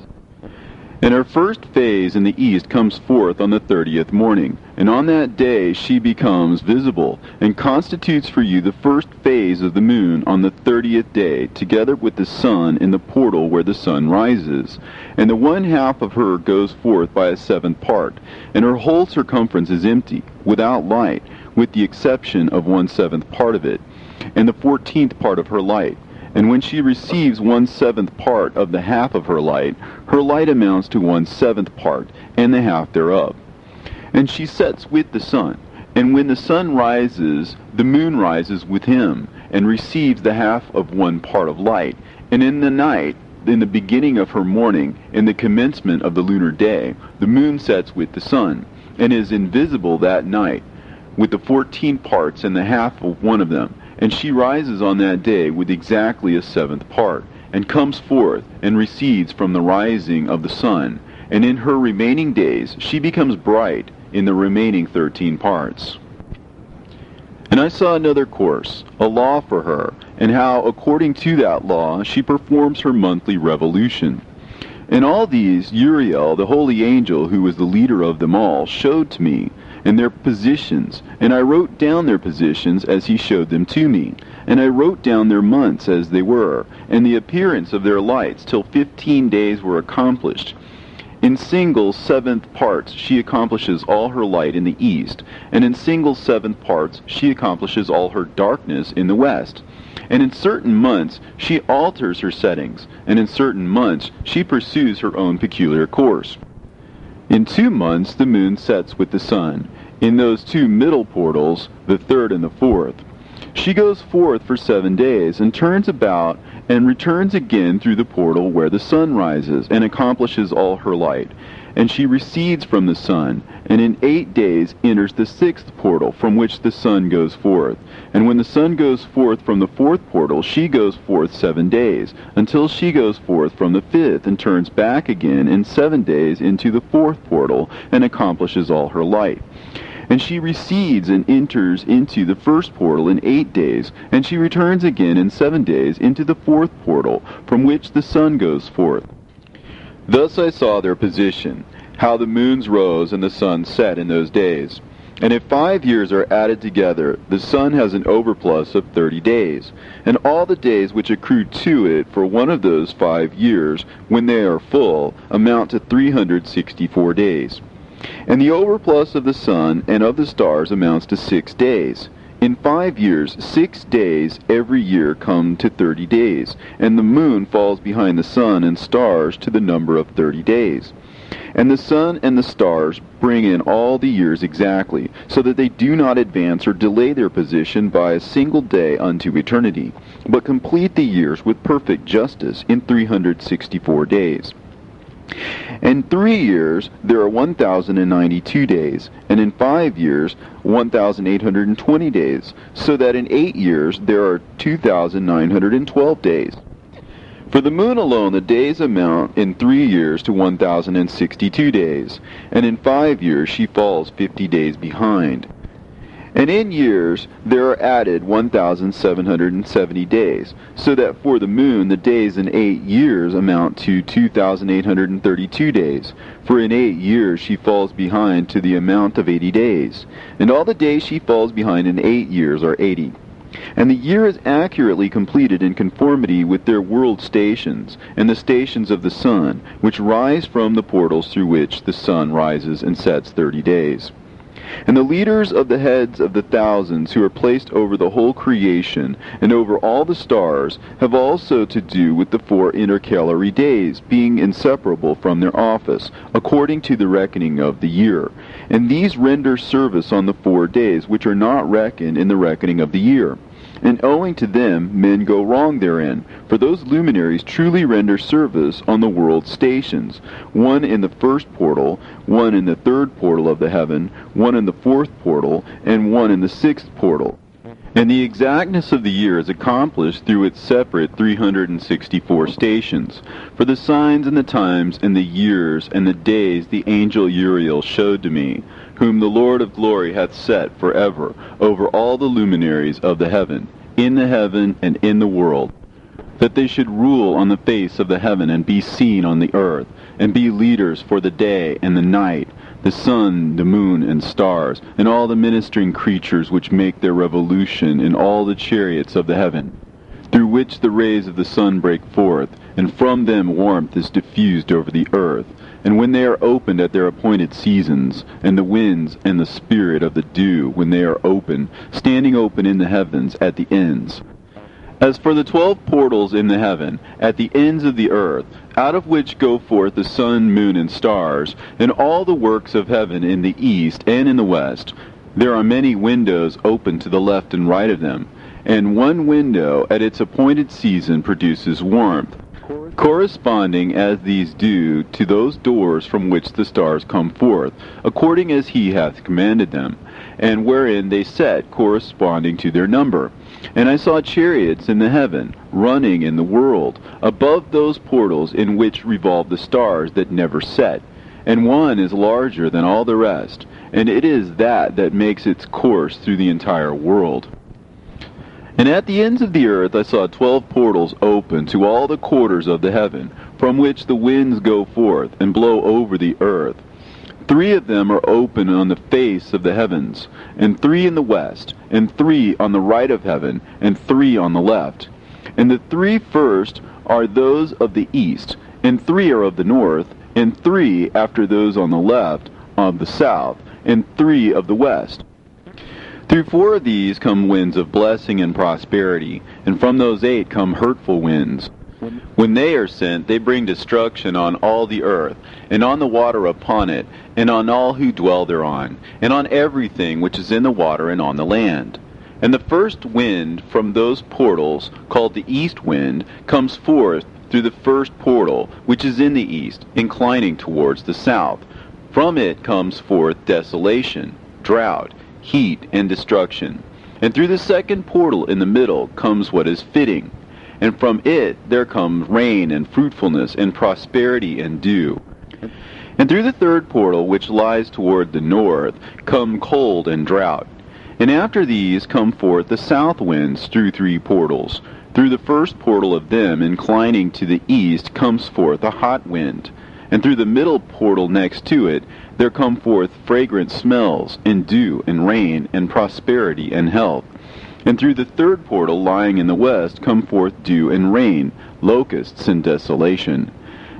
And her first phase in the east comes forth on the 30th morning, and on that day she becomes visible, and constitutes for you the first phase of the moon on the 30th day, together with the sun in the portal where the sun rises. And the one half of her goes forth by a seventh part, and her whole circumference is empty, without light, with the exception of 1/7 part of it, and the 14th part of her light. And when she receives 1/7 part of the half of her light amounts to 1/7 part, and the half thereof. And she sets with the sun, and when the sun rises, the moon rises with him, and receives the half of 1 part of light. And in the night, in the beginning of her morning, in the commencement of the lunar day, the moon sets with the sun, and is invisible that night, with the 14 parts and the half of one of them. And she rises on that day with exactly a 7th part, and comes forth, and recedes from the rising of the sun. And in her remaining days she becomes bright in the remaining 13 parts. And I saw another course, a law for her, and how, according to that law, she performs her monthly revolution. And all these Uriel, the holy angel, who was the leader of them all, showed to me, and their positions, and I wrote down their positions as he showed them to me, and I wrote down their months as they were, and the appearance of their lights, till 15 days were accomplished. In single 7th parts she accomplishes all her light in the east, and in single 7th parts she accomplishes all her darkness in the west. And in certain months she alters her settings, and in certain months she pursues her own peculiar course. In 2 months the moon sets with the sun, in those 2 middle portals, the 3rd and the 4th. She goes forth for 7 days, and turns about, and returns again through the portal where the sun rises, and accomplishes all her light. And she recedes from the sun, and in 8 days enters the 6th portal, from which the sun goes forth. And when the sun goes forth from the 4th portal, she goes forth 7 days, until she goes forth from the 5th, and turns back again in 7 days into the 4th portal, and accomplishes all her light. And she recedes and enters into the 1st portal in 8 days, and she returns again in 7 days into the 4th portal, from which the sun goes forth. Thus I saw their position, how the moons rose and the sun set in those days. And if 5 years are added together, the sun has an overplus of 30 days, and all the days which accrue to it for one of those 5 years, when they are full, amount to 364 days. And the overplus of the sun and of the stars amounts to 6 days. In 5 years, 6 days every year come to 30 days, and the moon falls behind the sun and stars to the number of 30 days. And the sun and the stars bring in all the years exactly, so that they do not advance or delay their position by a single day unto eternity, but complete the years with perfect justice in 364 days. In 3 years there are 1,092 days, and in 5 years 1,820 days, so that in 8 years there are 2,912 days. For the moon alone the days amount in 3 years to 1,062 days, and in 5 years she falls 50 days behind. And in years there are added 1,770 days, so that for the moon the days in 8 years amount to 2,832 days. For in 8 years she falls behind to the amount of 80 days, and all the days she falls behind in 8 years are 80. And the year is accurately completed in conformity with their world stations, and the stations of the sun, which rise from the portals through which the sun rises and sets 30 days. And the leaders of the heads of the thousands who are placed over the whole creation and over all the stars have also to do with the 4 intercalary days, being inseparable from their office, according to the reckoning of the year. And these render service on the 4 days, which are not reckoned in the reckoning of the year. And owing to them men go wrong therein, for those luminaries truly render service on the world stations, one in the 1st portal, one in the 3rd portal of the heaven, one in the 4th portal, and one in the 6th portal. And the exactness of the year is accomplished through its separate 364 stations. For the signs and the times and the years and the days the angel Uriel showed to me, whom the Lord of glory hath set forever over all the luminaries of the heaven, in the heaven and in the world, that they should rule on the face of the heaven and be seen on the earth, and be leaders for the day and the night, the sun, the moon, and stars, and all the ministering creatures which make their revolution in all the chariots of the heaven, through which the rays of the sun break forth, and from them warmth is diffused over the earth. And when they are opened at their appointed seasons, and the winds and the spirit of the dew, when they are open, standing open in the heavens at the ends. As for the 12 portals in the heaven, at the ends of the earth, out of which go forth the sun, moon, and stars, and all the works of heaven in the east and in the west, there are many windows open to the left and right of them, and one window at its appointed season produces warmth, corresponding as these do to those doors from which the stars come forth, according as he hath commanded them, and wherein they set corresponding to their number. And I saw chariots in the heaven, running in the world, above those portals in which revolve the stars that never set. And one is larger than all the rest, and it is that makes its course through the entire world. And at the ends of the earth I saw 12 portals open to all the quarters of the heaven, from which the winds go forth, and blow over the earth. 3 of them are open on the face of the heavens, and 3 in the west, and 3 on the right of heaven, and 3 on the left. And the 3 first are those of the east, and 3 are of the north, and 3 after those on the left of the south, and 3 of the west. Through 4 of these come winds of blessing and prosperity, and from those 8 come hurtful winds. When they are sent, they bring destruction on all the earth, and on the water upon it, and on all who dwell thereon, and on everything which is in the water and on the land. And the first wind from those portals, called the east wind, comes forth through the first portal, which is in the east, inclining towards the south. From it comes forth desolation, drought, heat, and destruction. And through the second portal in the middle comes what is fitting. And from it there comes rain and fruitfulness and prosperity and dew. And through the third portal, which lies toward the north, come cold and drought. And after these come forth the south winds through 3 portals. Through the first portal of them, inclining to the east, comes forth a hot wind. And through the middle portal next to it, there come forth fragrant smells, and dew, and rain, and prosperity, and health. And through the third portal lying in the west come forth dew and rain, locusts and desolation.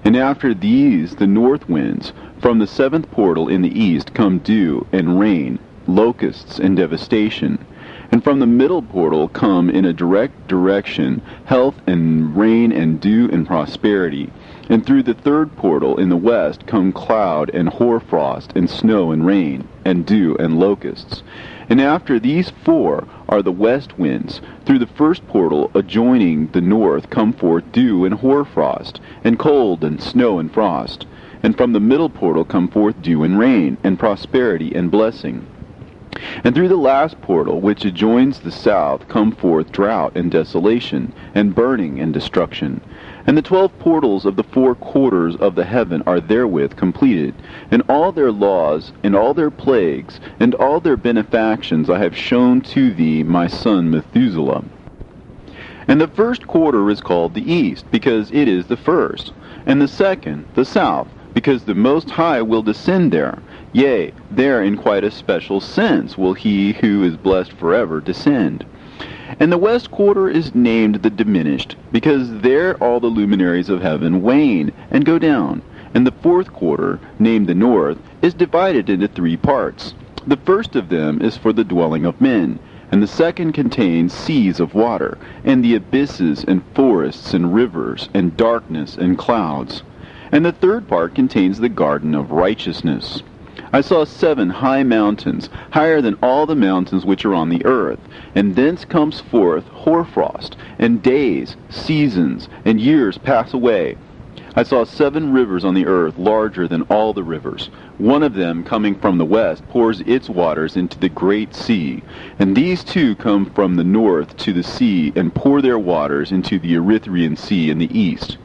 And after these the north winds, from the 7th portal in the east come dew and rain, locusts and devastation. And from the middle portal come in a direct direction health and rain and dew and prosperity. And through the third portal in the west come cloud and hoarfrost and snow and rain and dew and locusts. And after these 4 are the west winds. Through the first portal adjoining the north come forth dew and hoarfrost, and cold and snow and frost. And from the middle portal come forth dew and rain, and prosperity and blessing. And through the last portal, which adjoins the south, come forth drought and desolation, and burning and destruction. And the 12 portals of the 4 quarters of the heaven are therewith completed, and all their laws, and all their plagues, and all their benefactions I have shown to thee, my son Methuselah. And the first quarter is called the east, because it is the first, and the second the south, because the Most High will descend there. Yea, there in quite a special sense will he who is blessed forever descend. And the west quarter is named the diminished, because there all the luminaries of heaven wane and go down. And the fourth quarter, named the north, is divided into 3 parts. The first of them is for the dwelling of men, and the second contains seas of water, and the abysses and forests and rivers, and darkness and clouds. And the third part contains the garden of righteousness. I saw 7 high mountains, higher than all the mountains which are on the earth, and thence comes forth hoarfrost, and days, seasons, and years pass away, I saw 7 rivers on the earth, larger than all the rivers. One of them, coming from the west, pours its waters into the great sea. And these 2 come from the north to the sea, and pour their waters into the Erythraean Sea in the east.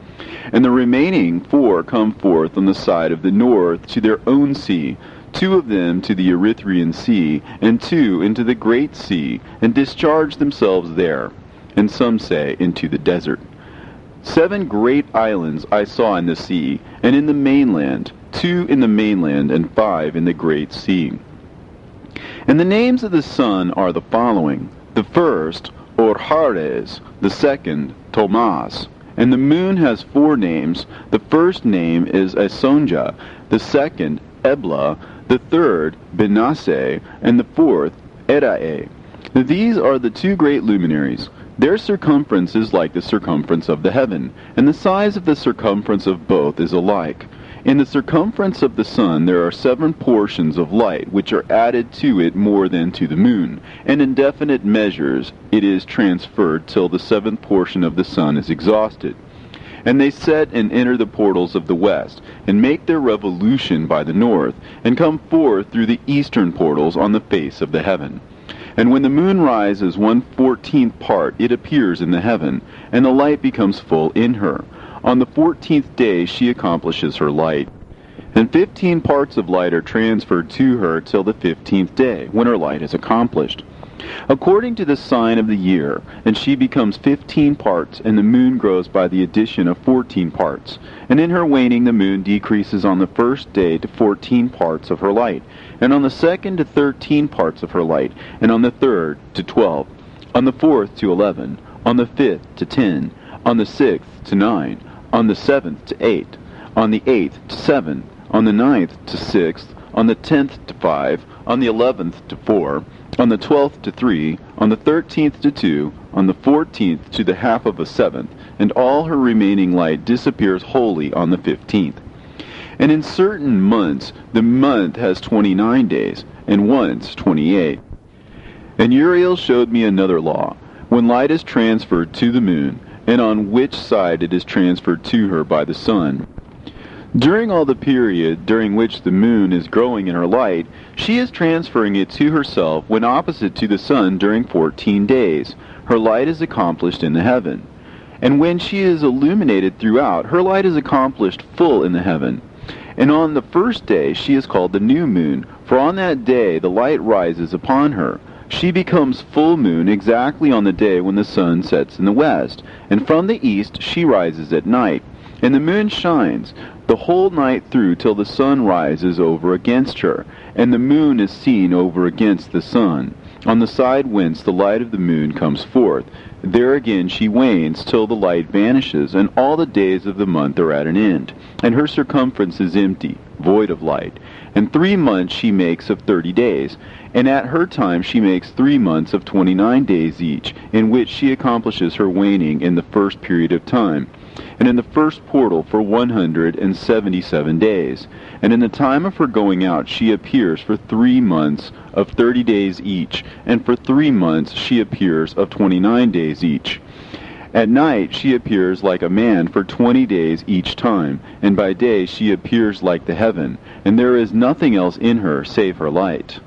And the remaining 4 come forth on the side of the north to their own sea, 2 of them to the Erythraean Sea, and 2 into the great sea, and discharge themselves there. And some say, into the desert. 7 great islands I saw in the sea, and in the mainland, 2 in the mainland, and 5 in the great sea. And the names of the sun are the following: the first, Orhares; the second, Tomas. And the moon has 4 names. The first name is Asonja, the second, Ebla, the third, Benasse, and the fourth, Erae. These are the 2 great luminaries. Their circumference is like the circumference of the heaven, and the size of the circumference of both is alike. In the circumference of the sun there are 7 portions of light, which are added to it more than to the moon, and in definite measures it is transferred till the 7th portion of the sun is exhausted. And they set and enter the portals of the west, and make their revolution by the north, and come forth through the eastern portals on the face of the heaven. And when the moon rises 1/14th part, it appears in the heaven, and the light becomes full in her. On the 14th day she accomplishes her light. And 15 parts of light are transferred to her till the 15th day, when her light is accomplished, according to the sign of the year, and she becomes 15 parts, and the moon grows by the addition of 14 parts. And in her waning the moon decreases on the first day to 14 parts of her light, and on the second to 13 parts of her light, and on the third to 12, on the fourth to 11, on the 5th to 10, on the 6th to 9, on the 7th to 8, on the 8th to 7, on the 9th to 6th, on the 10th to 5, on the 11th to 4, on the 12th to 3, on the 13th to 2, on the 14th to the half of a 7th, and all her remaining light disappears wholly on the 15th. And in certain months the month has 29 days, and once 28. And Uriel showed me another law, when light is transferred to the moon, and on which side it is transferred to her by the sun. During all the period during which the moon is growing in her light, she is transferring it to herself when opposite to the sun during 14 days. Her light is accomplished in the heaven. And when she is illuminated throughout, her light is accomplished full in the heaven. And on the first day she is called the new moon, for on that day the light rises upon her. She becomes full moon exactly on the day when the sun sets in the west, and from the east she rises at night. And the moon shines the whole night through till the sun rises over against her, and the moon is seen over against the sun, on the side whence the light of the moon comes forth. There again she wanes till the light vanishes, and all the days of the month are at an end, and her circumference is empty, void of light. And 3 months she makes of 30 days, and at her time she makes 3 months of 29 days each, in which she accomplishes her waning in the first period of time, and in the first portal for 177 days. And in the time of her going out she appears for 3 months of 30 days each, and for 3 months she appears of 29 days each. At night she appears like a man for 20 days each time, and by day she appears like the heaven, and there is nothing else in her save her light.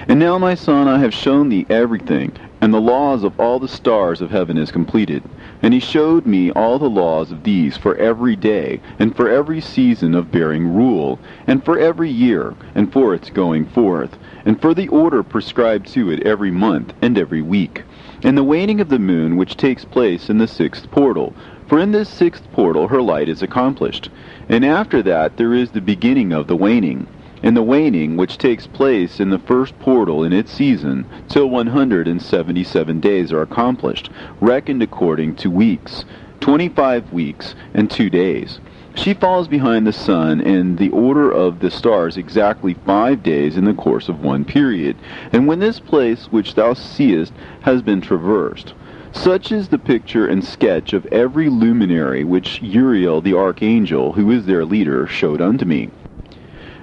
And now, my son, I have shown thee everything, and the laws of all the stars of heaven is completed. And he showed me all the laws of these for every day, and for every season of bearing rule, and for every year, and for its going forth, and for the order prescribed to it every month and every week, and the waning of the moon which takes place in the 6th portal. For in this 6th portal her light is accomplished. And after that there is the beginning of the waning, and the waning which takes place in the 1st portal in its season, till 177 days are accomplished, reckoned according to weeks, 25 weeks and 2 days. She falls behind the sun and the order of the stars exactly 5 days in the course of one period. And when this place which thou seest has been traversed, such is the picture and sketch of every luminary which Uriel the archangel, who is their leader, showed unto me.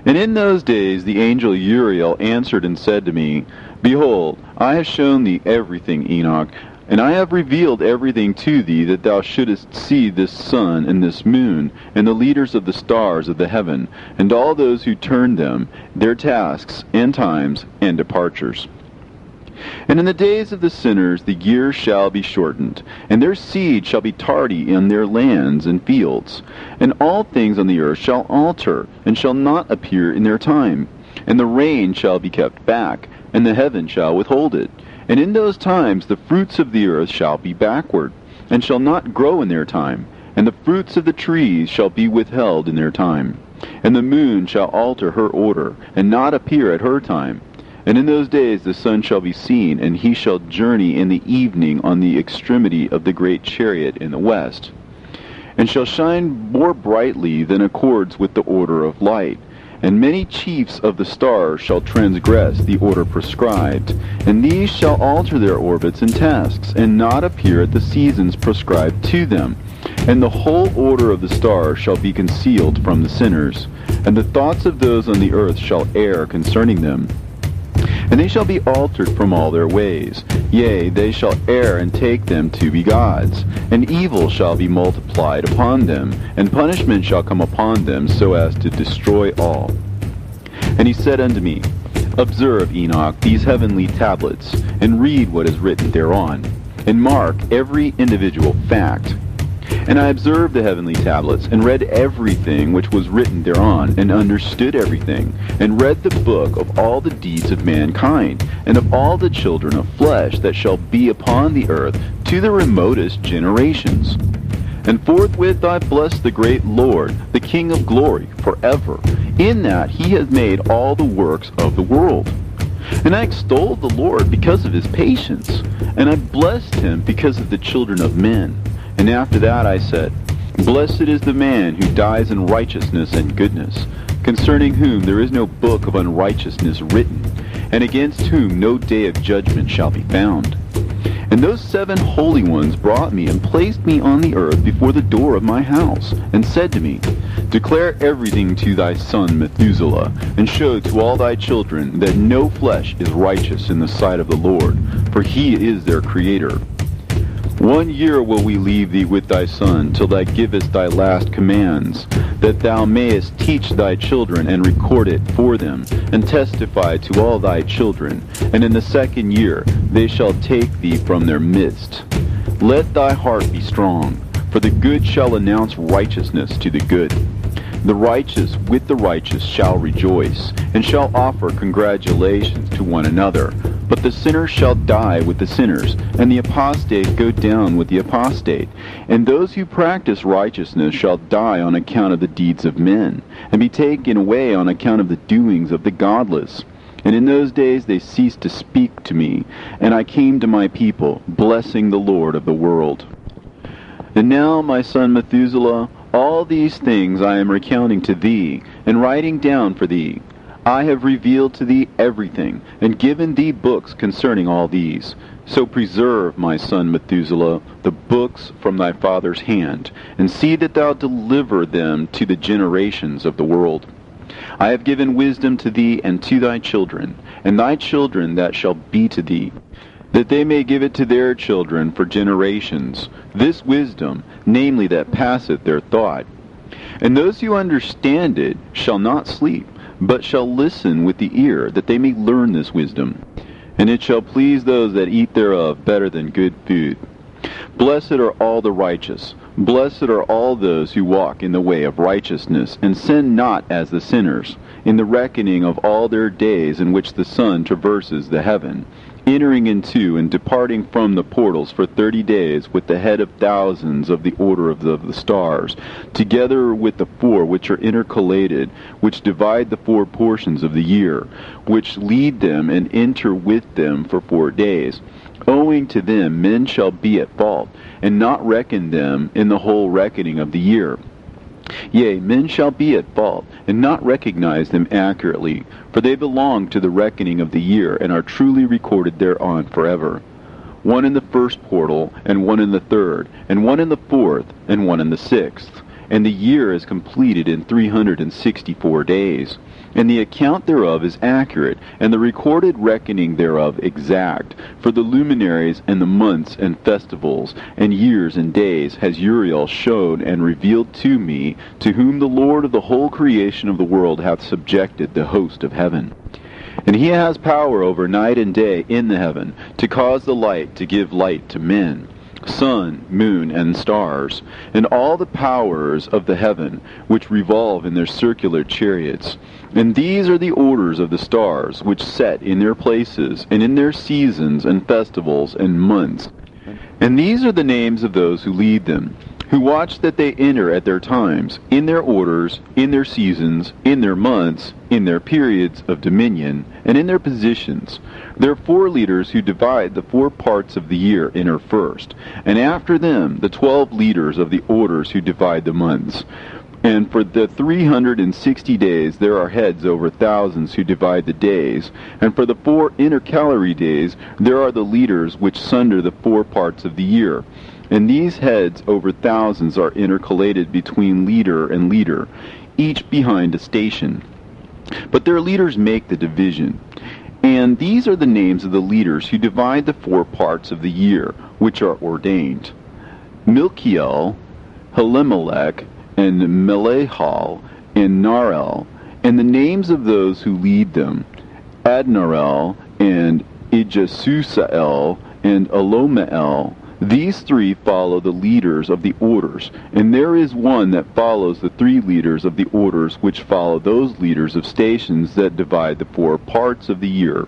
And in those days the angel Uriel answered and said to me, Behold, I have shown thee everything, Enoch. And I have revealed everything to thee, that thou shouldest see this sun and this moon, and the leaders of the stars of the heaven, and all those who turn them, their tasks, and times, and departures. And in the days of the sinners the years shall be shortened, and their seed shall be tardy in their lands and fields. And all things on the earth shall alter, and shall not appear in their time. And the rain shall be kept back, and the heaven shall withhold it. And in those times the fruits of the earth shall be backward, and shall not grow in their time. And the fruits of the trees shall be withheld in their time. And the moon shall alter her order, and not appear at her time. And in those days the sun shall be seen, and he shall journey in the evening on the extremity of the great chariot in the west, and shall shine more brightly than accords with the order of light. And many chiefs of the stars shall transgress the order prescribed, and these shall alter their orbits and tasks, and not appear at the seasons prescribed to them. And the whole order of the stars shall be concealed from the sinners, and the thoughts of those on the earth shall err concerning them. And they shall be altered from all their ways. Yea, they shall err and take them to be gods. And evil shall be multiplied upon them, and punishment shall come upon them, so as to destroy all. And he said unto me, Observe, Enoch, these heavenly tablets, and read what is written thereon, and mark every individual fact. And I observed the heavenly tablets, and read everything which was written thereon, and understood everything, and read the book of all the deeds of mankind, and of all the children of flesh that shall be upon the earth, to the remotest generations. And forthwith I blessed the great Lord, the King of glory, forever, in that he has made all the works of the world. And I extolled the Lord because of his patience, and I blessed him because of the children of men. And after that I said, Blessed is the man who dies in righteousness and goodness, concerning whom there is no book of unrighteousness written, and against whom no day of judgment shall be found. And those 7 holy ones brought me and placed me on the earth before the door of my house, and said to me, Declare everything to thy son Methuselah, and show to all thy children that no flesh is righteous in the sight of the Lord, for he is their creator. 1 year will we leave thee with thy son, till thou givest thy last commands, that thou mayest teach thy children, and record it for them, and testify to all thy children. And in the 2nd year they shall take thee from their midst. Let thy heart be strong, for the good shall announce righteousness to the good. The righteous with the righteous shall rejoice, and shall offer congratulations to one another. But the sinner shall die with the sinners, and the apostate go down with the apostate. And those who practice righteousness shall die on account of the deeds of men, and be taken away on account of the doings of the godless. And in those days they ceased to speak to me, and I came to my people, blessing the Lord of the world. And now, my son Methuselah, all these things I am recounting to thee, and writing down for thee. I have revealed to thee everything, and given thee books concerning all these. So preserve, my son Methuselah, the books from thy father's hand, and see that thou deliver them to the generations of the world. I have given wisdom to thee and to thy children, and thy children that shall be to thee, that they may give it to their children for generations, this wisdom, namely that passeth their thought. And those who understand it shall not sleep, but shall listen with the ear, that they may learn this wisdom. And it shall please those that eat thereof better than good food. Blessed are all the righteous. Blessed are all those who walk in the way of righteousness, and sin not as the sinners, in the reckoning of all their days in which the sun traverses the heaven, entering into and departing from the portals for 30 days with the head of thousands of the order of the stars, together with the 4 which are intercalated, which divide the 4 portions of the year, which lead them and enter with them for 4 days. Owing to them men shall be at fault, and not reckon them in the whole reckoning of the year. Yea, men shall be at fault, and not recognize them accurately, for they belong to the reckoning of the year, and are truly recorded thereon forever. 1 in the 1st portal, and 1 in the 3rd, and 1 in the 4th, and 1 in the 6th. and the year is completed in 364 days. And the account thereof is accurate, and the recorded reckoning thereof exact. For the luminaries and the months and festivals and years and days has Uriel showed and revealed to me, to whom the Lord of the whole creation of the world hath subjected the host of heaven. And he has power over night and day in the heaven, to cause the light to give light to men, sun, moon, and stars, and all the powers of the heaven, which revolve in their circular chariots. And these are the orders of the stars, which set in their places, and in their seasons, and festivals, and months. And these are the names of those who lead them, who watch that they enter at their times, in their orders, in their seasons, in their months, in their periods of dominion, and in their positions. Their 4 leaders who divide the 4 parts of the year enter first, and after them the 12 leaders of the orders who divide the months. And for the 360 days there are heads over thousands who divide the days, and for the 4 intercalary days there are the leaders which sunder the 4 parts of the year. And these heads over thousands are intercalated between leader and leader, each behind a station. But their leaders make the division. And these are the names of the leaders who divide the 4 parts of the year, which are ordained: Milkiel, Helimelech, and Melehal, and Narel, and the names of those who lead them: Adnarel, and Ijasusael, and Elomeel. These 3 follow the leaders of the orders, and there is one that follows the 3 leaders of the orders which follow those leaders of stations that divide the 4 parts of the year.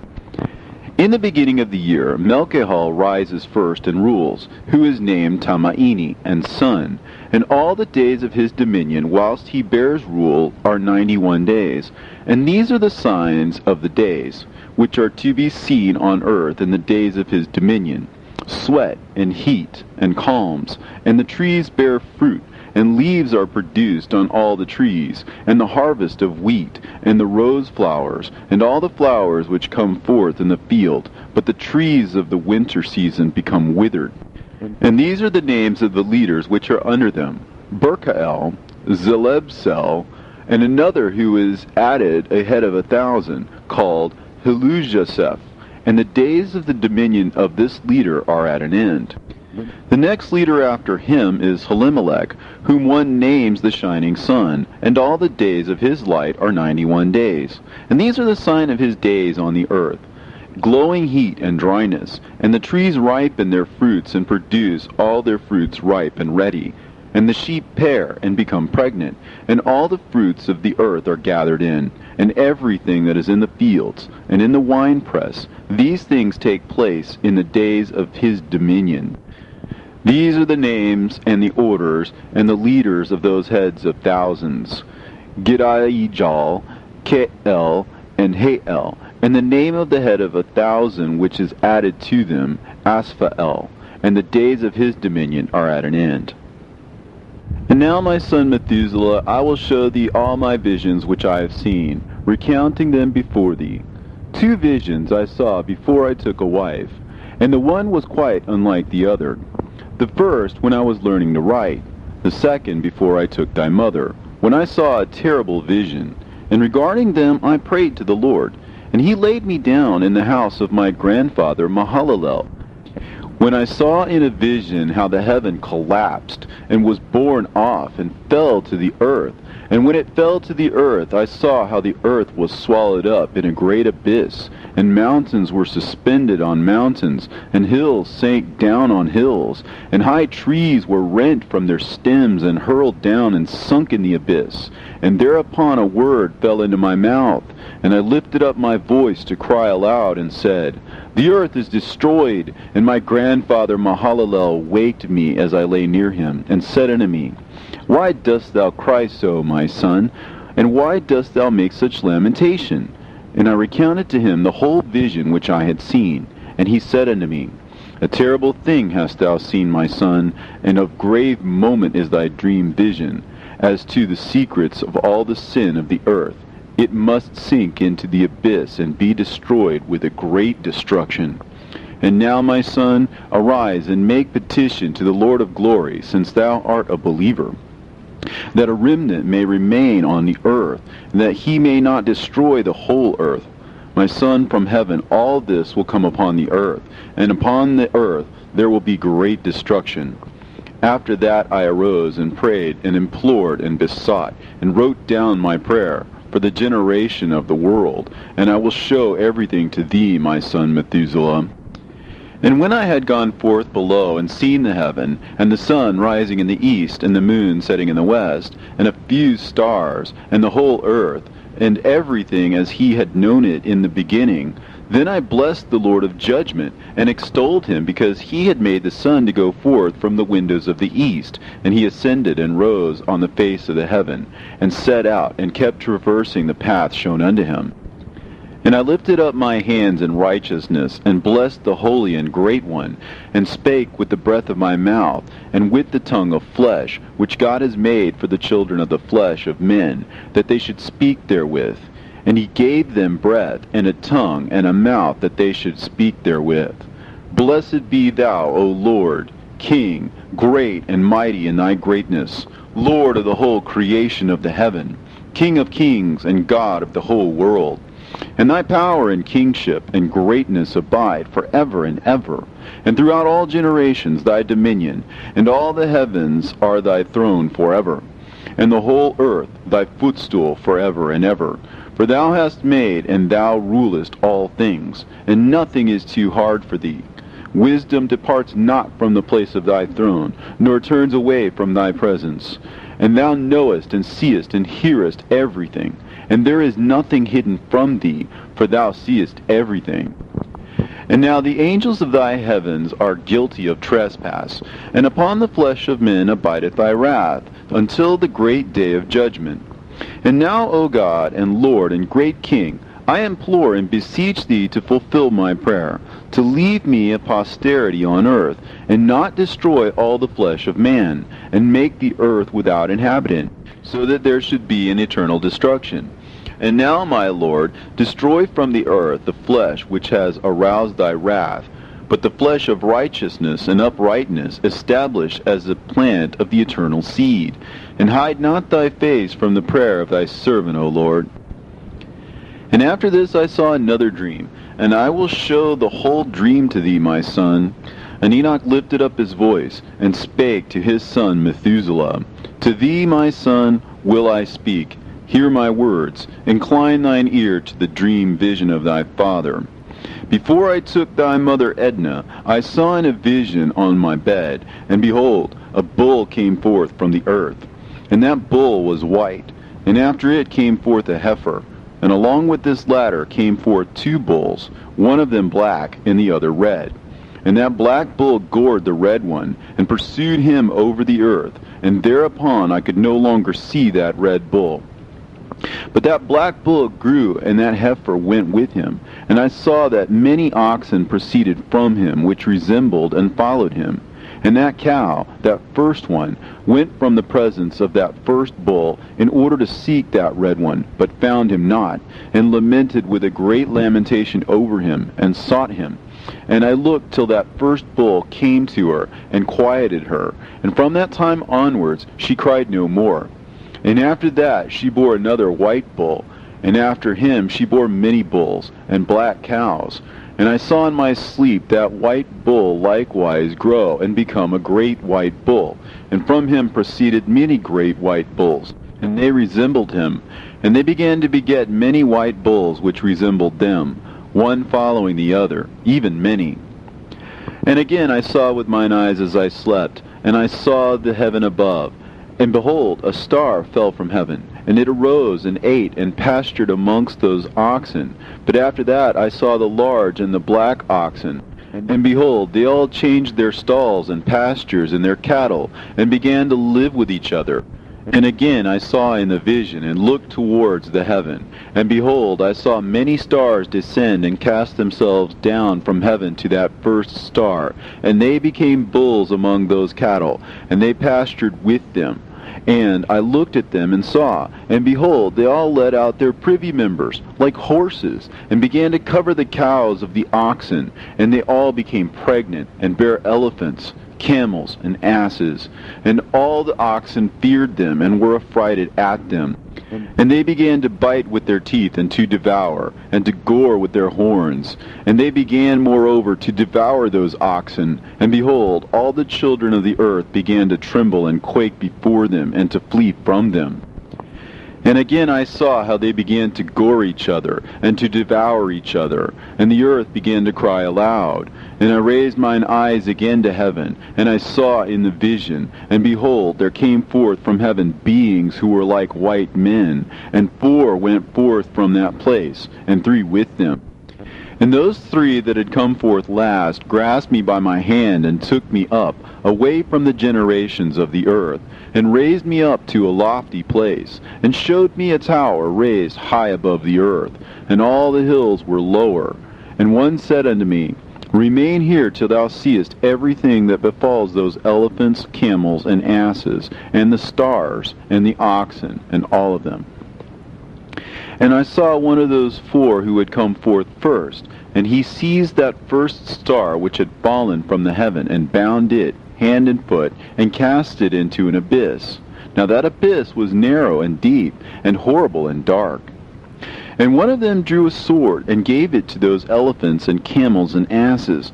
In the beginning of the year, Melchihal rises first and rules, who is named Tamaini, and son, and all the days of his dominion whilst he bears rule are 91 days. And these are the signs of the days, which are to be seen on earth in the days of his dominion: sweat, and heat, and calms, and the trees bear fruit, and leaves are produced on all the trees, and the harvest of wheat, and the rose flowers, and all the flowers which come forth in the field, but the trees of the winter season become withered. And these are the names of the leaders which are under them: Berkael, Zelebsel, and another who is added a head of 1,000, called Helujaseph. And the days of the dominion of this leader are at an end. The next leader after him is Helimelech, whom one names the shining sun, and all the days of his light are 91 days. And these are the sign of his days on the earth: glowing heat and dryness, and the trees ripen their fruits and produce all their fruits ripe and ready. And the sheep pair and become pregnant, and all the fruits of the earth are gathered in, and everything that is in the fields, and in the winepress. These things take place in the days of his dominion. These are the names and the orders and the leaders of those heads of thousands: Gidaijal, Keel, and Hael, and the name of the head of 1,000 which is added to them, Asphael, and the days of his dominion are at an end. And now, my son Methuselah, I will show thee all my visions which I have seen, recounting them before thee. 2 visions I saw before I took a wife, and the one was quite unlike the other. The first when I was learning to write, the second before I took thy mother, when I saw a terrible vision. And regarding them I prayed to the Lord, and he laid me down in the house of my grandfather Mahalalel. When I saw in a vision how the heaven collapsed, and was borne off, and fell to the earth, and when it fell to the earth, I saw how the earth was swallowed up in a great abyss, and mountains were suspended on mountains, and hills sank down on hills, and high trees were rent from their stems, and hurled down and sunk in the abyss. And thereupon a word fell into my mouth, and I lifted up my voice to cry aloud, and said, The earth is destroyed. And my grandfather Mahalalel waked me as I lay near him, and said unto me, Why dost thou cry so, my son? And why dost thou make such lamentation? And I recounted to him the whole vision which I had seen. And he said unto me, A terrible thing hast thou seen, my son, and of grave moment is thy dream vision. As to the secrets of all the sin of the earth, it must sink into the abyss and be destroyed with a great destruction. And now, my son, arise and make petition to the Lord of glory, since thou art a believer. that a remnant may remain on the earth, and that he may not destroy the whole earth. My son, from heaven all this will come upon the earth, and upon the earth there will be great destruction. After that I arose and prayed and implored and besought, and wrote down my prayer for the generation of the world, and I will show everything to thee, my son Methuselah. And when I had gone forth below and seen the heaven, and the sun rising in the east, and the moon setting in the west, and a few stars, and the whole earth, and everything as he had known it in the beginning, then I blessed the Lord of judgment, and extolled him, because he had made the sun to go forth from the windows of the east, and he ascended and rose on the face of the heaven, and set out, and kept traversing the path shown unto him. And I lifted up my hands in righteousness, and blessed the Holy and Great One, and spake with the breath of my mouth, and with the tongue of flesh, which God has made for the children of the flesh of men, that they should speak therewith. And he gave them breath, and a tongue, and a mouth, that they should speak therewith. Blessed be thou, O Lord, King, great and mighty in thy greatness, Lord of the whole creation of the heaven, King of kings, and God of the whole world. And thy power and kingship and greatness abide forever and ever. And throughout all generations thy dominion, and all the heavens are thy throne forever, and the whole earth thy footstool forever and ever. For thou hast made, and thou rulest all things, and nothing is too hard for thee. Wisdom departs not from the place of thy throne, nor turns away from thy presence. And thou knowest, and seest, and hearest everything. And there is nothing hidden from thee, for thou seest everything. And now the angels of thy heavens are guilty of trespass, and upon the flesh of men abideth thy wrath, until the great day of judgment. And now, O God, and Lord, and great King, I implore and beseech thee to fulfill my prayer, to leave me a posterity on earth, and not destroy all the flesh of man, and make the earth without inhabitant, so that there should be an eternal destruction. And now, my Lord, destroy from the earth the flesh which has aroused thy wrath, but the flesh of righteousness and uprightness establish as the plant of the eternal seed. And hide not thy face from the prayer of thy servant, O Lord. And after this I saw another dream, and I will show the whole dream to thee, my son. And Enoch lifted up his voice, and spake to his son Methuselah, To thee, my son, will I speak. Hear my words. Incline thine ear to the dream vision of thy father. Before I took thy mother Edna, I saw in a vision on my bed, and behold, a bull came forth from the earth. And that bull was white, and after it came forth a heifer. And along with this latter came forth two bulls, one of them black, and the other red. And that black bull gored the red one, and pursued him over the earth, and thereupon I could no longer see that red bull. But that black bull grew, and that heifer went with him. And I saw that many oxen proceeded from him, which resembled and followed him. And that cow, that first one, went from the presence of that first bull, in order to seek that red one, but found him not, and lamented with a great lamentation over him, and sought him. And I looked till that first bull came to her, and quieted her. And from that time onwards she cried no more. And after that she bore another white bull, and after him she bore many bulls, and black cows. And I saw in my sleep that white bull likewise grow, and become a great white bull. And from him proceeded many great white bulls, and they resembled him. And they began to beget many white bulls which resembled them, one following the other, even many. And again I saw with mine eyes as I slept, and I saw the heaven above. And behold, a star fell from heaven, and it arose and ate and pastured amongst those oxen. But after that I saw the large and the black oxen. And behold, they all changed their stalls and pastures and their cattle, and began to live with each other. And again I saw in the vision, and looked towards the heaven. And behold, I saw many stars descend and cast themselves down from heaven to that first star. And they became bulls among those cattle, and they pastured with them. And I looked at them and saw, and behold, they all let out their privy members, like horses, and began to cover the cows of the oxen. And they all became pregnant, and bare elephants, camels, and asses. And all the oxen feared them, and were affrighted at them. And they began to bite with their teeth, and to devour, and to gore with their horns. And they began moreover to devour those oxen. And behold, all the children of the earth began to tremble and quake before them, and to flee from them. And again I saw how they began to gore each other, and to devour each other. And the earth began to cry aloud. And I raised mine eyes again to heaven, and I saw in the vision, and behold, there came forth from heaven beings who were like white men, and 4 went forth from that place, and 3 with them. And those 3 that had come forth last grasped me by my hand, and took me up, away from the generations of the earth, and raised me up to a lofty place, and showed me a tower raised high above the earth, and all the hills were lower. And one said unto me, Remain here till thou seest everything that befalls those elephants, camels, and asses, and the stars, and the oxen, and all of them. And I saw one of those 4 who had come forth first, and he seized that first star which had fallen from the heaven, and bound it hand and foot, and cast it into an abyss. Now that abyss was narrow and deep, and horrible and dark. And one of them drew a sword, and gave it to those elephants and camels and asses.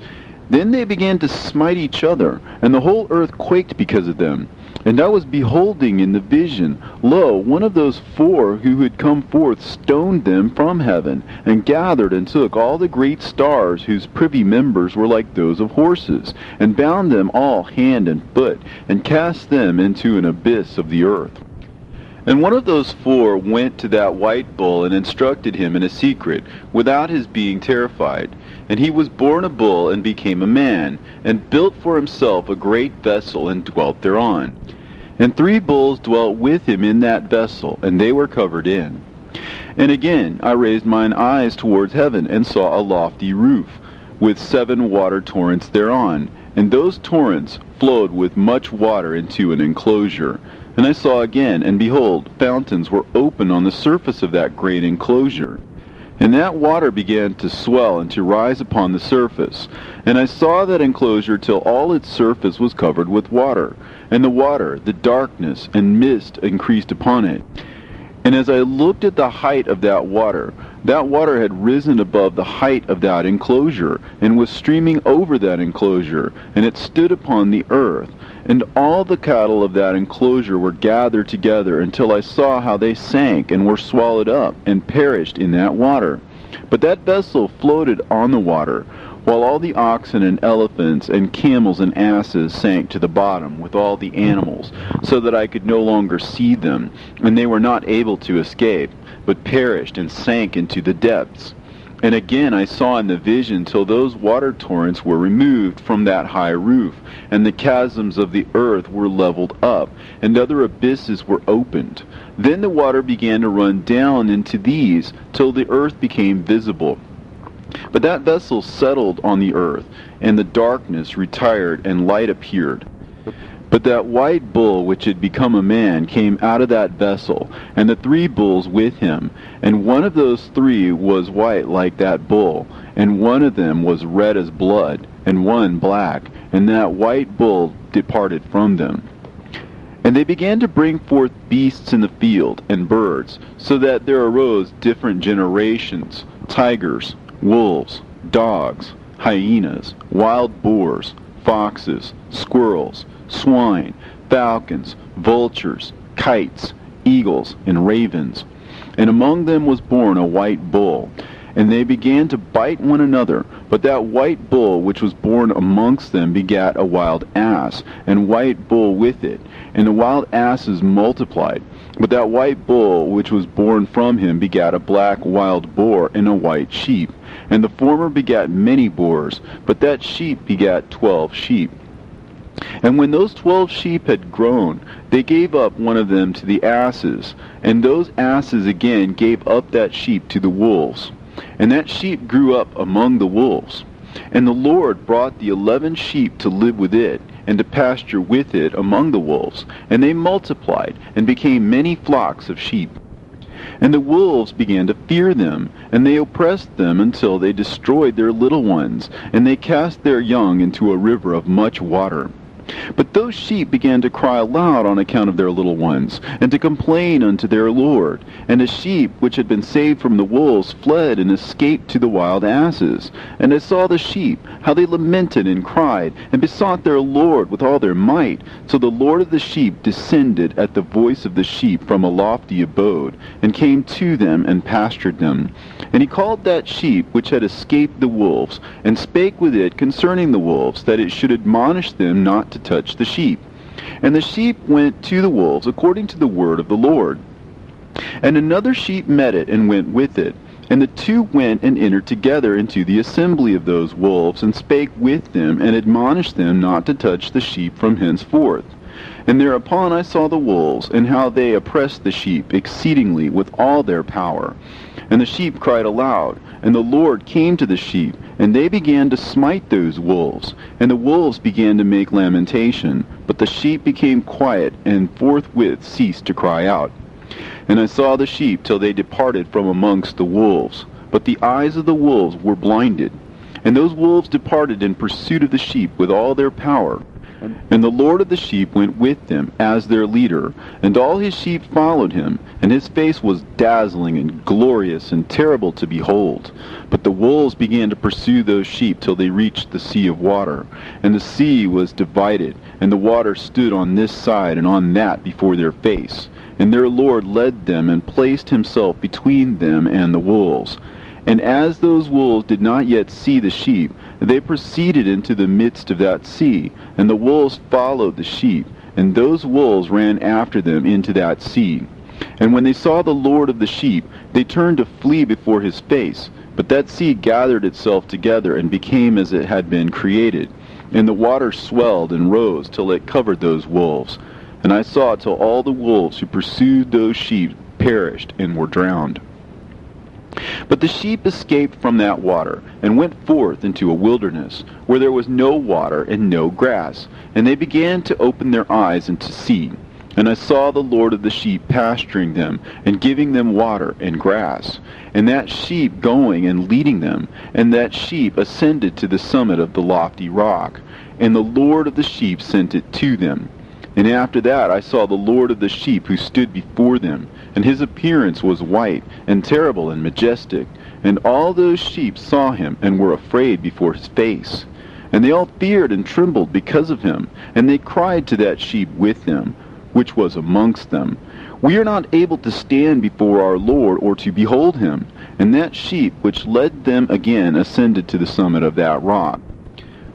Then they began to smite each other, and the whole earth quaked because of them. And I was beholding in the vision, lo, one of those 4 who had come forth stoned them from heaven, and gathered and took all the great stars whose privy members were like those of horses, and bound them all hand and foot, and cast them into an abyss of the earth. And one of those 4 went to that white bull, and instructed him in a secret, without his being terrified. And he was born a bull, and became a man, and built for himself a great vessel, and dwelt thereon. And 3 bulls dwelt with him in that vessel, and they were covered in. And again I raised mine eyes towards heaven, and saw a lofty roof, with 7 water torrents thereon, and those torrents flowed with much water into an enclosure. And I saw again, and behold, fountains were open on the surface of that great enclosure. And that water began to swell and to rise upon the surface. And I saw that enclosure till all its surface was covered with water. And the water, the darkness, and mist increased upon it. And as I looked at the height of that water had risen above the height of that enclosure, and was streaming over that enclosure, and it stood upon the earth. And all the cattle of that enclosure were gathered together, until I saw how they sank, and were swallowed up, and perished in that water. But that vessel floated on the water, while all the oxen and elephants and camels and asses sank to the bottom, with all the animals, so that I could no longer see them, and they were not able to escape, but perished and sank into the depths. And again I saw in the vision till those water torrents were removed from that high roof, and the chasms of the earth were leveled up, and other abysses were opened. Then the water began to run down into these, till the earth became visible. But that vessel settled on the earth, and the darkness retired, and light appeared. But that white bull which had become a man came out of that vessel, and the 3 bulls with him. And one of those 3 was white like that bull, and one of them was red as blood, and one black. And that white bull departed from them. And they began to bring forth beasts in the field, and birds, so that there arose different generations, tigers, wolves, dogs, hyenas, wild boars, foxes, squirrels, swine, falcons, vultures, kites, eagles, and ravens. And among them was born a white bull. And they began to bite one another. But that white bull which was born amongst them begat a wild ass, and white bull with it. And the wild asses multiplied. But that white bull which was born from him begat a black wild boar and a white sheep. And the former begat many boars, but that sheep begat 12 sheep. And when those 12 sheep had grown, they gave up one of them to the asses, and those asses again gave up that sheep to the wolves. And that sheep grew up among the wolves. And the Lord brought the 11 sheep to live with it, and to pasture with it among the wolves. And they multiplied, and became many flocks of sheep. And the wolves began to fear them, and they oppressed them until they destroyed their little ones, and they cast their young into a river of much water. But those sheep began to cry aloud on account of their little ones, and to complain unto their Lord. And the sheep which had been saved from the wolves fled and escaped to the wild asses. And I saw the sheep, how they lamented and cried, and besought their Lord with all their might. So the Lord of the sheep descended at the voice of the sheep from a lofty abode, and came to them and pastured them. And he called that sheep which had escaped the wolves, and spake with it concerning the wolves, that it should admonish them not to touch the sheep. And the sheep went to the wolves according to the word of the Lord. And another sheep met it, and went with it. And the two went and entered together into the assembly of those wolves, and spake with them, and admonished them not to touch the sheep from henceforth. And thereupon I saw the wolves, and how they oppressed the sheep exceedingly with all their power. And the sheep cried aloud, and the Lord came to the sheep, and they began to smite those wolves. And the wolves began to make lamentation, but the sheep became quiet, and forthwith ceased to cry out. And I saw the sheep till they departed from amongst the wolves, but the eyes of the wolves were blinded. And those wolves departed in pursuit of the sheep with all their power. And the Lord of the sheep went with them as their leader, and all his sheep followed him, and his face was dazzling and glorious and terrible to behold. But the wolves began to pursue those sheep till they reached the sea of water. And the sea was divided, and the water stood on this side and on that before their face. And their Lord led them, and placed himself between them and the wolves. And as those wolves did not yet see the sheep, they proceeded into the midst of that sea, and the wolves followed the sheep, and those wolves ran after them into that sea. And when they saw the Lord of the sheep, they turned to flee before his face. But that sea gathered itself together, and became as it had been created. And the water swelled and rose till it covered those wolves. And I saw till all the wolves who pursued those sheep perished and were drowned. But the sheep escaped from that water, and went forth into a wilderness, where there was no water and no grass. And they began to open their eyes and to see. And I saw the Lord of the sheep pasturing them, and giving them water and grass. And that sheep going and leading them. And that sheep ascended to the summit of the lofty rock. And the Lord of the sheep sent it to them. And after that I saw the Lord of the sheep, who stood before them. And his appearance was white, and terrible, and majestic. And all those sheep saw him, and were afraid before his face. And they all feared and trembled because of him. And they cried to that sheep with them, which was amongst them, We are not able to stand before our Lord, or to behold him. And that sheep which led them again ascended to the summit of that rock.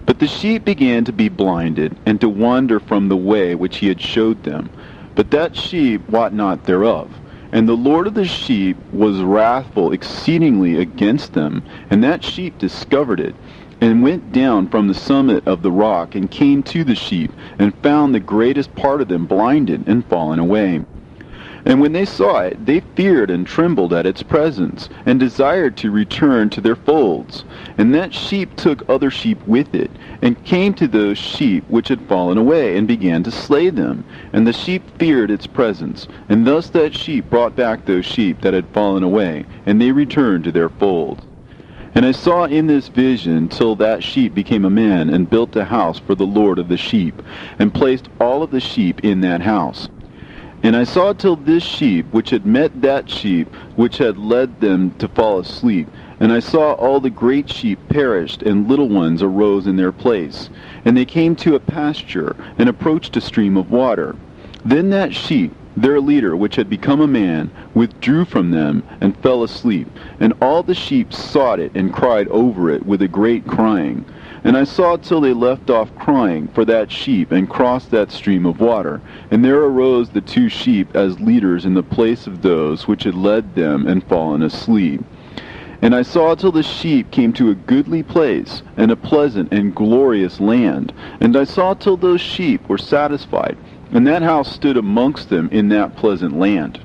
But the sheep began to be blinded, and to wander from the way which he had showed them. But that sheep wot not thereof. And the Lord of the sheep was wrathful exceedingly against them. And that sheep discovered it, and went down from the summit of the rock, and came to the sheep, and found the greatest part of them blinded and fallen away. And when they saw it, they feared and trembled at its presence, and desired to return to their folds. And that sheep took other sheep with it, and came to those sheep which had fallen away, and began to slay them. And the sheep feared its presence, and thus that sheep brought back those sheep that had fallen away, and they returned to their folds. And I saw in this vision till that sheep became a man, and built a house for the Lord of the sheep, and placed all of the sheep in that house. And I saw till this sheep, which had met that sheep, which had led them to fall asleep. And I saw all the great sheep perished, and little ones arose in their place. And they came to a pasture, and approached a stream of water. Then that sheep, their leader, which had become a man, withdrew from them, and fell asleep. And all the sheep sought it, and cried over it with a great crying. And I saw till they left off crying for that sheep, and crossed that stream of water. And there arose the two sheep as leaders in the place of those which had led them and fallen asleep. And I saw till the sheep came to a goodly place, and a pleasant and glorious land. And I saw till those sheep were satisfied, and that house stood amongst them in that pleasant land.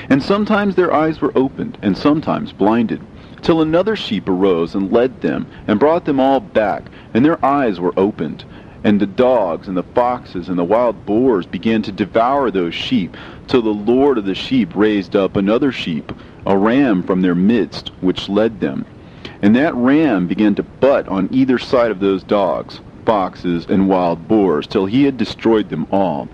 And sometimes their eyes were opened, and sometimes blinded, till another sheep arose and led them, and brought them all back, and their eyes were opened. And the dogs and the foxes and the wild boars began to devour those sheep, till the Lord of the sheep raised up another sheep, a ram from their midst, which led them. And that ram began to butt on either side of those dogs. foxes, and wild boars, till he had destroyed them all.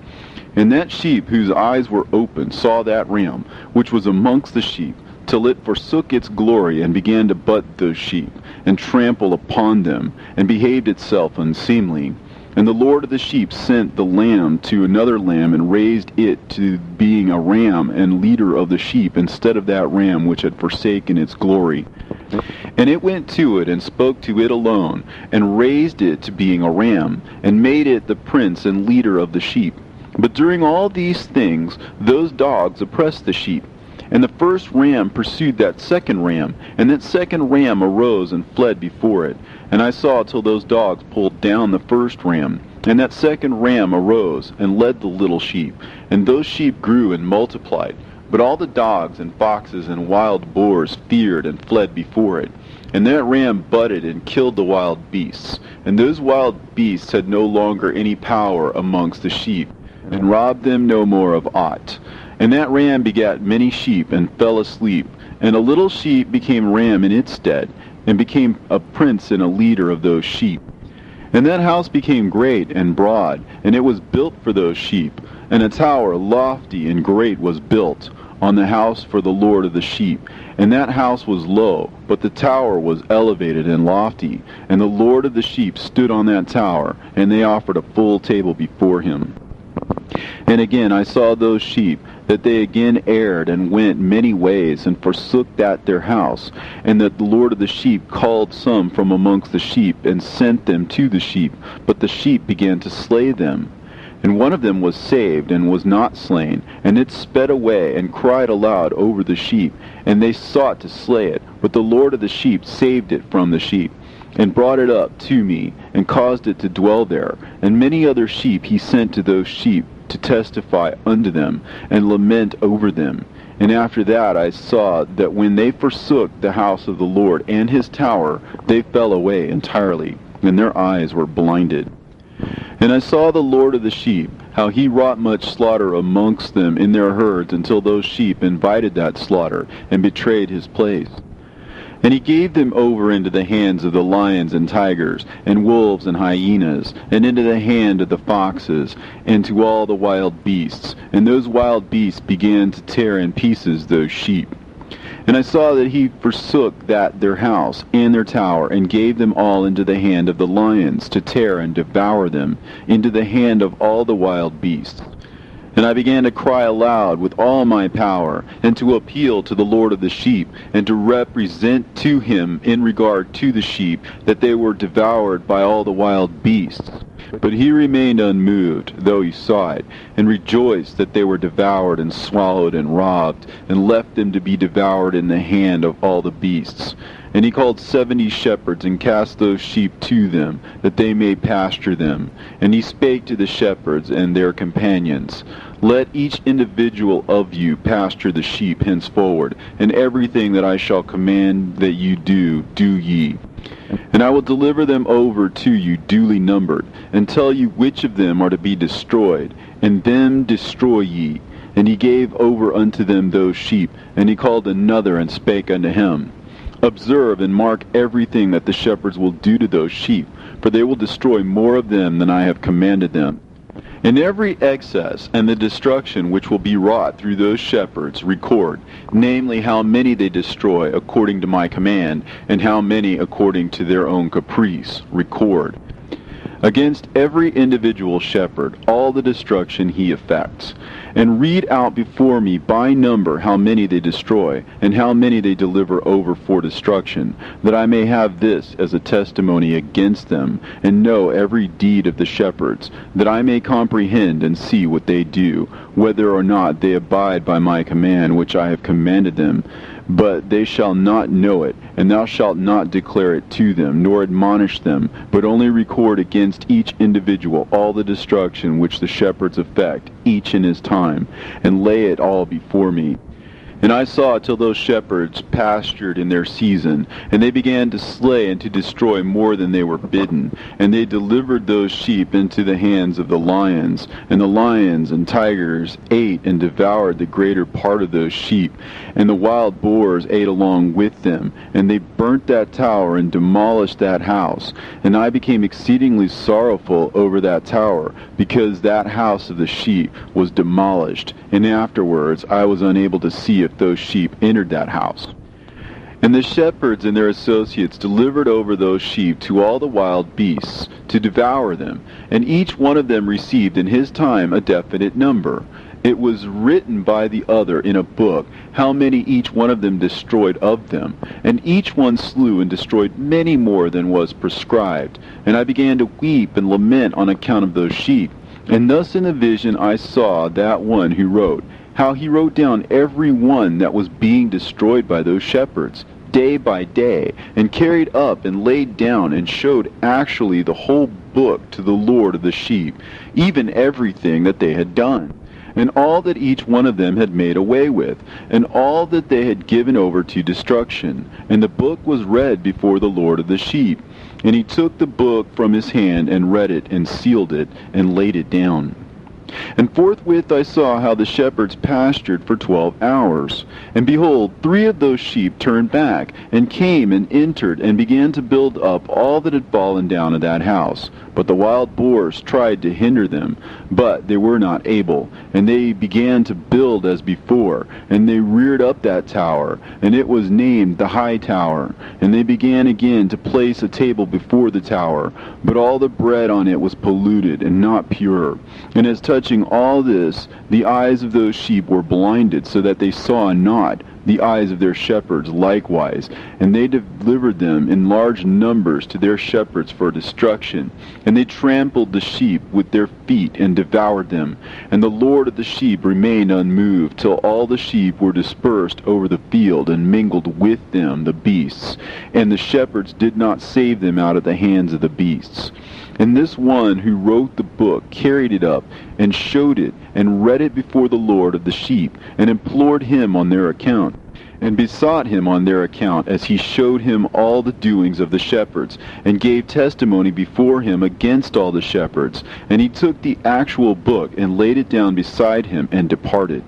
And that sheep whose eyes were open saw that ram, which was amongst the sheep, till it forsook its glory, and began to butt those sheep, and trample upon them, and behaved itself unseemly. And the Lord of the sheep sent the lamb to another lamb, and raised it to being a ram and leader of the sheep, instead of that ram which had forsaken its glory. And it went to it, and spoke to it alone, and raised it to being a ram, and made it the prince and leader of the sheep. But during all these things, those dogs oppressed the sheep. And the first ram pursued that second ram, and that second ram arose and fled before it. And I saw till those dogs pulled down the first ram. And that second ram arose and led the little sheep, and those sheep grew and multiplied. But all the dogs and foxes and wild boars feared and fled before it. And that ram butted and killed the wild beasts. And those wild beasts had no longer any power amongst the sheep, and robbed them no more of aught. And that ram begat many sheep, and fell asleep. And a little sheep became ram in its stead, and became a prince and a leader of those sheep. And that house became great and broad, and it was built for those sheep. And a tower lofty and great was built on the house for the Lord of the sheep. And that house was low, but the tower was elevated and lofty. And the Lord of the sheep stood on that tower, and they offered a full table before him. And again I saw those sheep, that they again erred and went many ways, and forsook that their house, and that the Lord of the sheep called some from amongst the sheep, and sent them to the sheep, but the sheep began to slay them. And one of them was saved, and was not slain, and it sped away, and cried aloud over the sheep, and they sought to slay it, but the Lord of the sheep saved it from the sheep, and brought it up to me, and caused it to dwell there. And many other sheep he sent to those sheep, to testify unto them, and lament over them. And after that I saw that when they forsook the house of the Lord and his tower, they fell away entirely, and their eyes were blinded. And I saw the Lord of the sheep, how he wrought much slaughter amongst them in their herds, until those sheep invited that slaughter, and betrayed his place. And he gave them over into the hands of the lions and tigers, and wolves and hyenas, and into the hand of the foxes, and to all the wild beasts. And those wild beasts began to tear in pieces those sheep. And I saw that he forsook that their house and their tower, and gave them all into the hand of the lions, to tear and devour them, into the hand of all the wild beasts. And I began to cry aloud with all my power, and to appeal to the Lord of the sheep, and to represent to him in regard to the sheep, that they were devoured by all the wild beasts. But he remained unmoved, though he saw it, and rejoiced that they were devoured and swallowed and robbed, and left them to be devoured in the hand of all the beasts. And he called 70 shepherds, and cast those sheep to them, that they may pasture them. And he spake to the shepherds and their companions, Let each individual of you pasture the sheep henceforward, and everything that I shall command that you do, do ye. And I will deliver them over to you duly numbered, and tell you which of them are to be destroyed, and them destroy ye. And he gave over unto them those sheep, and he called another, and spake unto him, Observe and mark everything that the shepherds will do to those sheep, for they will destroy more of them than I have commanded them. And every excess and the destruction which will be wrought through those shepherds record, namely how many they destroy according to my command, and how many according to their own caprice record. Against every individual shepherd all the destruction he effects. And read out before me by number how many they destroy, and how many they deliver over for destruction, that I may have this as a testimony against them, and know every deed of the shepherds, that I may comprehend and see what they do, whether or not they abide by my command which I have commanded them. But they shall not know it, and thou shalt not declare it to them, nor admonish them, but only record against each individual all the destruction which the shepherds effect, each in his time, and lay it all before me. And I saw till those shepherds pastured in their season, and they began to slay and to destroy more than they were bidden. And they delivered those sheep into the hands of the lions, and the lions and tigers ate and devoured the greater part of those sheep, and the wild boars ate along with them. And they burnt that tower and demolished that house. And I became exceedingly sorrowful over that tower, because that house of the sheep was demolished. And afterwards I was unable to see if those sheep entered that house. And the shepherds and their associates delivered over those sheep to all the wild beasts to devour them, and each one of them received in his time a definite number. It was written by the other in a book how many each one of them destroyed of them, and each one slew and destroyed many more than was prescribed. And I began to weep and lament on account of those sheep. And thus in a vision I saw that one who wrote, how he wrote down every one that was being destroyed by those shepherds, day by day, and carried up and laid down and showed actually the whole book to the Lord of the sheep, even everything that they had done, and all that each one of them had made away with, and all that they had given over to destruction. And the book was read before the Lord of the sheep. And he took the book from his hand and read it and sealed it and laid it down. And forthwith I saw how the shepherds pastured for 12 hours. And behold, 3 of those sheep turned back, and came and entered, and began to build up all that had fallen down in that house. But the wild boars tried to hinder them, but they were not able. And they began to build as before, and they reared up that tower, and it was named the High Tower. And they began again to place a table before the tower, but all the bread on it was polluted and not pure. And as touching all this, the eyes of those sheep were blinded, so that they saw not, the eyes of their shepherds likewise. And they delivered them in large numbers to their shepherds for destruction. And they trampled the sheep with their feet and devoured them. And the Lord of the sheep remained unmoved, till all the sheep were dispersed over the field, and mingled with them the beasts. And the shepherds did not save them out of the hands of the beasts. And this one who wrote the book carried it up, and showed it, and read it before the Lord of the sheep, and implored him on their account, and besought him on their account, as he showed him all the doings of the shepherds, and gave testimony before him against all the shepherds. And he took the actual book, and laid it down beside him, and departed.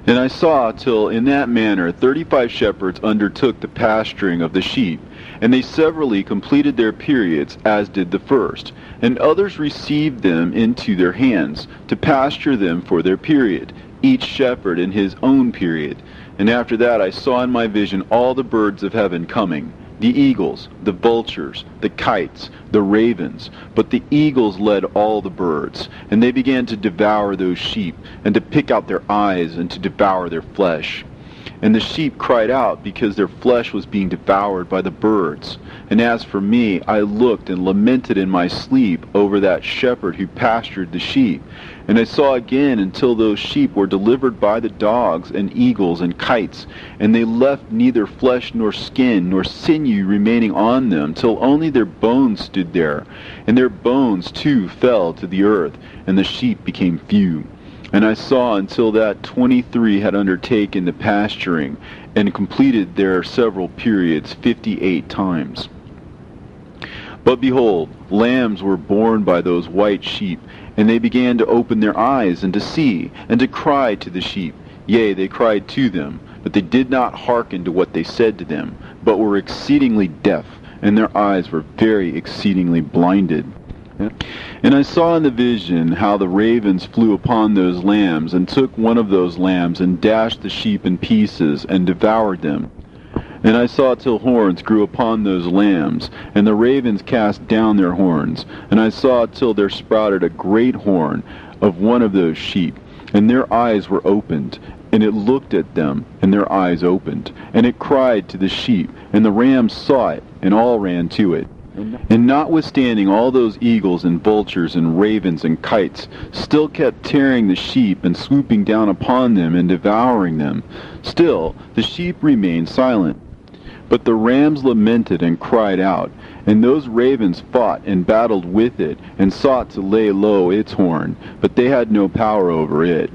And I saw till in that manner 35 shepherds undertook the pasturing of the sheep, and they severally completed their periods, as did the first. And others received them into their hands, to pasture them for their period, each shepherd in his own period. And after that I saw in my vision all the birds of heaven coming, the eagles, the vultures, the kites, the ravens. But the eagles led all the birds, and they began to devour those sheep, and to pick out their eyes, and to devour their flesh. And the sheep cried out, because their flesh was being devoured by the birds. And as for me, I looked and lamented in my sleep over that shepherd who pastured the sheep. And I saw again until those sheep were delivered by the dogs and eagles and kites, and they left neither flesh nor skin nor sinew remaining on them, till only their bones stood there. And their bones too fell to the earth, and the sheep became few. And I saw until that 23 had undertaken the pasturing, and completed their several periods 58 times. But behold, lambs were born by those white sheep, and they began to open their eyes, and to see, and to cry to the sheep. Yea, they cried to them, but they did not hearken to what they said to them, but were exceedingly deaf, and their eyes were very exceedingly blinded. And I saw in the vision how the ravens flew upon those lambs, and took one of those lambs, and dashed the sheep in pieces, and devoured them. And I saw till horns grew upon those lambs, and the ravens cast down their horns. And I saw till there sprouted a great horn of one of those sheep, and their eyes were opened. And it looked at them, and their eyes opened. And it cried to the sheep, and the rams saw it, and all ran to it. And notwithstanding all those eagles and vultures and ravens and kites still kept tearing the sheep, and swooping down upon them, and devouring them, still the sheep remained silent. But the rams lamented and cried out, and those ravens fought and battled with it, and sought to lay low its horn, but they had no power over it.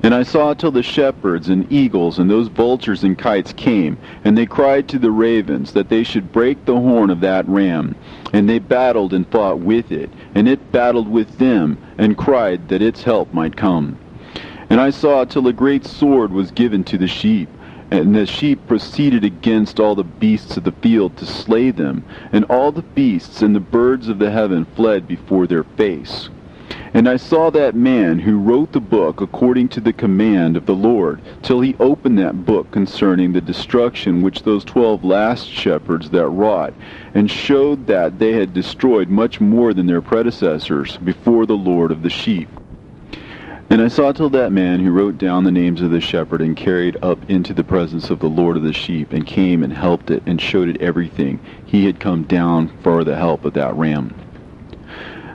And I saw till the shepherds and eagles and those vultures and kites came, and they cried to the ravens that they should break the horn of that ram. And they battled and fought with it, and it battled with them, and cried that its help might come. And I saw till a great sword was given to the sheep, and the sheep proceeded against all the beasts of the field to slay them, and all the beasts and the birds of the heaven fled before their face. And I saw that man who wrote the book according to the command of the Lord, till he opened that book concerning the destruction which those 12 last shepherds that wrought, and showed that they had destroyed much more than their predecessors before the Lord of the sheep. And I saw till that man who wrote down the names of the shepherd and carried up into the presence of the Lord of the sheep, and came and helped it, and showed it everything. He had come down for the help of that ram.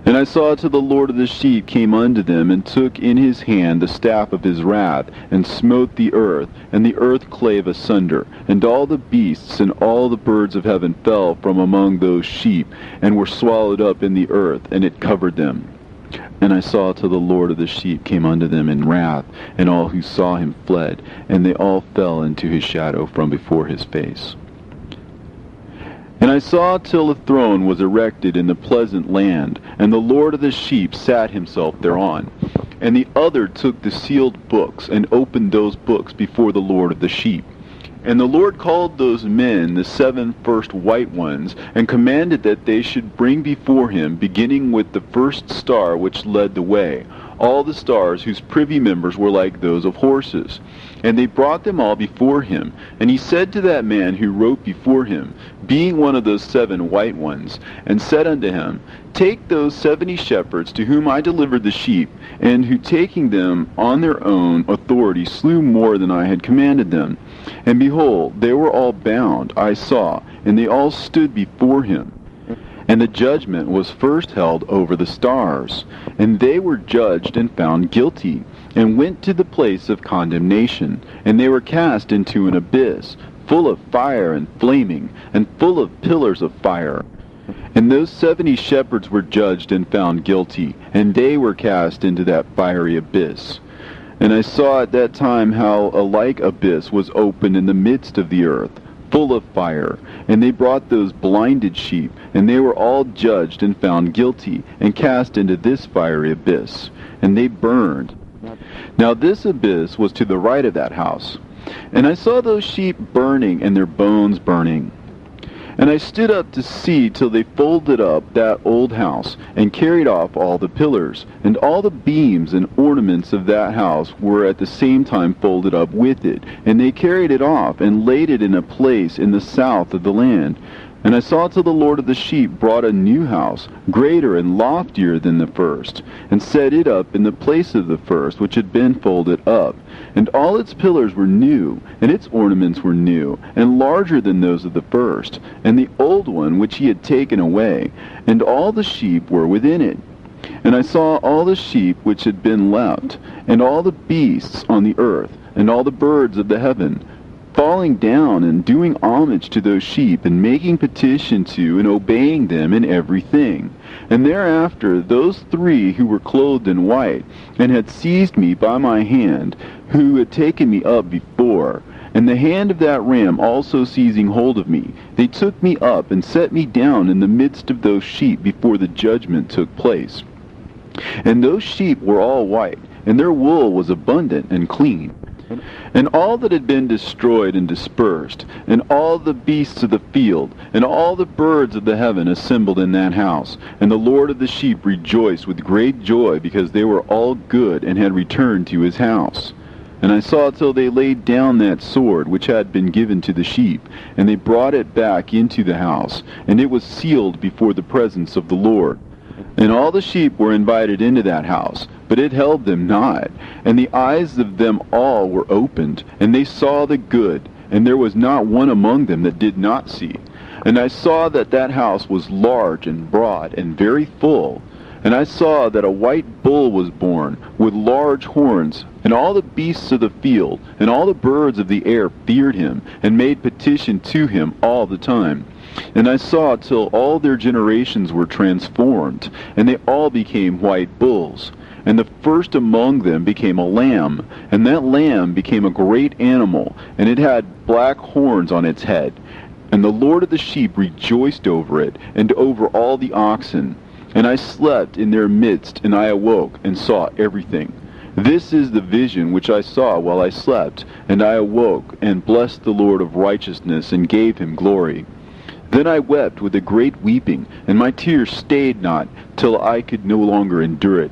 And I saw till the Lord of the sheep came unto them, and took in his hand the staff of his wrath, and smote the earth, and the earth clave asunder, and all the beasts and all the birds of heaven fell from among those sheep, and were swallowed up in the earth, and it covered them. And I saw till the Lord of the sheep came unto them in wrath, and all who saw him fled, and they all fell into his shadow from before his face. And I saw till a throne was erected in the pleasant land, and the Lord of the sheep sat himself thereon. And the other took the sealed books, and opened those books before the Lord of the sheep. And the Lord called those men the 7 first white ones, and commanded that they should bring before him, beginning with the first star which led the way, all the stars whose privy members were like those of horses. And they brought them all before him. And he said to that man who wrote before him, being one of those 7 white ones, and said unto him, Take those 70 shepherds to whom I delivered the sheep, and who taking them on their own authority slew more than I had commanded them. And behold, they were all bound, I saw, and they all stood before him. And the judgment was first held over the stars, and they were judged and found guilty, and went to the place of condemnation, and they were cast into an abyss, full of fire and flaming, and full of pillars of fire. And those 70 shepherds were judged and found guilty, and they were cast into that fiery abyss. And I saw at that time how a like abyss was opened in the midst of the earth, full of fire. And they brought those blinded sheep, and they were all judged and found guilty, and cast into this fiery abyss. And they burned. Now this abyss was to the right of that house. And I saw those sheep burning, and their bones burning. And I stood up to see till they folded up that old house, and carried off all the pillars, and all the beams and ornaments of that house were at the same time folded up with it. And they carried it off, and laid it in a place in the south of the land. And I saw till the Lord of the sheep brought a new house, greater and loftier than the first, and set it up in the place of the first, which had been folded up. And all its pillars were new, and its ornaments were new, and larger than those of the first, and the old one which he had taken away, and all the sheep were within it. And I saw all the sheep which had been left, and all the beasts on the earth, and all the birds of the heaven, falling down and doing homage to those sheep, and making petition to and obeying them in everything. And thereafter those 3 who were clothed in white, and had seized me by my hand, who had taken me up before, and the hand of that ram also seizing hold of me, they took me up and set me down in the midst of those sheep before the judgment took place. And those sheep were all white, and their wool was abundant and clean. And all that had been destroyed and dispersed, and all the beasts of the field, and all the birds of the heaven assembled in that house. And the Lord of the sheep rejoiced with great joy, because they were all good, and had returned to his house. And I saw till they laid down that sword which had been given to the sheep, and they brought it back into the house, and it was sealed before the presence of the Lord. And all the sheep were invited into that house, but it held them not. And the eyes of them all were opened, and they saw the good, and there was not one among them that did not see. And I saw that that house was large and broad and very full. And I saw that a white bull was born, with large horns, and all the beasts of the field, and all the birds of the air feared him, and made petition to him all the time. And I saw till all their generations were transformed, and they all became white bulls. And the first among them became a lamb, and that lamb became a great animal, and it had black horns on its head. And the Lord of the sheep rejoiced over it, and over all the oxen. And I slept in their midst, and I awoke, and saw everything. This is the vision which I saw while I slept, and I awoke, and blessed the Lord of righteousness, and gave him glory. Then I wept with a great weeping, and my tears stayed not, till I could no longer endure it.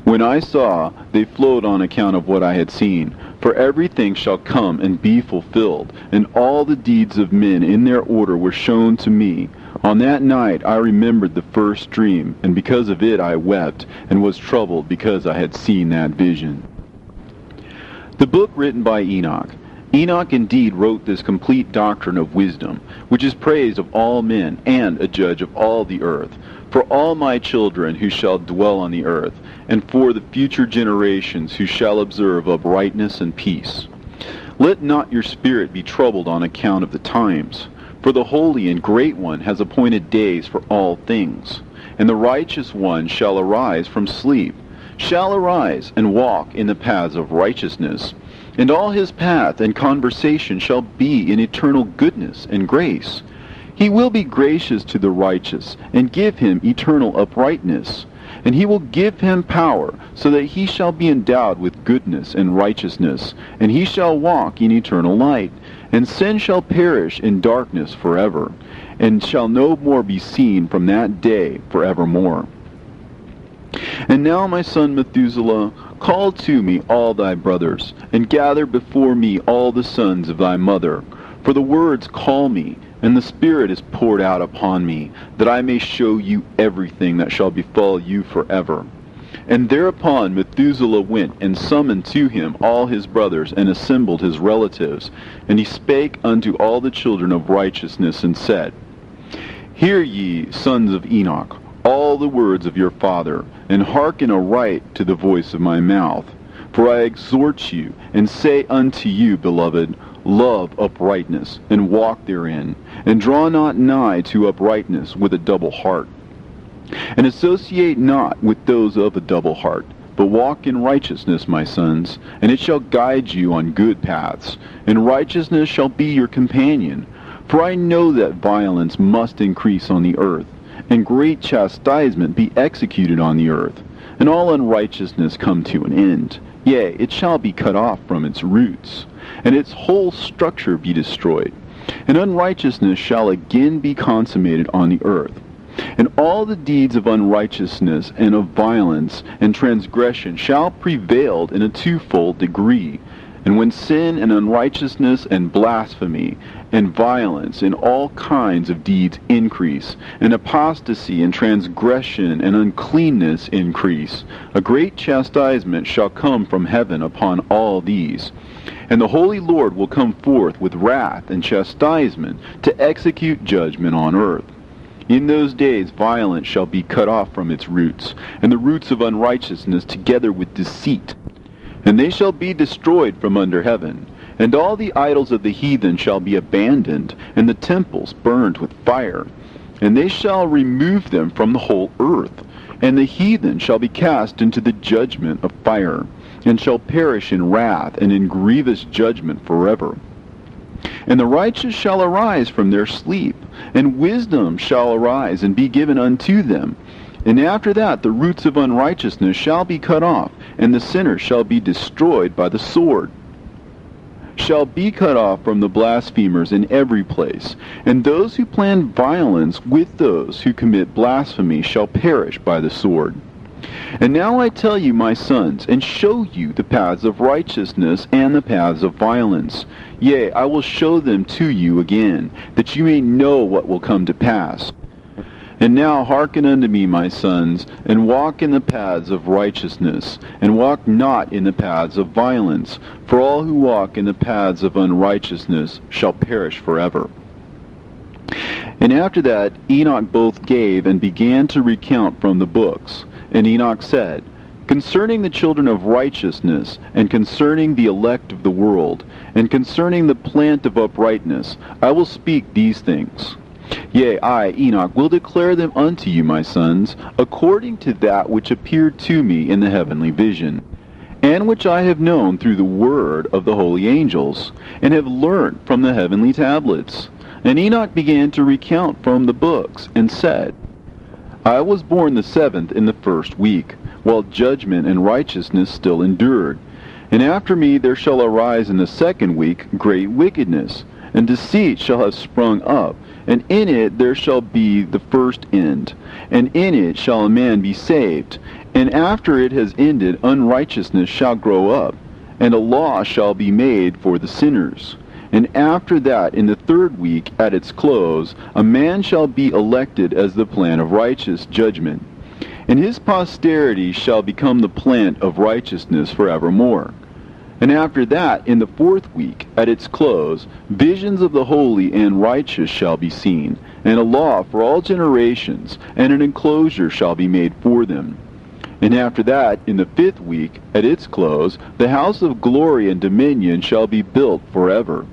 When I saw, they flowed on account of what I had seen. For everything shall come and be fulfilled, and all the deeds of men in their order were shown to me. On that night I remembered the first dream, and because of it I wept, and was troubled because I had seen that vision. The book written by Enoch. Enoch indeed wrote this complete doctrine of wisdom, which is praised of all men, and a judge of all the earth, for all my children who shall dwell on the earth, and for the future generations who shall observe uprightness and peace. Let not your spirit be troubled on account of the times, for the Holy and Great One has appointed days for all things, and the righteous one shall arise from sleep, shall arise and walk in the paths of righteousness, and all his path and conversation shall be in eternal goodness and grace. He will be gracious to the righteous, and give him eternal uprightness. And he will give him power, so that he shall be endowed with goodness and righteousness, and he shall walk in eternal light. And sin shall perish in darkness forever, and shall no more be seen from that day forevermore. And now, my son Methuselah, call to me all thy brothers, and gather before me all the sons of thy mother. For the words call me, and the Spirit is poured out upon me, that I may show you everything that shall befall you forever. And thereupon Methuselah went and summoned to him all his brothers, and assembled his relatives. And he spake unto all the children of righteousness, and said, Hear ye, sons of Enoch, all the words of your father, and hearken aright to the voice of my mouth. For I exhort you, and say unto you, beloved, love uprightness, and walk therein, and draw not nigh to uprightness with a double heart. And associate not with those of a double heart, but walk in righteousness, my sons, and it shall guide you on good paths, and righteousness shall be your companion. For I know that violence must increase on the earth, and great chastisement be executed on the earth, and all unrighteousness come to an end. Yea, it shall be cut off from its roots, and its whole structure be destroyed. And unrighteousness shall again be consummated on the earth. And all the deeds of unrighteousness and of violence and transgression shall prevail in a twofold degree. And when sin and unrighteousness and blasphemy and violence and all kinds of deeds increase, and apostasy and transgression and uncleanness increase, a great chastisement shall come from heaven upon all these. And the Holy Lord will come forth with wrath and chastisement to execute judgment on earth. In those days violence shall be cut off from its roots, and the roots of unrighteousness together with deceit. And they shall be destroyed from under heaven. And all the idols of the heathen shall be abandoned, and the temples burned with fire. And they shall remove them from the whole earth. And the heathen shall be cast into the judgment of fire, and shall perish in wrath and in grievous judgment forever. And the righteous shall arise from their sleep, and wisdom shall arise and be given unto them. And after that the roots of unrighteousness shall be cut off, and the sinner shall be destroyed by the sword. Shall be cut off from the blasphemers in every place, and those who plan violence with those who commit blasphemy shall perish by the sword. And now I tell you, my sons, and show you the paths of righteousness and the paths of violence. Yea, I will show them to you again, that you may know what will come to pass. And now hearken unto me, my sons, and walk in the paths of righteousness, and walk not in the paths of violence, for all who walk in the paths of unrighteousness shall perish forever. And after that Enoch both gave and began to recount from the books. And Enoch said, Concerning the children of righteousness, and concerning the elect of the world, and concerning the plant of uprightness, I will speak these things. Yea, I, Enoch, will declare them unto you, my sons, according to that which appeared to me in the heavenly vision, and which I have known through the word of the holy angels, and have learnt from the heavenly tablets. And Enoch began to recount from the books, and said, I was born the 7th in the 1st week, while judgment and righteousness still endured. And after me there shall arise in the 2nd week great wickedness, and deceit shall have sprung up, and in it there shall be the first end, and in it shall a man be saved. And after it has ended, unrighteousness shall grow up, and a law shall be made for the sinners. And after that, in the 3rd week, at its close, a man shall be elected as the plant of righteous judgment, and his posterity shall become the plant of righteousness forevermore. And after that, in the 4th week, at its close, visions of the holy and righteous shall be seen, and a law for all generations, and an enclosure shall be made for them. And after that, in the 5th week, at its close, the house of glory and dominion shall be built forever.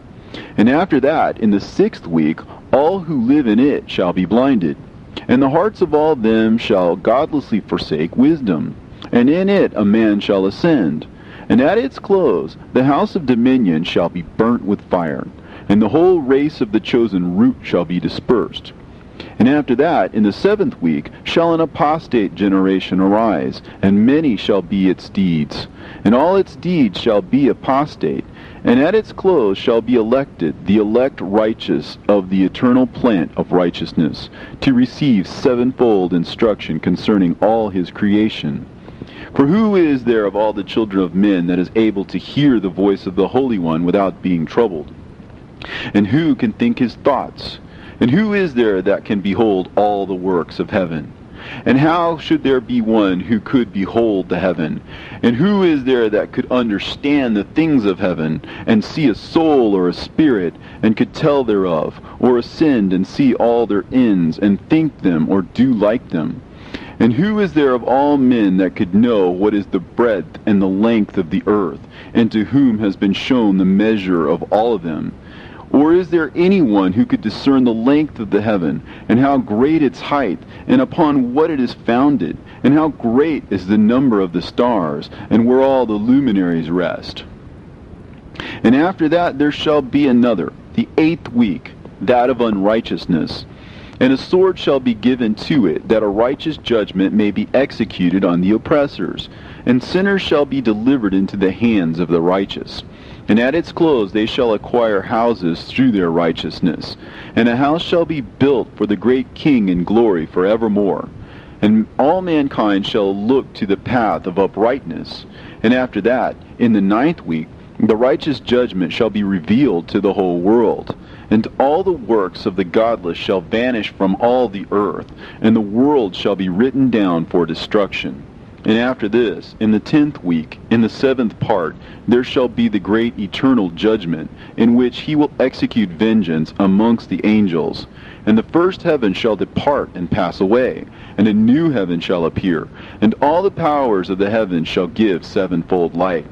And after that, in the 6th week, all who live in it shall be blinded, and the hearts of all them shall godlessly forsake wisdom, and in it a man shall ascend. And at its close, the house of dominion shall be burnt with fire, and the whole race of the chosen root shall be dispersed. And after that, in the 7th week, shall an apostate generation arise, and many shall be its deeds. And all its deeds shall be apostate, and at its close shall be elected the elect righteous of the eternal plant of righteousness, to receive sevenfold instruction concerning all his creation. For who is there of all the children of men that is able to hear the voice of the Holy One without being troubled? And who can think his thoughts? And who is there that can behold all the works of heaven? And how should there be one who could behold the heaven? And who is there that could understand the things of heaven, and see a soul or a spirit, and could tell thereof, or ascend and see all their ends, and think them, or do like them? And who is there of all men that could know what is the breadth and the length of the earth, and to whom has been shown the measure of all of them? Or is there anyone who could discern the length of the heaven, and how great its height, and upon what it is founded, and how great is the number of the stars, and where all the luminaries rest? And after that there shall be another, the 8th week, that of unrighteousness. And a sword shall be given to it, that a righteous judgment may be executed on the oppressors, and sinners shall be delivered into the hands of the righteous. And at its close they shall acquire houses through their righteousness, and a house shall be built for the great King in glory forevermore. And all mankind shall look to the path of uprightness. And after that, in the 9th week, the righteous judgment shall be revealed to the whole world. And all the works of the godless shall vanish from all the earth, and the world shall be written down for destruction. And after this, in the 10th week, in the 7th part, there shall be the great eternal judgment, in which he will execute vengeance amongst the angels. And the first heaven shall depart and pass away, and a new heaven shall appear, and all the powers of the heavens shall give sevenfold light.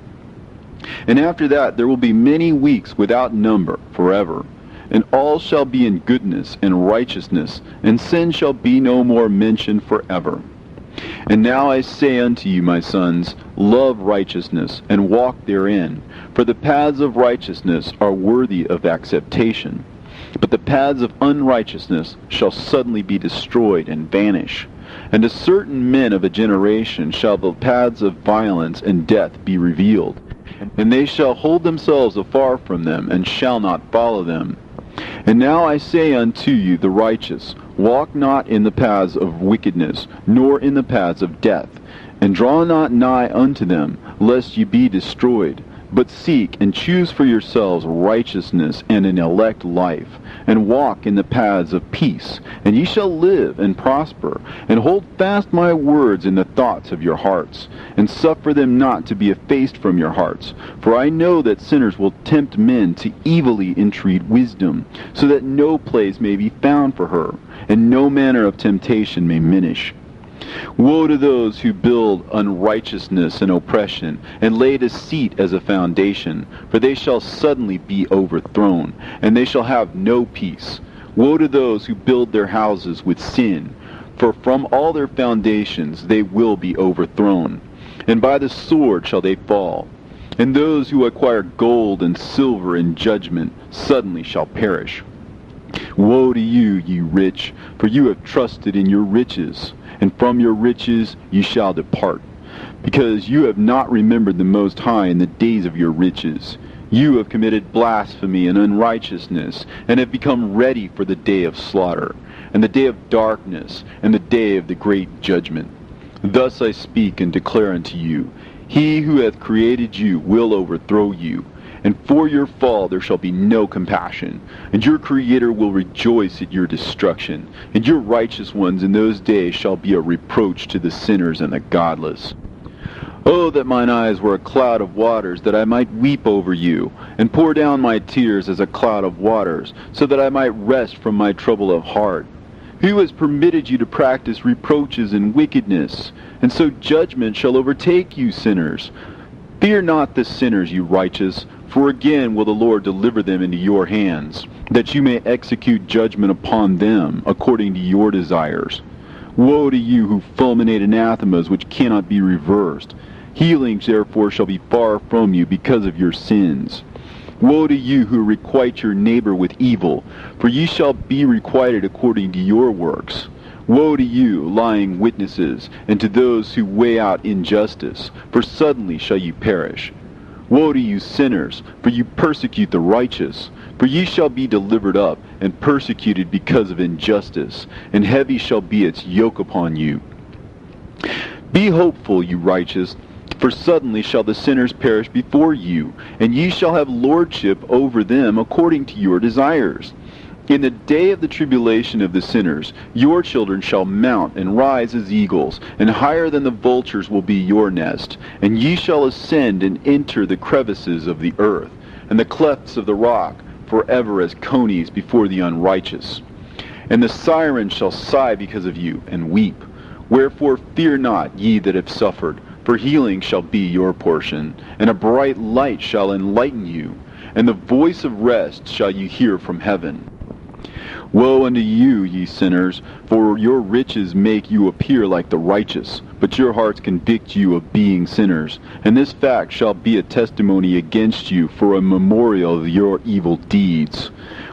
And after that there will be many weeks without number forever. And all shall be in goodness and righteousness, and sin shall be no more mentioned forever. And now I say unto you, my sons, love righteousness, and walk therein. For the paths of righteousness are worthy of acceptation. But the paths of unrighteousness shall suddenly be destroyed and vanish. And to certain men of a generation shall the paths of violence and death be revealed. And they shall hold themselves afar from them, and shall not follow them. And now I say unto you, the righteous, walk not in the paths of wickedness, nor in the paths of death, and draw not nigh unto them, lest ye be destroyed. But seek and choose for yourselves righteousness and an elect life, and walk in the paths of peace, and ye shall live and prosper. And hold fast my words in the thoughts of your hearts, and suffer them not to be effaced from your hearts. For I know that sinners will tempt men to evilly entreat wisdom, so that no place may be found for her, and no manner of temptation may minish. Woe to those who build unrighteousness and oppression, and lay deceit as a foundation, for they shall suddenly be overthrown, and they shall have no peace. Woe to those who build their houses with sin, for from all their foundations they will be overthrown, and by the sword shall they fall. And those who acquire gold and silver in judgment suddenly shall perish. Woe to you, ye rich, for you have trusted in your riches, and from your riches ye shall depart, because you have not remembered the Most High in the days of your riches. You have committed blasphemy and unrighteousness, and have become ready for the day of slaughter, and the day of darkness, and the day of the great judgment. Thus I speak and declare unto you, He who hath created you will overthrow you, and for your fall there shall be no compassion, and your Creator will rejoice at your destruction, and your righteous ones in those days shall be a reproach to the sinners and the godless. Oh, that mine eyes were a cloud of waters, that I might weep over you, and pour down my tears as a cloud of waters, so that I might rest from my trouble of heart. Who has permitted you to practice reproaches and wickedness? And so judgment shall overtake you, sinners. Fear not the sinners, you righteous, for again will the Lord deliver them into your hands, that you may execute judgment upon them according to your desires. Woe to you who fulminate anathemas which cannot be reversed. Healings therefore shall be far from you because of your sins. Woe to you who requite your neighbor with evil, for ye shall be requited according to your works. Woe to you, lying witnesses, and to those who weigh out injustice, for suddenly shall ye perish. Woe to you, sinners, for you persecute the righteous, for ye shall be delivered up, and persecuted because of injustice, and heavy shall be its yoke upon you. Be hopeful, you righteous, for suddenly shall the sinners perish before you, and ye shall have lordship over them according to your desires. In the day of the tribulation of the sinners, your children shall mount and rise as eagles, and higher than the vultures will be your nest. And ye shall ascend and enter the crevices of the earth, and the clefts of the rock, forever as conies before the unrighteous. And the sirens shall sigh because of you, and weep. Wherefore fear not, ye that have suffered, for healing shall be your portion, and a bright light shall enlighten you, and the voice of rest shall you hear from heaven. Woe unto you, ye sinners, for your riches make you appear like the righteous, but your hearts convict you of being sinners, and this fact shall be a testimony against you for a memorial of your evil deeds.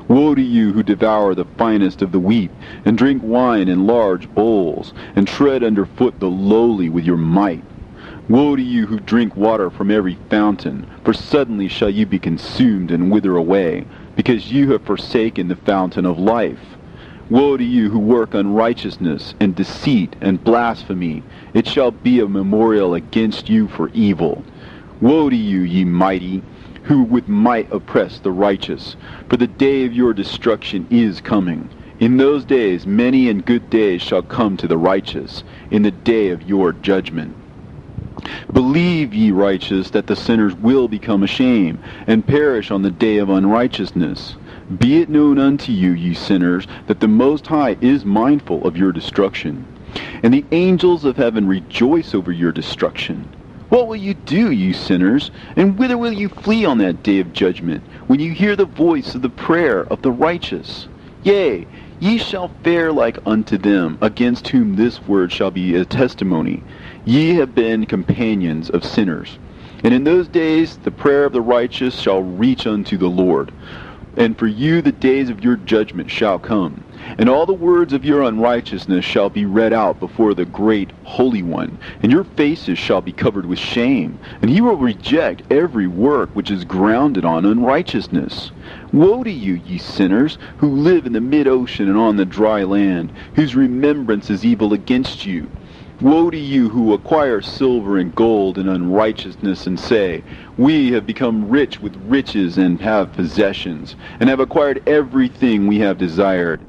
Woe to you who devour the finest of the wheat, and drink wine in large bowls, and tread underfoot the lowly with your might. Woe to you who drink water from every fountain, for suddenly shall you be consumed and wither away, because you have forsaken the fountain of life. Woe to you who work unrighteousness and deceit and blasphemy, it shall be a memorial against you for evil. Woe to you, ye mighty, who with might oppress the righteous, for the day of your destruction is coming. In those days many and good days shall come to the righteous, in the day of your judgment. Believe, ye righteous, that the sinners will become ashamed, and perish on the day of unrighteousness. Be it known unto you, ye sinners, that the Most High is mindful of your destruction, and the angels of heaven rejoice over your destruction. What will you do, ye sinners, and whither will you flee on that day of judgment, when you hear the voice of the prayer of the righteous? Yea, ye shall fare like unto them, against whom this word shall be a testimony. Ye have been companions of sinners. And in those days the prayer of the righteous shall reach unto the Lord. And for you the days of your judgment shall come, and all the words of your unrighteousness shall be read out before the great Holy One, and your faces shall be covered with shame, and he will reject every work which is grounded on unrighteousness. Woe to you, ye sinners, who live in the mid-ocean and on the dry land, whose remembrance is evil against you. Woe to you who acquire silver and gold in unrighteousness, and say, We have become rich with riches and have possessions, and have acquired everything we have desired.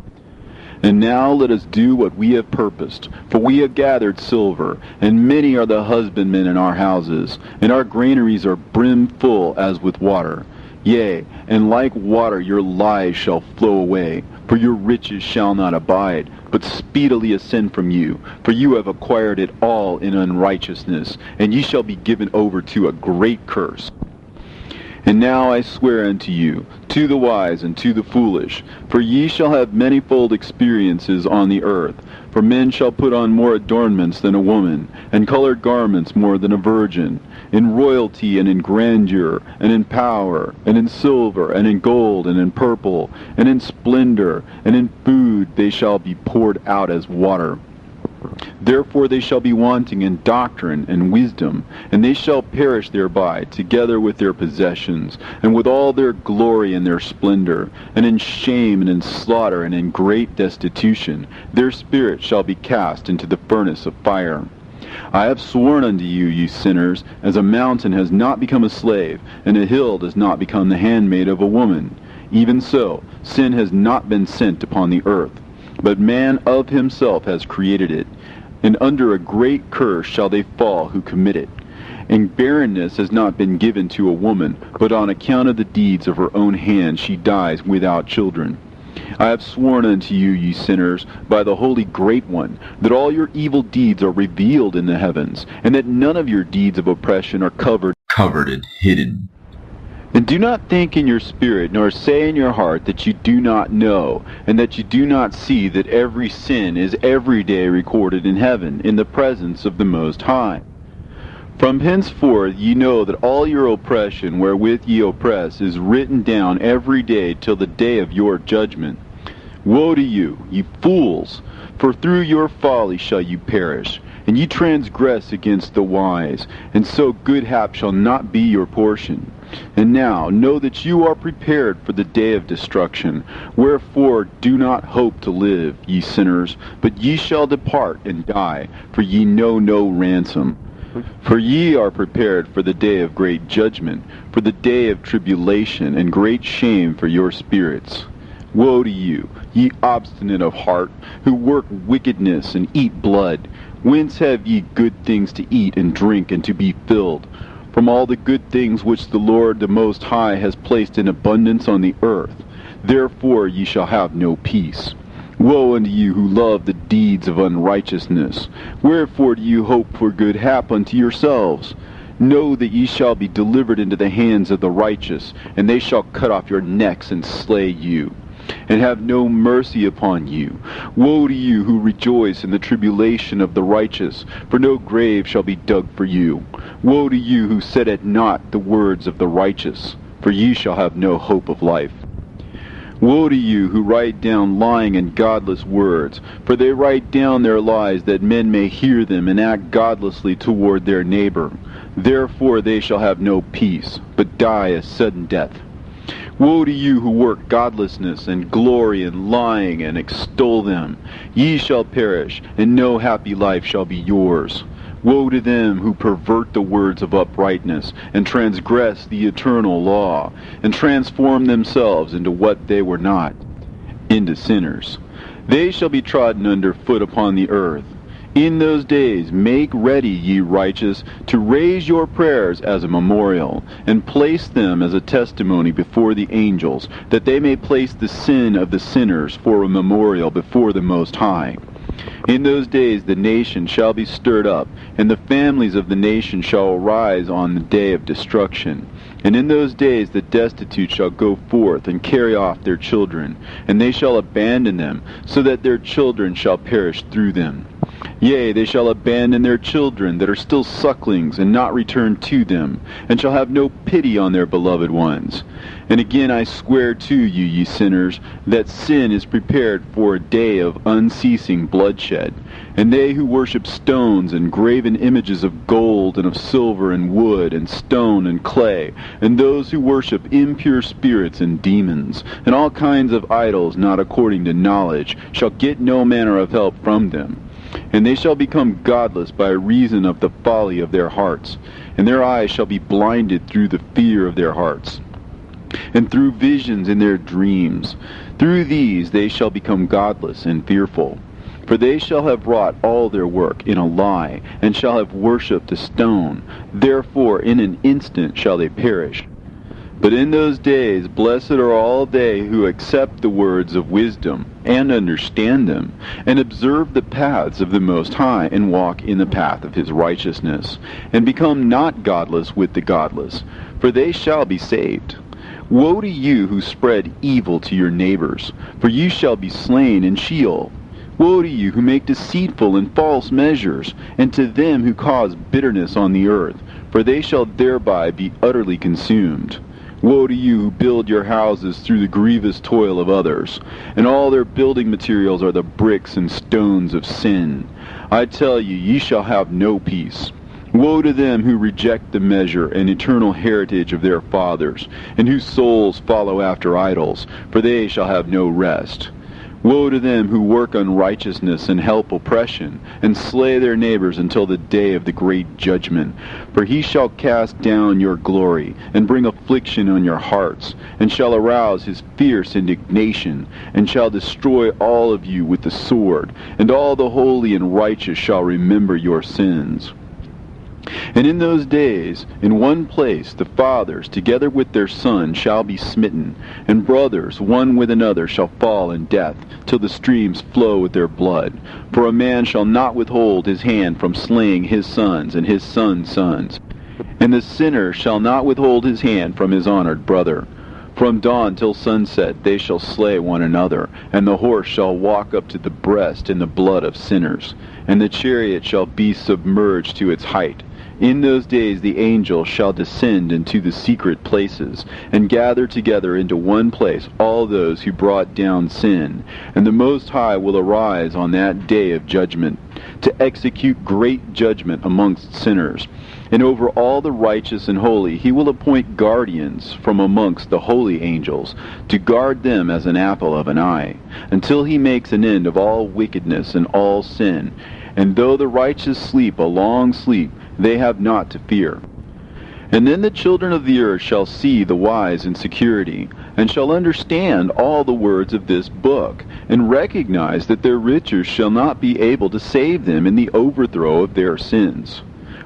And now let us do what we have purposed, for we have gathered silver, and many are the husbandmen in our houses, and our granaries are brimful as with water. Yea, and like water your lies shall flow away, for your riches shall not abide, but speedily ascend from you, for you have acquired it all in unrighteousness, and ye shall be given over to a great curse. And now I swear unto you, to the wise and to the foolish. For ye shall have manifold experiences on the earth. For men shall put on more adornments than a woman, and colored garments more than a virgin. In royalty and in grandeur, and in power, and in silver, and in gold, and in purple, and in splendor, and in food they shall be poured out as water. Therefore they shall be wanting in doctrine and wisdom, and they shall perish thereby, together with their possessions, and with all their glory and their splendor, and in shame and in slaughter and in great destitution. Their spirit shall be cast into the furnace of fire. I have sworn unto you, ye sinners, as a mountain has not become a slave, and a hill does not become the handmaid of a woman. Even so, sin has not been sent upon the earth, but man of himself has created it. And under a great curse shall they fall who commit it. And barrenness has not been given to a woman, but on account of the deeds of her own hand she dies without children. I have sworn unto you, ye sinners, by the Holy Great One, that all your evil deeds are revealed in the heavens, and that none of your deeds of oppression are covered and hidden. And do not think in your spirit, nor say in your heart that you do not know, and that you do not see that every sin is every day recorded in heaven, in the presence of the Most High. From henceforth ye know that all your oppression wherewith ye oppress is written down every day till the day of your judgment. Woe to you, ye fools! For through your folly shall you perish, and ye transgress against the wise, and so good hap shall not be your portion. And now know that you are prepared for the day of destruction. Wherefore do not hope to live, ye sinners, but ye shall depart and die, for ye know no ransom. For ye are prepared for the day of great judgment, for the day of tribulation and great shame for your spirits. Woe to you, ye obstinate of heart, who work wickedness and eat blood. Whence have ye good things to eat and drink and to be filled? From all the good things which the Lord the Most High has placed in abundance on the earth. Therefore ye shall have no peace. Woe unto you who love the deeds of unrighteousness. Wherefore do you hope for good hap unto yourselves? Know that ye shall be delivered into the hands of the righteous, and they shall cut off your necks and slay you, and have no mercy upon you. Woe to you who rejoice in the tribulation of the righteous, for no grave shall be dug for you. Woe to you who set at naught the words of the righteous, for ye shall have no hope of life. Woe to you who write down lying and godless words, for they write down their lies that men may hear them and act godlessly toward their neighbor. Therefore they shall have no peace, but die a sudden death. Woe to you who work godlessness and glory in lying and extol them. Ye shall perish, and no happy life shall be yours. Woe to them who pervert the words of uprightness, and transgress the eternal law, and transform themselves into what they were not, into sinners. They shall be trodden under foot upon the earth. In those days make ready, ye righteous, to raise your prayers as a memorial, and place them as a testimony before the angels, that they may place the sin of the sinners for a memorial before the Most High. In those days the nation shall be stirred up, and the families of the nation shall arise on the day of destruction. And in those days the destitute shall go forth and carry off their children, and they shall abandon them, so that their children shall perish through them. Yea, they shall abandon their children that are still sucklings, and not return to them, and shall have no pity on their beloved ones. And again I swear to you, ye sinners, that sin is prepared for a day of unceasing bloodshed. And they who worship stones and graven images of gold and of silver and wood and stone and clay, and those who worship impure spirits and demons, and all kinds of idols not according to knowledge, shall get no manner of help from them. And they shall become godless by reason of the folly of their hearts, and their eyes shall be blinded through the fear of their hearts, and through visions in their dreams. Through these they shall become godless and fearful. For they shall have wrought all their work in a lie, and shall have worshipped a stone. Therefore in an instant shall they perish. But in those days blessed are all they who accept the words of wisdom, and understand them, and observe the paths of the Most High, and walk in the path of his righteousness, and become not godless with the godless, for they shall be saved. Woe to you who spread evil to your neighbors, for you shall be slain in Sheol. Woe to you who make deceitful and false measures, and to them who cause bitterness on the earth, for they shall thereby be utterly consumed. Woe to you who build your houses through the grievous toil of others, and all their building materials are the bricks and stones of sin. I tell you, ye shall have no peace. Woe to them who reject the measure and eternal heritage of their fathers, and whose souls follow after idols, for they shall have no rest. Woe to them who work unrighteousness and help oppression, and slay their neighbors until the day of the great judgment. For he shall cast down your glory, and bring affliction on your hearts, and shall arouse his fierce indignation, and shall destroy all of you with the sword, and all the holy and righteous shall remember your sins. And in those days, in one place, the fathers, together with their sons, shall be smitten, and brothers, one with another, shall fall in death, till the streams flow with their blood. For a man shall not withhold his hand from slaying his sons and his sons' sons. And the sinner shall not withhold his hand from his honored brother. From dawn till sunset they shall slay one another, and the horse shall walk up to the breast in the blood of sinners, and the chariot shall be submerged to its height. In those days the angels shall descend into the secret places, and gather together into one place all those who brought down sin. And the Most High will arise on that day of judgment, to execute great judgment amongst sinners. And over all the righteous and holy he will appoint guardians from amongst the holy angels, to guard them as an apple of an eye, until he makes an end of all wickedness and all sin. And though the righteous sleep a long sleep, they have not to fear. And then the children of the earth shall see the wise in security, and shall understand all the words of this book, and recognize that their riches shall not be able to save them in the overthrow of their sins.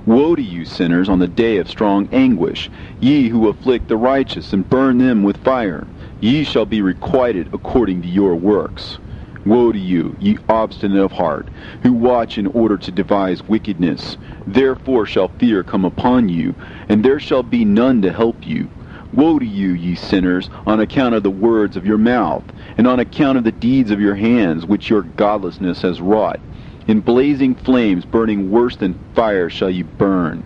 Woe to you, sinners, on the day of strong anguish, ye who afflict the righteous and burn them with fire. Ye shall be requited according to your works. Woe to you, ye obstinate of heart, who watch in order to devise wickedness. Therefore shall fear come upon you, and there shall be none to help you. Woe to you, ye sinners, on account of the words of your mouth, and on account of the deeds of your hands, which your godlessness has wrought. In blazing flames, burning worse than fire, shall ye burn.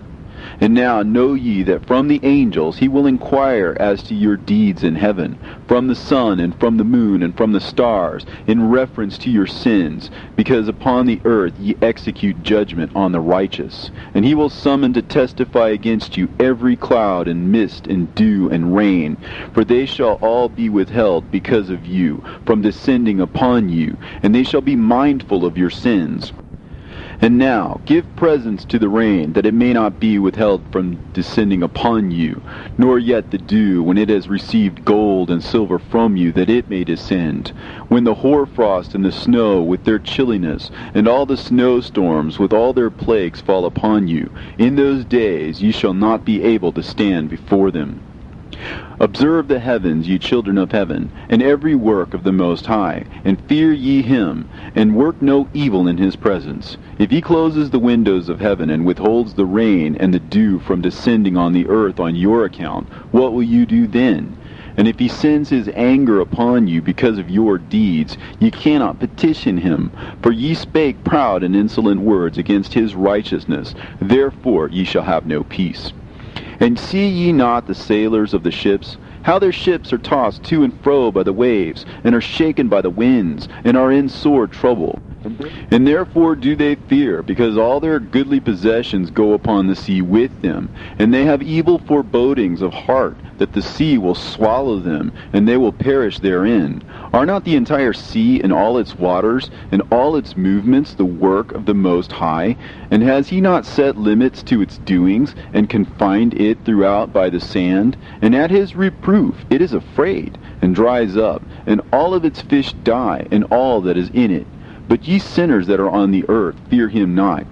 And now know ye that from the angels he will inquire as to your deeds in heaven, from the sun and from the moon and from the stars, in reference to your sins, because upon the earth ye execute judgment on the righteous. And he will summon to testify against you every cloud and mist and dew and rain, for they shall all be withheld because of you, from descending upon you, and they shall be mindful of your sins. And now give presents to the rain, that it may not be withheld from descending upon you, nor yet the dew, when it has received gold and silver from you, that it may descend. When the hoarfrost and the snow with their chilliness, and all the snowstorms with all their plagues fall upon you, in those days ye shall not be able to stand before them. Observe the heavens, ye children of heaven, and every work of the Most High, and fear ye him, and work no evil in his presence. If he closes the windows of heaven, and withholds the rain and the dew from descending on the earth on your account, what will you do then? And if he sends his anger upon you because of your deeds, ye cannot petition him, for ye spake proud and insolent words against his righteousness. Therefore ye shall have no peace. And see ye not the sailors of the ships, how their ships are tossed to and fro by the waves, and are shaken by the winds, and are in sore trouble? And therefore do they fear, because all their goodly possessions go upon the sea with them, and they have evil forebodings of heart, that the sea will swallow them, and they will perish therein. Are not the entire sea and all its waters, and all its movements, the work of the Most High? And has he not set limits to its doings, and confined it throughout by the sand? And at his reproof it is afraid, and dries up, and all of its fish die, and all that is in it. But ye sinners that are on the earth, fear him not.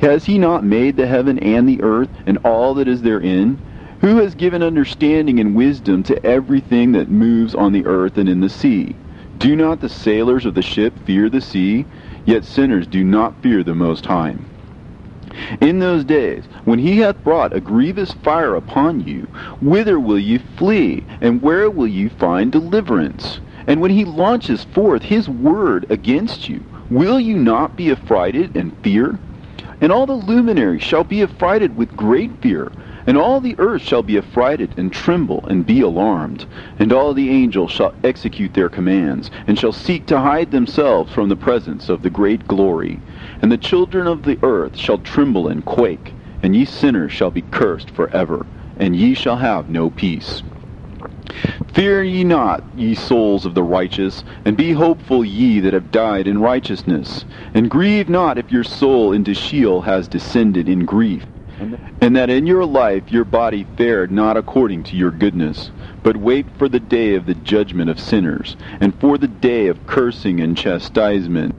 Has he not made the heaven and the earth, and all that is therein? Who has given understanding and wisdom to everything that moves on the earth and in the sea? Do not the sailors of the ship fear the sea? Yet sinners do not fear the Most High. In those days, when he hath brought a grievous fire upon you, whither will ye flee, and where will ye find deliverance? And when he launches forth his word against you, will you not be affrighted and fear? And all the luminaries shall be affrighted with great fear, and all the earth shall be affrighted and tremble and be alarmed. And all the angels shall execute their commands, and shall seek to hide themselves from the presence of the great glory. And the children of the earth shall tremble and quake, and ye sinners shall be cursed forever, and ye shall have no peace. Fear ye not, ye souls of the righteous, and be hopeful ye that have died in righteousness. And grieve not if your soul into Sheol has descended in grief, and that in your life your body fared not according to your goodness. But wait for the day of the judgment of sinners, and for the day of cursing and chastisement.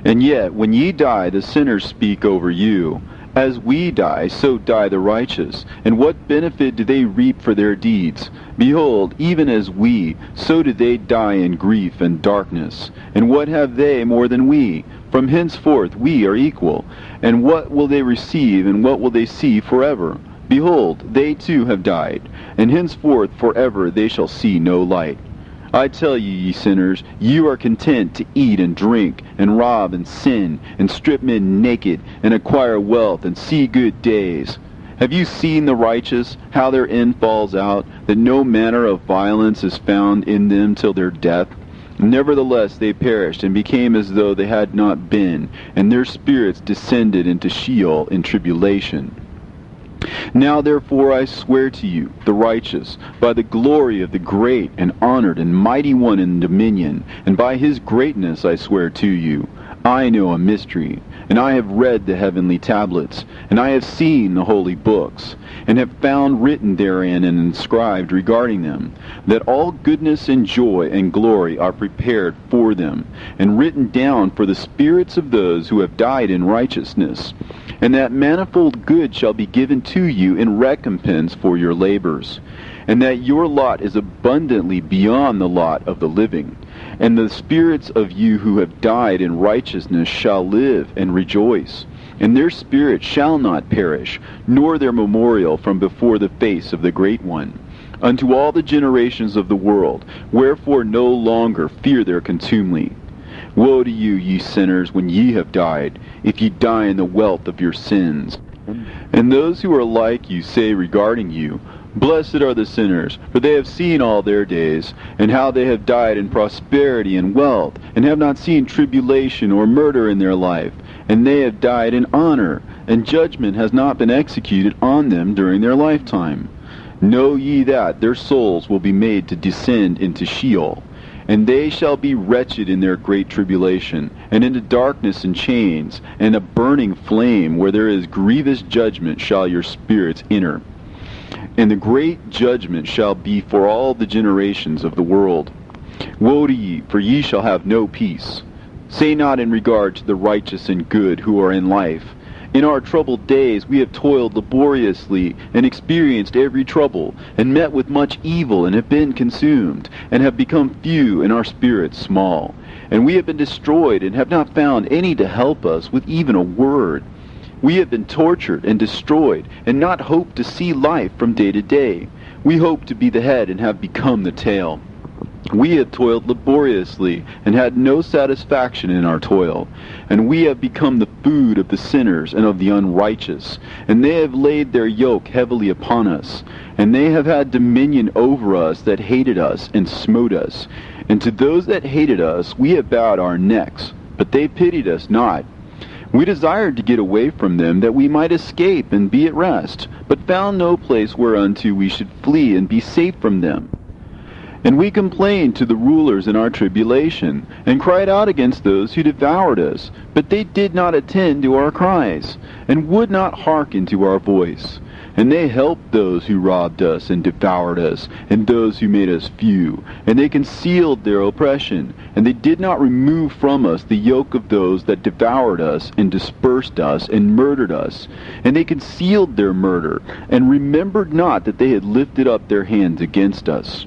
And yet, when ye die, the sinners speak over you. As we die, so die the righteous. And what benefit do they reap for their deeds? Behold, even as we, so do they die in grief and darkness. And what have they more than we? From henceforth we are equal. And what will they receive, and what will they see forever? Behold, they too have died, and henceforth forever they shall see no light. I tell you, ye sinners, you are content to eat and drink, and rob and sin, and strip men naked, and acquire wealth, and see good days. Have you seen the righteous, how their end falls out, that no manner of violence is found in them till their death? Nevertheless they perished, and became as though they had not been, and their spirits descended into Sheol in tribulation. Now therefore I swear to you, the righteous, by the glory of the great and honored and mighty one in dominion, and by his greatness I swear to you, I know a mystery, and I have read the heavenly tablets, and I have seen the holy books, and have found written therein and inscribed regarding them, that all goodness and joy and glory are prepared for them, and written down for the spirits of those who have died in righteousness, and that manifold good shall be given to you in recompense for your labors, and that your lot is abundantly beyond the lot of the living. And the spirits of you who have died in righteousness shall live and rejoice, and their spirit shall not perish, nor their memorial from before the face of the Great One, unto all the generations of the world, wherefore no longer fear their contumely. Woe to you, ye sinners, when ye have died, if ye die in the wealth of your sins. And those who are like you say regarding you, Blessed are the sinners, for they have seen all their days, and how they have died in prosperity and wealth, and have not seen tribulation or murder in their life, and they have died in honor, and judgment has not been executed on them during their lifetime. Know ye that their souls will be made to descend into Sheol, and they shall be wretched in their great tribulation, and into darkness and chains, and a burning flame, where there is grievous judgment shall your spirits enter. And the great judgment shall be for all the generations of the world. Woe to ye, for ye shall have no peace. Say not in regard to the righteous and good who are in life, In our troubled days we have toiled laboriously, and experienced every trouble, and met with much evil, and have been consumed, and have become few, and our spirits small. And we have been destroyed, and have not found any to help us with even a word. We have been tortured and destroyed, and not hoped to see life from day to day. We hope to be the head, and have become the tail. We have toiled laboriously, and had no satisfaction in our toil. And we have become the food of the sinners and of the unrighteous. And they have laid their yoke heavily upon us. And they have had dominion over us that hated us and smote us. And to those that hated us we have bowed our necks, but they pitied us not. We desired to get away from them, that we might escape and be at rest, but found no place whereunto we should flee and be safe from them. And we complained to the rulers in our tribulation, and cried out against those who devoured us. But they did not attend to our cries, and would not hearken to our voice. And they helped those who robbed us and devoured us, and those who made us few. And they concealed their oppression, and they did not remove from us the yoke of those that devoured us, and dispersed us, and murdered us. And they concealed their murder, and remembered not that they had lifted up their hands against us.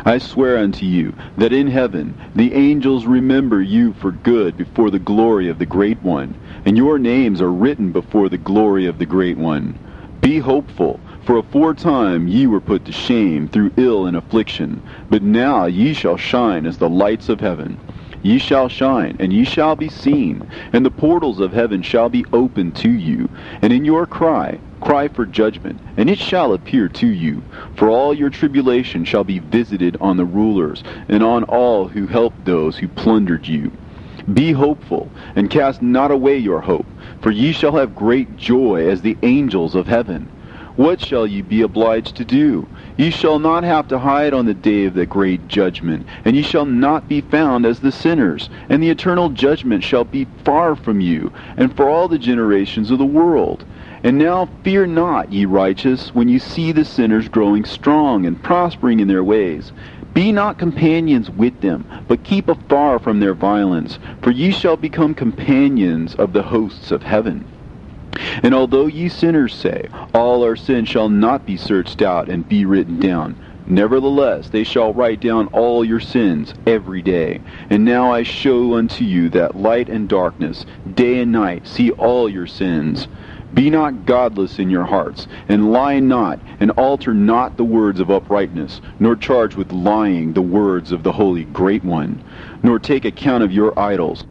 I swear unto you, that in heaven the angels remember you for good before the glory of the Great One. and your names are written before the glory of the Great One. Be hopeful, for aforetime ye were put to shame through ill and affliction, but now ye shall shine as the lights of heaven. Ye shall shine, and ye shall be seen, and the portals of heaven shall be opened to you. And in your cry for judgment, and it shall appear to you. For all your tribulation shall be visited on the rulers, and on all who helped those who plundered you. Be hopeful, and cast not away your hope, for ye shall have great joy as the angels of heaven. What shall ye be obliged to do? Ye shall not have to hide on the day of the great judgment, and ye shall not be found as the sinners, and the eternal judgment shall be far from you, and for all the generations of the world. And now fear not, ye righteous, when ye see the sinners growing strong and prospering in their ways. Be not companions with them, but keep afar from their violence, for ye shall become companions of the hosts of heaven. And although ye sinners say, all our sins shall not be searched out and be written down, nevertheless they shall write down all your sins every day. And now I show unto you that light and darkness, day and night, see all your sins. Be not godless in your hearts, and lie not, and alter not the words of uprightness, nor charge with lying the words of the Holy Great One, nor take account of your idols.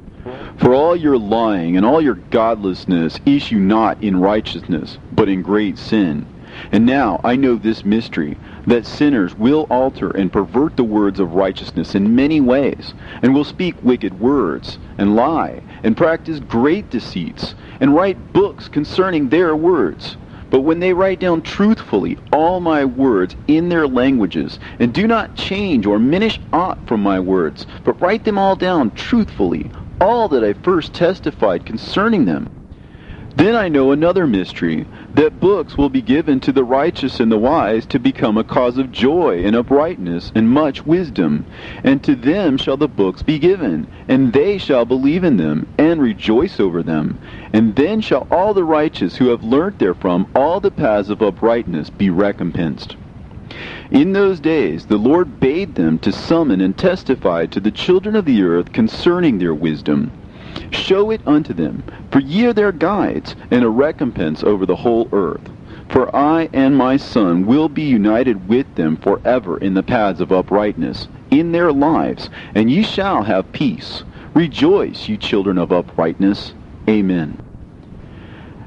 For all your lying and all your godlessness issue not in righteousness, but in great sin. And now I know this mystery, that sinners will alter and pervert the words of righteousness in many ways, and will speak wicked words, and lie, and practice great deceits, and write books concerning their words. But when they write down truthfully all my words in their languages, and do not change or diminish aught from my words, but write them all down truthfully, all that I first testified concerning them, then I know another mystery, that books will be given to the righteous and the wise to become a cause of joy and uprightness and much wisdom. And to them shall the books be given, and they shall believe in them, and rejoice over them. And then shall all the righteous who have learnt therefrom all the paths of uprightness be recompensed. In those days the Lord bade them to summon and testify to the children of the earth concerning their wisdom. Show it unto them, for ye are their guides, and a recompense over the whole earth. For I and my Son will be united with them forever in the paths of uprightness, in their lives, and ye shall have peace. Rejoice, ye children of uprightness. Amen.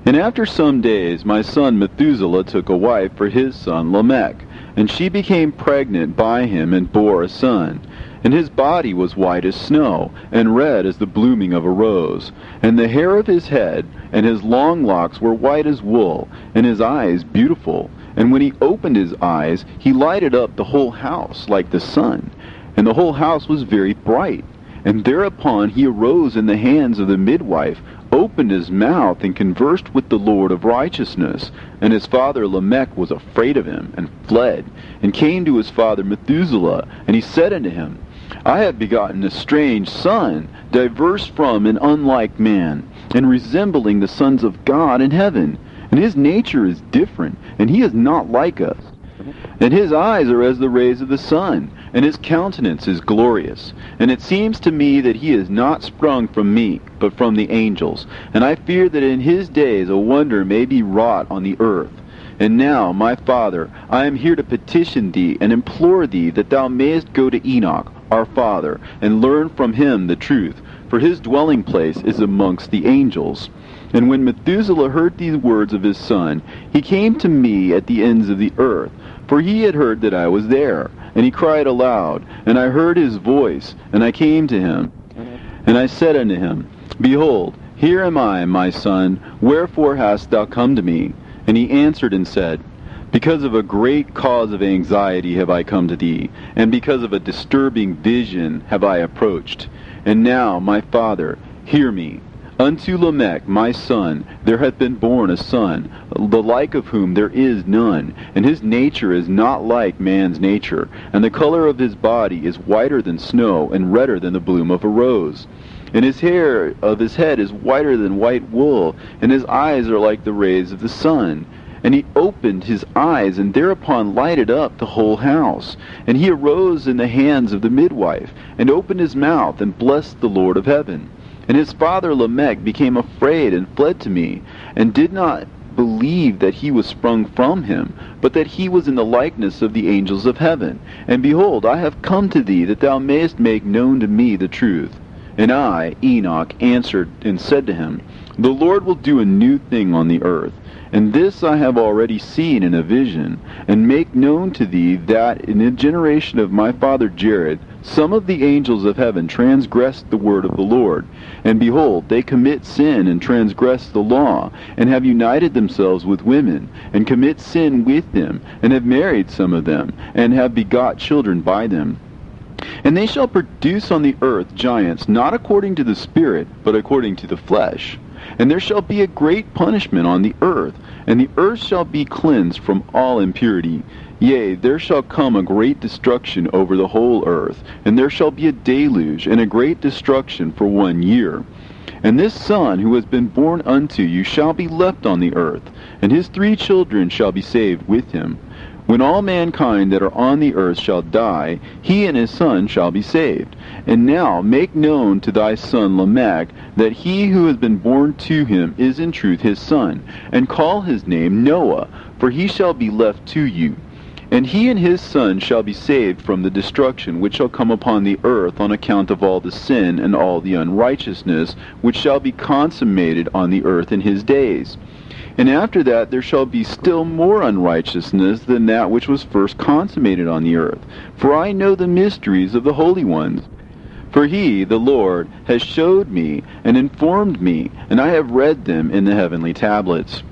And after some days my son Methuselah took a wife for his son Lamech, and she became pregnant by him and bore a son. And his body was white as snow, and red as the blooming of a rose. And the hair of his head and his long locks were white as wool, and his eyes beautiful. And when he opened his eyes, he lighted up the whole house like the sun. And the whole house was very bright. And thereupon he arose in the hands of the midwife, opened his mouth, and conversed with the Lord of righteousness. And his father Lamech was afraid of him, and fled, and came to his father Methuselah. And he said unto him, I have begotten a strange son, diverse from and unlike man, and resembling the sons of God in heaven. And his nature is different, and he is not like us. And his eyes are as the rays of the sun, and his countenance is glorious. And it seems to me that he is not sprung from me, but from the angels. And I fear that in his days a wonder may be wrought on the earth. And now, my father, I am here to petition thee, and implore thee that thou mayest go to Enoch, our father, and learn from him the truth, for his dwelling place is amongst the angels. And when Methuselah heard these words of his son, he came to me at the ends of the earth, for he had heard that I was there. And he cried aloud, and I heard his voice, and I came to him. And I said unto him, Behold, here am I, my son, wherefore hast thou come to me? And he answered and said, Because of a great cause of anxiety have I come to thee, and because of a disturbing vision have I approached. And now, my father, hear me. Unto Lamech, my son, there hath been born a son, the like of whom there is none, and his nature is not like man's nature, and the color of his body is whiter than snow, and redder than the bloom of a rose. And his hair of his head is whiter than white wool, and his eyes are like the rays of the sun. And he opened his eyes, and thereupon lighted up the whole house. And he arose in the hands of the midwife, and opened his mouth, and blessed the Lord of heaven. And his father Lamech became afraid and fled to me, and did not believe that he was sprung from him, but that he was in the likeness of the angels of heaven. And behold, I have come to thee, that thou mayest make known to me the truth. And I, Enoch, answered and said to him, The Lord will do a new thing on the earth. And this I have already seen in a vision, and make known to thee that in the generation of my father Jared, some of the angels of heaven transgressed the word of the Lord. And behold, they commit sin and transgress the law, and have united themselves with women, and commit sin with them, and have married some of them, and have begot children by them. And they shall produce on the earth giants, not according to the Spirit, but according to the flesh. And there shall be a great punishment on the earth, and the earth shall be cleansed from all impurity. Yea, there shall come a great destruction over the whole earth, and there shall be a deluge, and a great destruction for 1 year. And this son who has been born unto you shall be left on the earth, and his 3 children shall be saved with him. When all mankind that are on the earth shall die, he and his son shall be saved. And now make known to thy son Lamech that he who has been born to him is in truth his son, and call his name Noah, for he shall be left to you. And he and his son shall be saved from the destruction which shall come upon the earth on account of all the sin and all the unrighteousness which shall be consummated on the earth in his days. And after that there shall be still more unrighteousness than that which was first consummated on the earth. For I know the mysteries of the holy ones. For he, the Lord, has showed me and informed me, and I have read them in the heavenly tablets.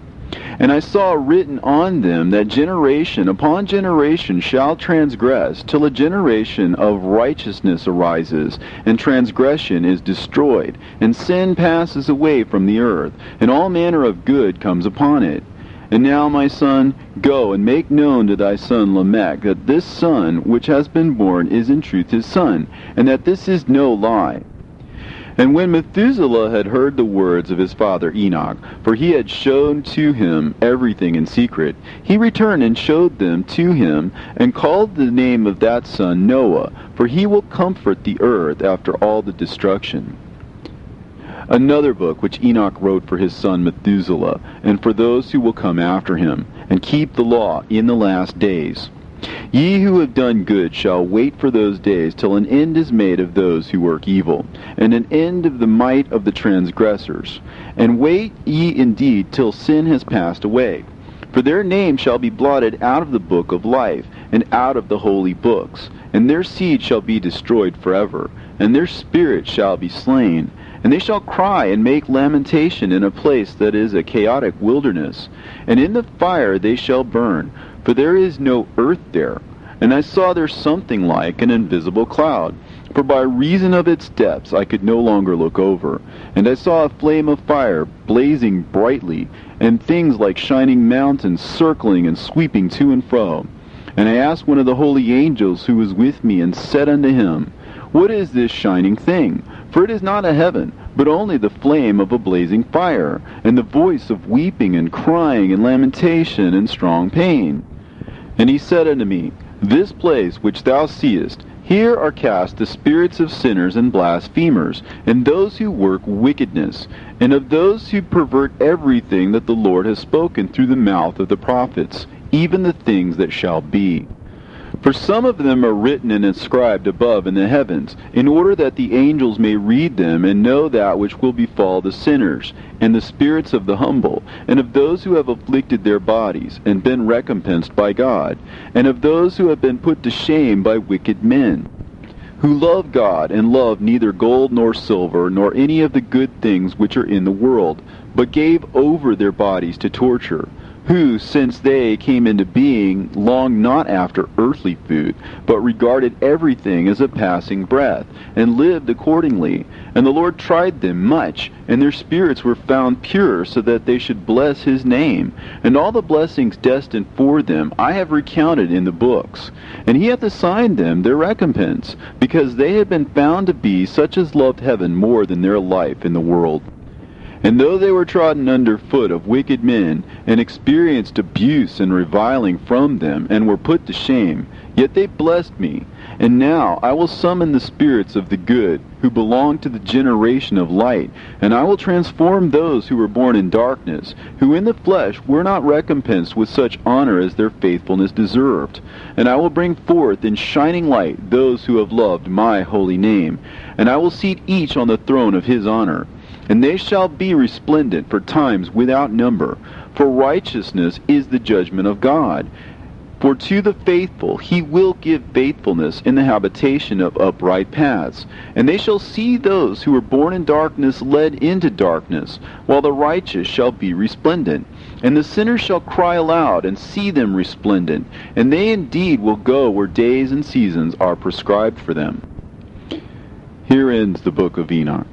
And I saw written on them that generation upon generation shall transgress, till a generation of righteousness arises, and transgression is destroyed, and sin passes away from the earth, and all manner of good comes upon it. And now, my son, go and make known to thy son Lamech that this son which has been born is in truth his son, and that this is no lie. And when Methuselah had heard the words of his father Enoch, for he had shown to him everything in secret, he returned and showed them to him, and called the name of that son Noah, for he will comfort the earth after all the destruction. Another book which Enoch wrote for his son Methuselah, and for those who will come after him, and keep the law in the last days. Ye who have done good shall wait for those days till an end is made of those who work evil, and an end of the might of the transgressors. And wait ye indeed till sin has passed away. For their name shall be blotted out of the book of life, and out of the holy books. And their seed shall be destroyed forever, and their spirit shall be slain. And they shall cry and make lamentation in a place that is a chaotic wilderness. And in the fire they shall burn, for there is no earth there. And I saw there something like an invisible cloud, for by reason of its depths I could no longer look over. And I saw a flame of fire blazing brightly, and things like shining mountains circling and sweeping to and fro. And I asked one of the holy angels who was with me, and said unto him, What is this shining thing? For it is not a heaven, but only the flame of a blazing fire, and the voice of weeping and crying and lamentation and strong pain. And he said unto me, This place which thou seest, here are cast the spirits of sinners and blasphemers, and those who work wickedness, and of those who pervert everything that the Lord has spoken through the mouth of the prophets, even the things that shall be. For some of them are written and inscribed above in the heavens, in order that the angels may read them and know that which will befall the sinners, and the spirits of the humble, and of those who have afflicted their bodies, and been recompensed by God, and of those who have been put to shame by wicked men, who love God, and love neither gold nor silver, nor any of the good things which are in the world, but gave over their bodies to torture, who, since they came into being, longed not after earthly food, but regarded everything as a passing breath, and lived accordingly. And the Lord tried them much, and their spirits were found pure, so that they should bless his name. And all the blessings destined for them I have recounted in the books. And he hath assigned them their recompense, because they had been found to be such as loved heaven more than their life in the world. And though they were trodden under foot of wicked men, and experienced abuse and reviling from them, and were put to shame, Yet they blessed me. And now I will summon the spirits of the good, who belong to the generation of light, and I will transform those who were born in darkness, who in the flesh were not recompensed with such honor as their faithfulness deserved. And I will bring forth in shining light those who have loved my holy name, and I will seat each on the throne of his honor. And they shall be resplendent for times without number, for righteousness is the judgment of God. For to the faithful he will give faithfulness in the habitation of upright paths. And they shall see those who were born in darkness led into darkness, while the righteous shall be resplendent. And the sinners shall cry aloud and see them resplendent, and they indeed will go where days and seasons are prescribed for them. Here ends the book of Enoch.